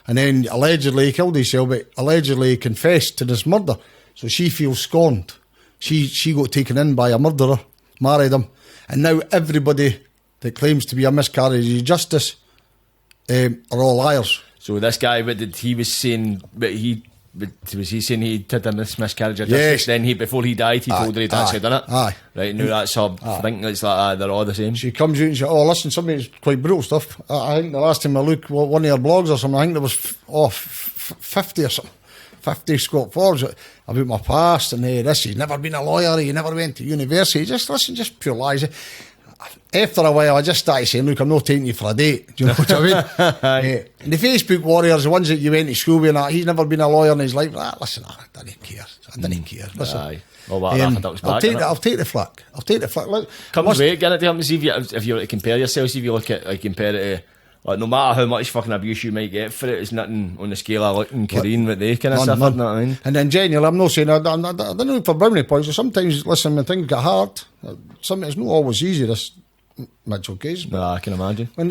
Speaker 3: And then allegedly he killed himself, but allegedly he confessed to this murder. So she feels scorned. She got taken in by a murderer, married him. And now everybody that claims to be a miscarriage of justice are all liars.
Speaker 2: So this guy, was he saying he did a miscarriage of justice?
Speaker 3: Yes.
Speaker 2: Then before he died, he told her he'd actually done it.
Speaker 3: Aye.
Speaker 2: Right, now that's her thinking it's like they're all the same.
Speaker 3: She comes out and says, "Oh, listen, somebody's quite brutal stuff." I think the last time I looked, one of her blogs or something, I think there was 50 or something. 50 Scott Forbes about my past and this. He's never been a lawyer. He never went to university. Just pure lies. After a while, I just started saying, "Look, I'm not taking you for a date." Do you know what I mean? And the Facebook warriors, the ones that you went to school with, he's never been a lawyer in his life. Listen, I didn't care. Listen,
Speaker 2: aye. I'll
Speaker 3: take the flack. Look,
Speaker 2: comes weight, get it to him. See if you were to compare yourself. See if you look at compare it to, no matter how much fucking abuse you might get for it, it's nothing on the scale of looking Kareen with they kind of stuff. You know what I mean? And
Speaker 3: then genuinely, I'm not saying I don't look for brownie points. Sometimes, listen, when things get hard, it's not always easy. This Mitchell case.
Speaker 2: I can imagine.
Speaker 3: When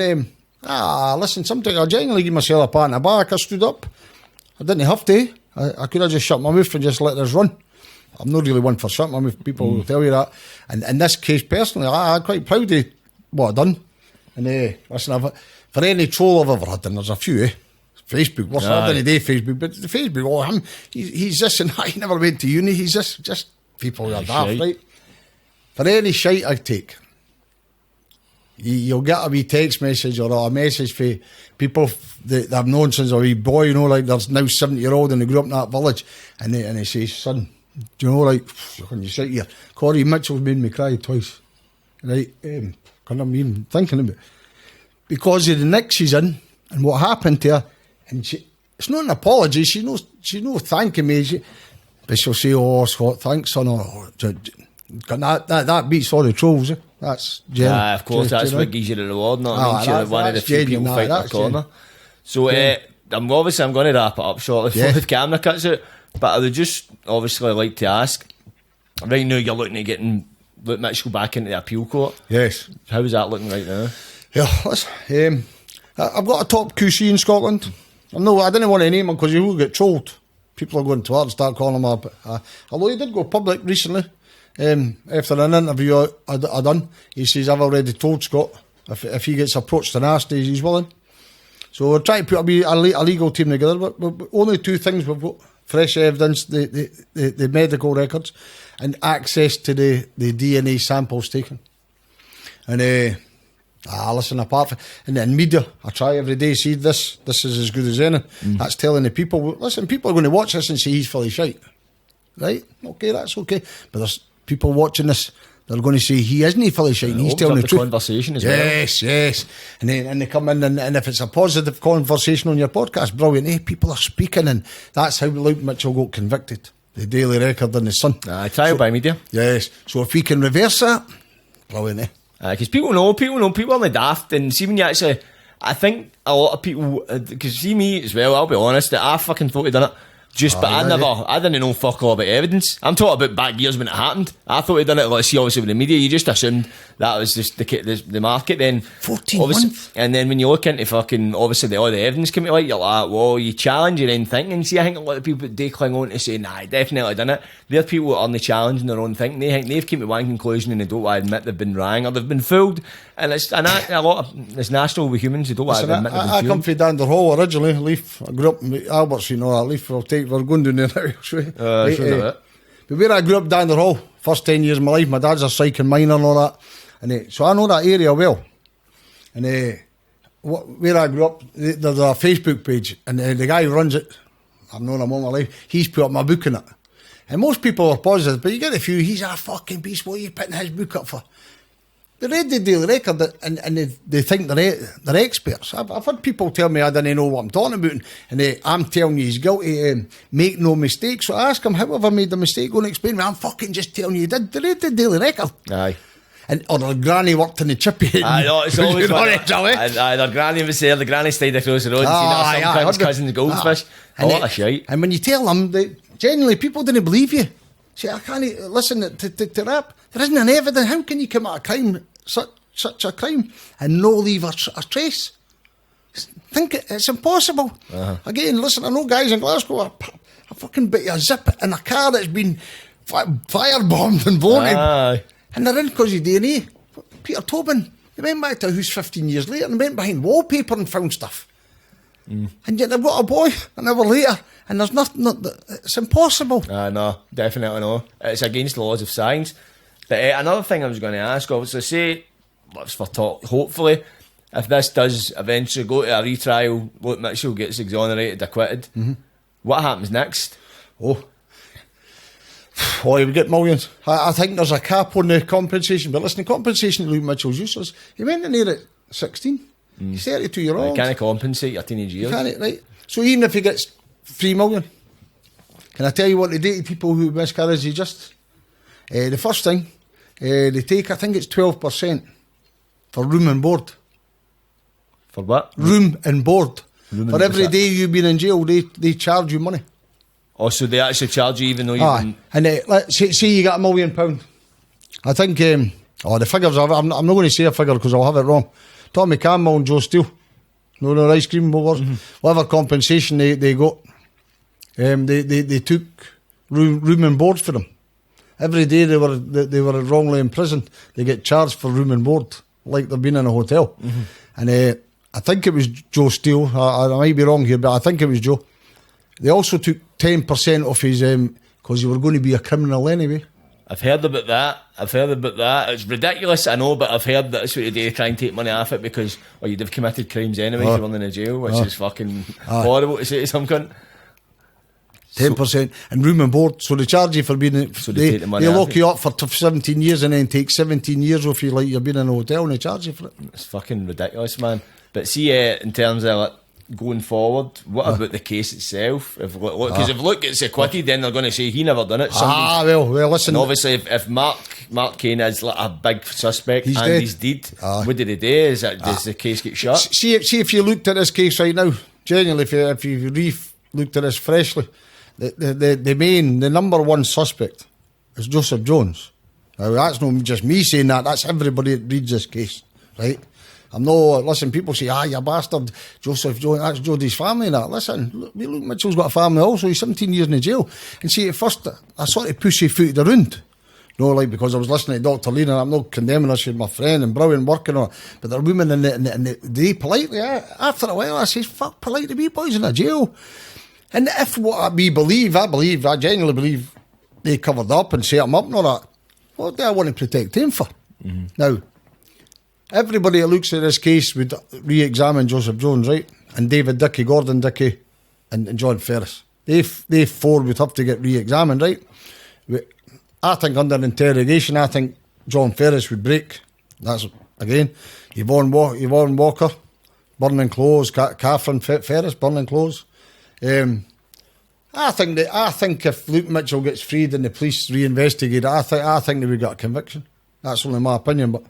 Speaker 3: listen, sometimes I genuinely give myself a pat on the back. I stood up. I didn't have to. I could have just shut my mouth and just let this run. I'm not really one for shutting my mouth. People will tell you that. And in this case, personally, I'm quite proud of what I've done. And listen, for any troll I've ever had, and there's a few, Facebook, I didn't do Facebook, but the Facebook, him, he's this and that, he never went to uni, he's just people who are daft, right? For any shite I take, you'll get a wee text message or a message for people that I've known since a wee boy, like there's now 70-year-old and they grew up in that village, and they say, "Son, Do you know, like, when you sit here, Corey Mitchell's made me cry twice. Right? Can I mean thinking about it? Because of the nick she's in and what happened to her. And it's not an apology. She's no thanking me. But she'll say, "Oh, Scott, thanks, son." That beats all the trolls. That's genuine.
Speaker 2: Of course, that's what gives you the reward. Not I mean, one of the few people fighting the corner. So, I'm going to wrap it up shortly before the camera cuts out. But I would just obviously like to ask. Right now, you're looking at getting Luke Mitchell back into the appeal court.
Speaker 3: Yes.
Speaker 2: How is that looking right now?
Speaker 3: Yeah, I've got a top QC in Scotland. I didn't want to name him because he will get trolled. People are going to hard start calling him up. Although he did go public recently, after an interview I done, he says, "I've already told Scott if he gets approached and asked, he's willing." So we're trying to put a legal team together. But only two things we've got: fresh evidence, the medical records, and access to the DNA samples taken. And listen, apart from and media, I try every day. See, this is as good as any. That's telling the people. Listen, people are going to watch this and say he's full of shite, right? Okay, that's okay. But there's people watching this. They're going to say he isn't full of shite. He's telling the truth.
Speaker 2: Conversation as well.
Speaker 3: Yes. And they come in and if it's a positive conversation on your podcast, brilliant. Hey, people are speaking, and that's how Luke Mitchell got convicted. The Daily Record and the Sun.
Speaker 2: Trial by media.
Speaker 3: Yes. So if we can reverse that, brilliant.
Speaker 2: Because people are in the daft, and see when you actually, I think a lot of people, because see me as well, I'll be honest, that I fucking thought he'd done it. I didn't know fuck all about evidence. I'm talking about back years when it happened. I thought he'd done it, let's see, obviously with the media, you just assumed that was just the market then.
Speaker 3: 14 months.
Speaker 2: And then when you look into fucking, obviously all the evidence came to light, you're like, well, you challenge your own thinking. And see, I think a lot of people do cling on to say, nah, I definitely done it. They're people that aren't challenging their own thinking. They think they've came to one conclusion and they don't want to admit they've been wrong or they've been fooled. And it's a lot of, it's national with humans who don't want to admit they've been fooled.
Speaker 3: I come from Dander Hall originally, Leaf. I grew up in Alberts, you know that, Leaf. We're going down there now. But where I grew up, Dander Hall, first 10 years of my life, my dad's a psych and minor and all that. And so I know that area well. And where I grew up, there's a Facebook page, and the guy who runs it, I've known him all my life, he's put up my book in it. And most people are positive, but you get a few, he's a fucking beast, what are you putting his book up for? They read the Daily Record and they think they're experts. I've had people tell me I didn't know what I'm talking about, and I'm telling you he's guilty, make no mistake. So I ask him, how have I made the mistake? Go and explain me. I'm fucking just telling you, they read the Daily Record.
Speaker 2: Aye.
Speaker 3: Or the granny worked in the chippy.
Speaker 2: I know, it's always their granny was there, the granny stayed across the road, and seen cousins goldfish. A lot of shite. And
Speaker 3: when you tell them, genuinely, people didn't believe you. Say, I can't listen to rap. There isn't an evidence. How can you commit a crime, such a crime, and no leave a trace? Think it's impossible. Again, listen, I know guys in Glasgow, I fucking bit you a zip in a car that's been firebombed and blown. And they're in because of DNA. Peter Tobin, they went back to a house 15 years later and went behind wallpaper and found stuff. And yet they've got a boy an hour later, and there's nothing. It's impossible.
Speaker 2: No, definitely no. It's against the laws of science. But another thing I was going to ask, obviously, say, what's for talk, hopefully, if this does eventually go to a retrial, Luke Mitchell gets exonerated, acquitted, what happens next?
Speaker 3: You would get millions. I think there's a cap on the compensation, but listen, the compensation to Luke Mitchell's useless. He went in there at 16. He's 32 years old.
Speaker 2: You can't compensate your teenage years.
Speaker 3: Right? So even if he gets 3 million, can I tell you what they do to people who miscarriage of justice? The first thing, they take, I think it's 12% for room and board.
Speaker 2: For what?
Speaker 3: Room and board. For every day you've been in jail, they charge you money.
Speaker 2: Oh, so they actually charge you even though you've been...
Speaker 3: And let's say you got £1 million. I think, the figures, I'm not going to say a figure because I'll have it wrong. Tommy Campbell and Joe Steele, no ice cream movers, whatever compensation they got, they took room and board for them. Every day they were wrongly imprisoned, they get charged for room and board, like they've been in a hotel. And I think it was Joe Steele, I might be wrong here, but I think it was Joe. They also took 10% off his, because he were going to be a criminal anyway.
Speaker 2: I've heard about that. It's ridiculous, I know, but I've heard that's what they do, try and take money off it because you'd have committed crimes anyway if you weren't in a jail, which is fucking horrible to say to some cunt.
Speaker 3: 10% and room and board. So they charge you for being.
Speaker 2: So they take the money
Speaker 3: they
Speaker 2: off
Speaker 3: lock
Speaker 2: you.
Speaker 3: you up for 17 years and then take 17 years off you like you've been in a hotel and they charge you for it.
Speaker 2: It's fucking ridiculous, man. But see, in terms of like, going forward, what about the case itself? Because if Luke gets acquitted, then they're going to say he never done it.
Speaker 3: Well, listen.
Speaker 2: And obviously, if Mark Cain is like a big suspect
Speaker 3: He's
Speaker 2: and
Speaker 3: dead.
Speaker 2: he's dead, what did he do? Does the case get shut?
Speaker 3: See if you looked at this case right now, genuinely, if you looked at this freshly, the number one suspect is Joseph Jones. Now, that's not just me saying that, that's everybody that reads this case, right? I'm no, listen, people say, you bastard, Joseph Jones, that's Jodi's family and that. Listen, Luke Mitchell's got a family also, he's 17 years in the jail. And see, at first, I sort of pussyfooted around. No, like, because I was listening to Dr. Lee and I'm not condemning her, she's my friend and brilliant working on her. But there are women and they politely, after a while, I says, fuck, polite to me, boys in a jail. And if what I genuinely believe they covered up and set him up and all that, what do I want to protect him for? Mm-hmm. Now, everybody that looks at this case would re-examine Joseph Jones, right? And David Dickey, Gordon Dickey, and John Ferris. They four would have to get re-examined, right? I think under interrogation, I think John Ferris would break. That's, again, Yvonne Walker, burning clothes, Catherine Ferris, burning clothes. I think if Luke Mitchell gets freed and the police reinvestigate, I think they would get a conviction. That's only my opinion, but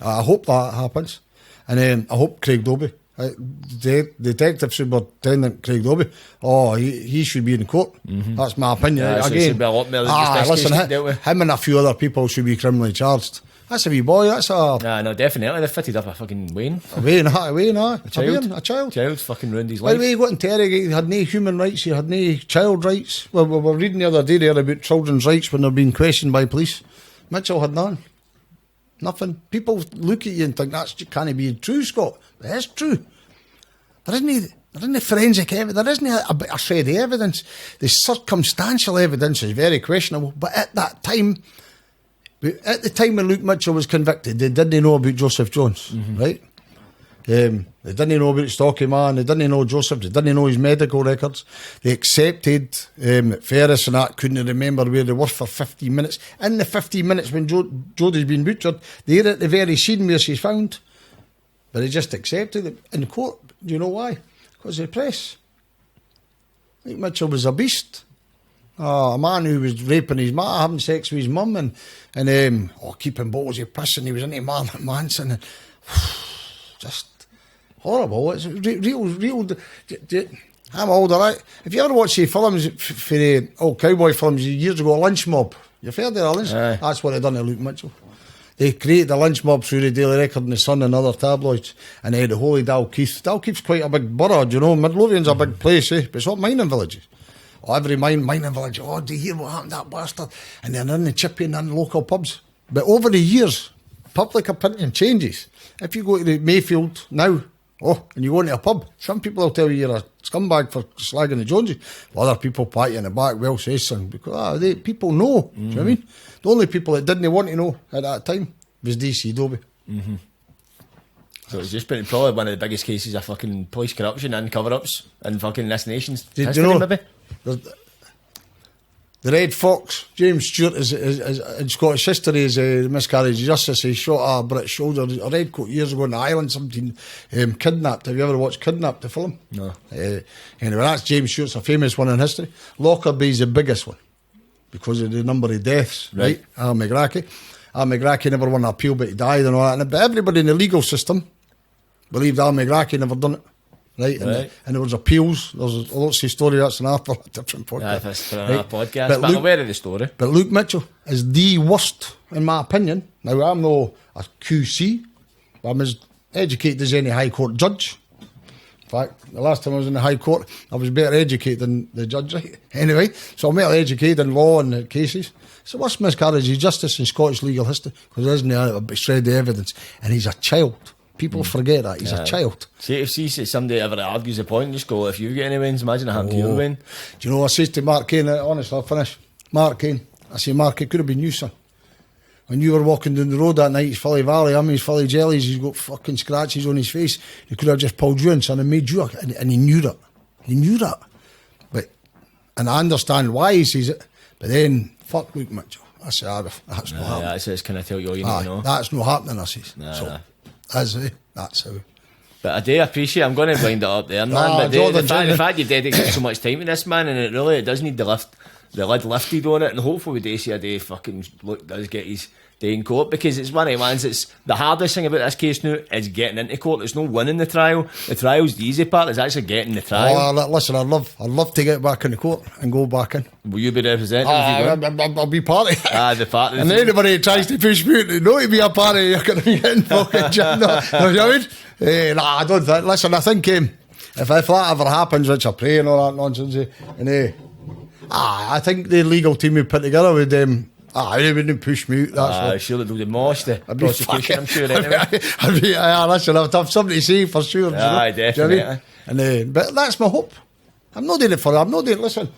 Speaker 3: I hope that happens, and I hope Craig Dobie, the Detective Superintendent Craig Dobie, he should be in court. Mm-hmm. That's my opinion.
Speaker 2: Yeah, so
Speaker 3: again,
Speaker 2: be a lot more than just this case
Speaker 3: listen, him and a few other people should be criminally charged. That's a wee boy. That's a
Speaker 2: no, definitely. They fitted up a fucking Wayne.
Speaker 3: A child.
Speaker 2: Child fucking ruined his
Speaker 3: By
Speaker 2: life.
Speaker 3: the way, he got interrogated. He had no human rights. He had no child rights. Well, we were reading the other day there about children's rights when they're being questioned by police. Mitchell had none. Nothing. People look at you and think that's can't be true, Scott. But it's true. There isn't forensic evidence. There isn't a shred of evidence. The circumstantial evidence is very questionable. But at the time when Luke Mitchell was convicted, they didn't know about Joseph Jones, right? They didn't know about Stocky Man. They didn't know Joseph. They didn't know his medical records. They accepted that Ferris and that couldn't remember where they were for 15 minutes. In the 15 minutes when Jodi's been butchered, they're at the very scene where she's found. But they just accepted it in court. Do you know why? Because of the press. Luke Mitchell was a beast. A man who was raping his mum, having sex with his mum, and keeping bottles of piss, and he was into Marilyn Manson. And, just horrible. It's real. I'm older, right? If you ever watch the films for the old cowboy films years ago, Lynch Mob, you've heard of the Lynch? That's what they done to Luke Mitchell. They created the Lynch Mob through the Daily Record and the Sun and other tabloids, and they had the holy Dalkeith. Dalkeith's quite a big borough, do you know? Midlothian's a big place, but it's not mining villages. Every mining village, do you hear what happened to that bastard? And they're in the chippy and in the local pubs. But over the years, public opinion changes. If you go to the Mayfield now, and you go into a pub, some people will tell you you're a scumbag for slagging the Joneses. Other people pat you in the back, well says something, because people know. Do you know what I mean? The only people that didn't want to know at that time was DC Dobie. Mm-hmm.
Speaker 2: So it's just been probably one of the biggest cases of fucking police corruption and cover-ups in fucking this nation's history,
Speaker 3: you know,
Speaker 2: maybe?
Speaker 3: The Red Fox, James Stewart, is in Scottish history is Miscarriages of Justice. He shot a British soldier, a redcoat, years ago in the island, kidnapped. Have you ever watched Kidnapped, the film?
Speaker 2: No.
Speaker 3: Anyway, that's James Stewart's a famous one in history. Lockerbie's the biggest one because of the number of deaths, right? Al McGrackie never won an appeal, but he died and all that. But everybody in the legal system believed Al McGrackie never done it. Right. And there was appeals. There's lots of story. That's another different podcast.
Speaker 2: Yeah, that's for another podcast. But I'm aware of the story.
Speaker 3: But Luke Mitchell is the worst, in my opinion. Now, I'm no a QC, but I'm as educated as any High Court judge. In fact, the last time I was in the High Court, I was better educated than the judge. Right? Anyway, so I'm better educated in law and the cases. It's the worst miscarriage of justice in Scottish legal history because there isn't a shred of evidence. And he's a child. People forget that. He's a child.
Speaker 2: See, if somebody ever argues a point, just go, if you get any wins, imagine it happened to you win.
Speaker 3: Do you know what I says to Mark Cain? Honestly, I'll finish. Mark Cain. I say, Mark, it could have been you, son. When you were walking down the road that night, he's fully valley, he's fully jellies, he's got fucking scratches on his face. He could have just pulled you in, son, and made you, and he knew that. He knew that. and I understand why he says it, but then, fuck Luke Mitchell. I say, that's not happening.
Speaker 2: That's kind of tell you all you need to know.
Speaker 3: That's not happening, I says. That's how.
Speaker 2: But I do appreciate, I'm going to wind it up there, man. But the fact you've dedicated so much time to this, man, and it does need the lid lifted on it, and hopefully we do see a day fucking does get his day in court, because it's one of the ones that's the hardest thing about this case now is getting into court. It's no winning the trial. The trial's the easy part, it's actually getting the trial.
Speaker 3: Listen, I'd love to get back in the court and go back in.
Speaker 2: Will you be representing?
Speaker 3: I'll be party.
Speaker 2: The party.
Speaker 3: And anybody who tries to push me not to be a party, you're going to be getting fucking jammed up. You know what I mean? I don't think. Listen, I think if that ever happens, which I pray and all that nonsense, I think the legal team we put together with them. They wouldn't push me out.
Speaker 2: Sure they'll demolish the prosecution, I'm sure. Anyway.
Speaker 3: Listen, I'd have something to say for sure.
Speaker 2: Definitely.
Speaker 3: You know I mean? But that's my hope. I'm not doing it for it. Listen,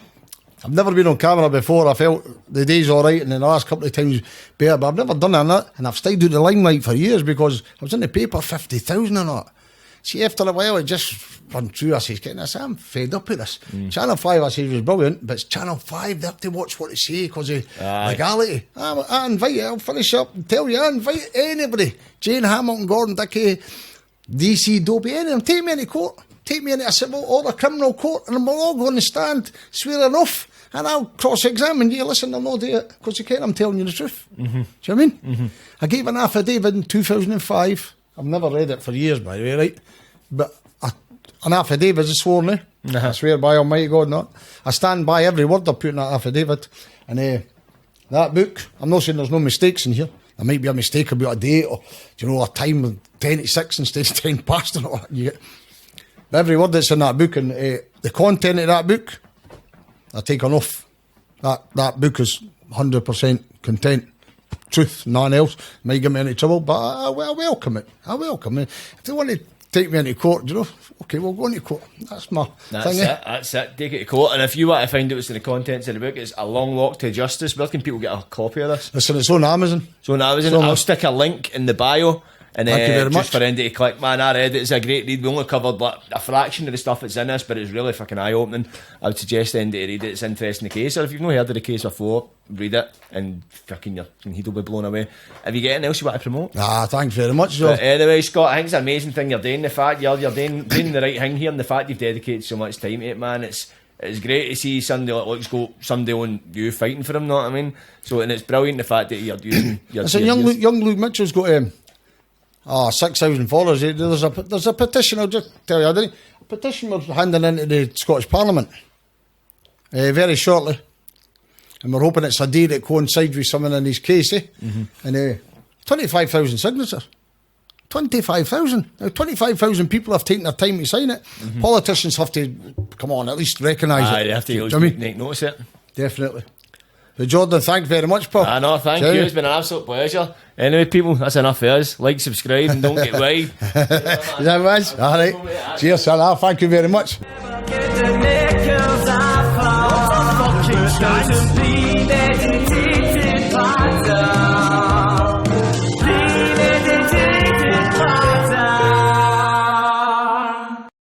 Speaker 3: I've never been on camera before. I felt the day's alright, and then the last couple of times better, but I've never done that, and I've stayed out the limelight for years because I was in the paper 50,000 or not. See, after a while, it just run through. I says, I'm fed up with this. Channel 5, I says, was brilliant, but it's Channel 5, they have to watch what they say because of legality. I invite you, I'll finish up and tell you, I invite anybody, Jane Hamilton, Gordon Dickey, DC Dobie, any of them, take me into court, take me into a civil or a criminal court, and we'll all go on the stand, swearing off, and I'll cross-examine you. Listen, I'll not do it, because you can't, I'm telling you the truth. Do you know what I mean? I gave an affidavit in 2005. I've never read it for years, by the way, right? But an affidavit is sworn, I swear by Almighty God not. I stand by every word I put in that affidavit. And that book, I'm not saying there's no mistakes in here. There might be a mistake about a date or, a time of 10 to 6 instead of 10 past and all that. But every word that's in that book and the content of that book, I take on off. That book is 100% content. Truth, none else. Might get me into trouble, but I welcome it. If they want to take me into court, okay, we'll go into court. That's my thing.
Speaker 2: That's it. Take it to court. And if you want to find out what's in the contents of the book, it's A Long Walk to Justice. Where can people get a copy of this?
Speaker 3: Listen, it's on Amazon.
Speaker 2: I'll stick a link in the bio. And
Speaker 3: thank you very much.
Speaker 2: Just for anybody to click, man, I read it. It's a great read. We only covered a fraction of the stuff that's in this, but it's really fucking eye-opening. I would suggest anybody to read it. It's interesting, the case. Or if you've not heard of the case before, read it and fucking your head will be blown away. Have you got anything else you want to promote?
Speaker 3: Thanks very much.
Speaker 2: But anyway, Scott, I think it's an amazing thing you're doing. The fact you're doing the right thing here, and the fact you've dedicated so much time to it, man, it's great to see somebody like somebody on you fighting for him, know what I mean? So, and it's brilliant the fact that you're using your...
Speaker 3: Listen, young Luke Mitchell's got 6,000 followers. There's a petition, I'll just tell you, a petition we're handing into the Scottish Parliament very shortly, and we're hoping it's a day that coincides with someone in his case, and 25,000 signatures. 25,000. Now 25,000 people have taken their time to sign it. Politicians have to come on, at least recognise it.
Speaker 2: They have to make notice of it. Definitely.
Speaker 3: But Jordan, thanks very much, Paul.
Speaker 2: No, thank you. It's been an absolute pleasure. Anyway, people, that's enough for us. Like, subscribe, and don't get wild. Is
Speaker 3: that right? All right. Cheers, son. Thank you very much.
Speaker 1: Get the nickels off.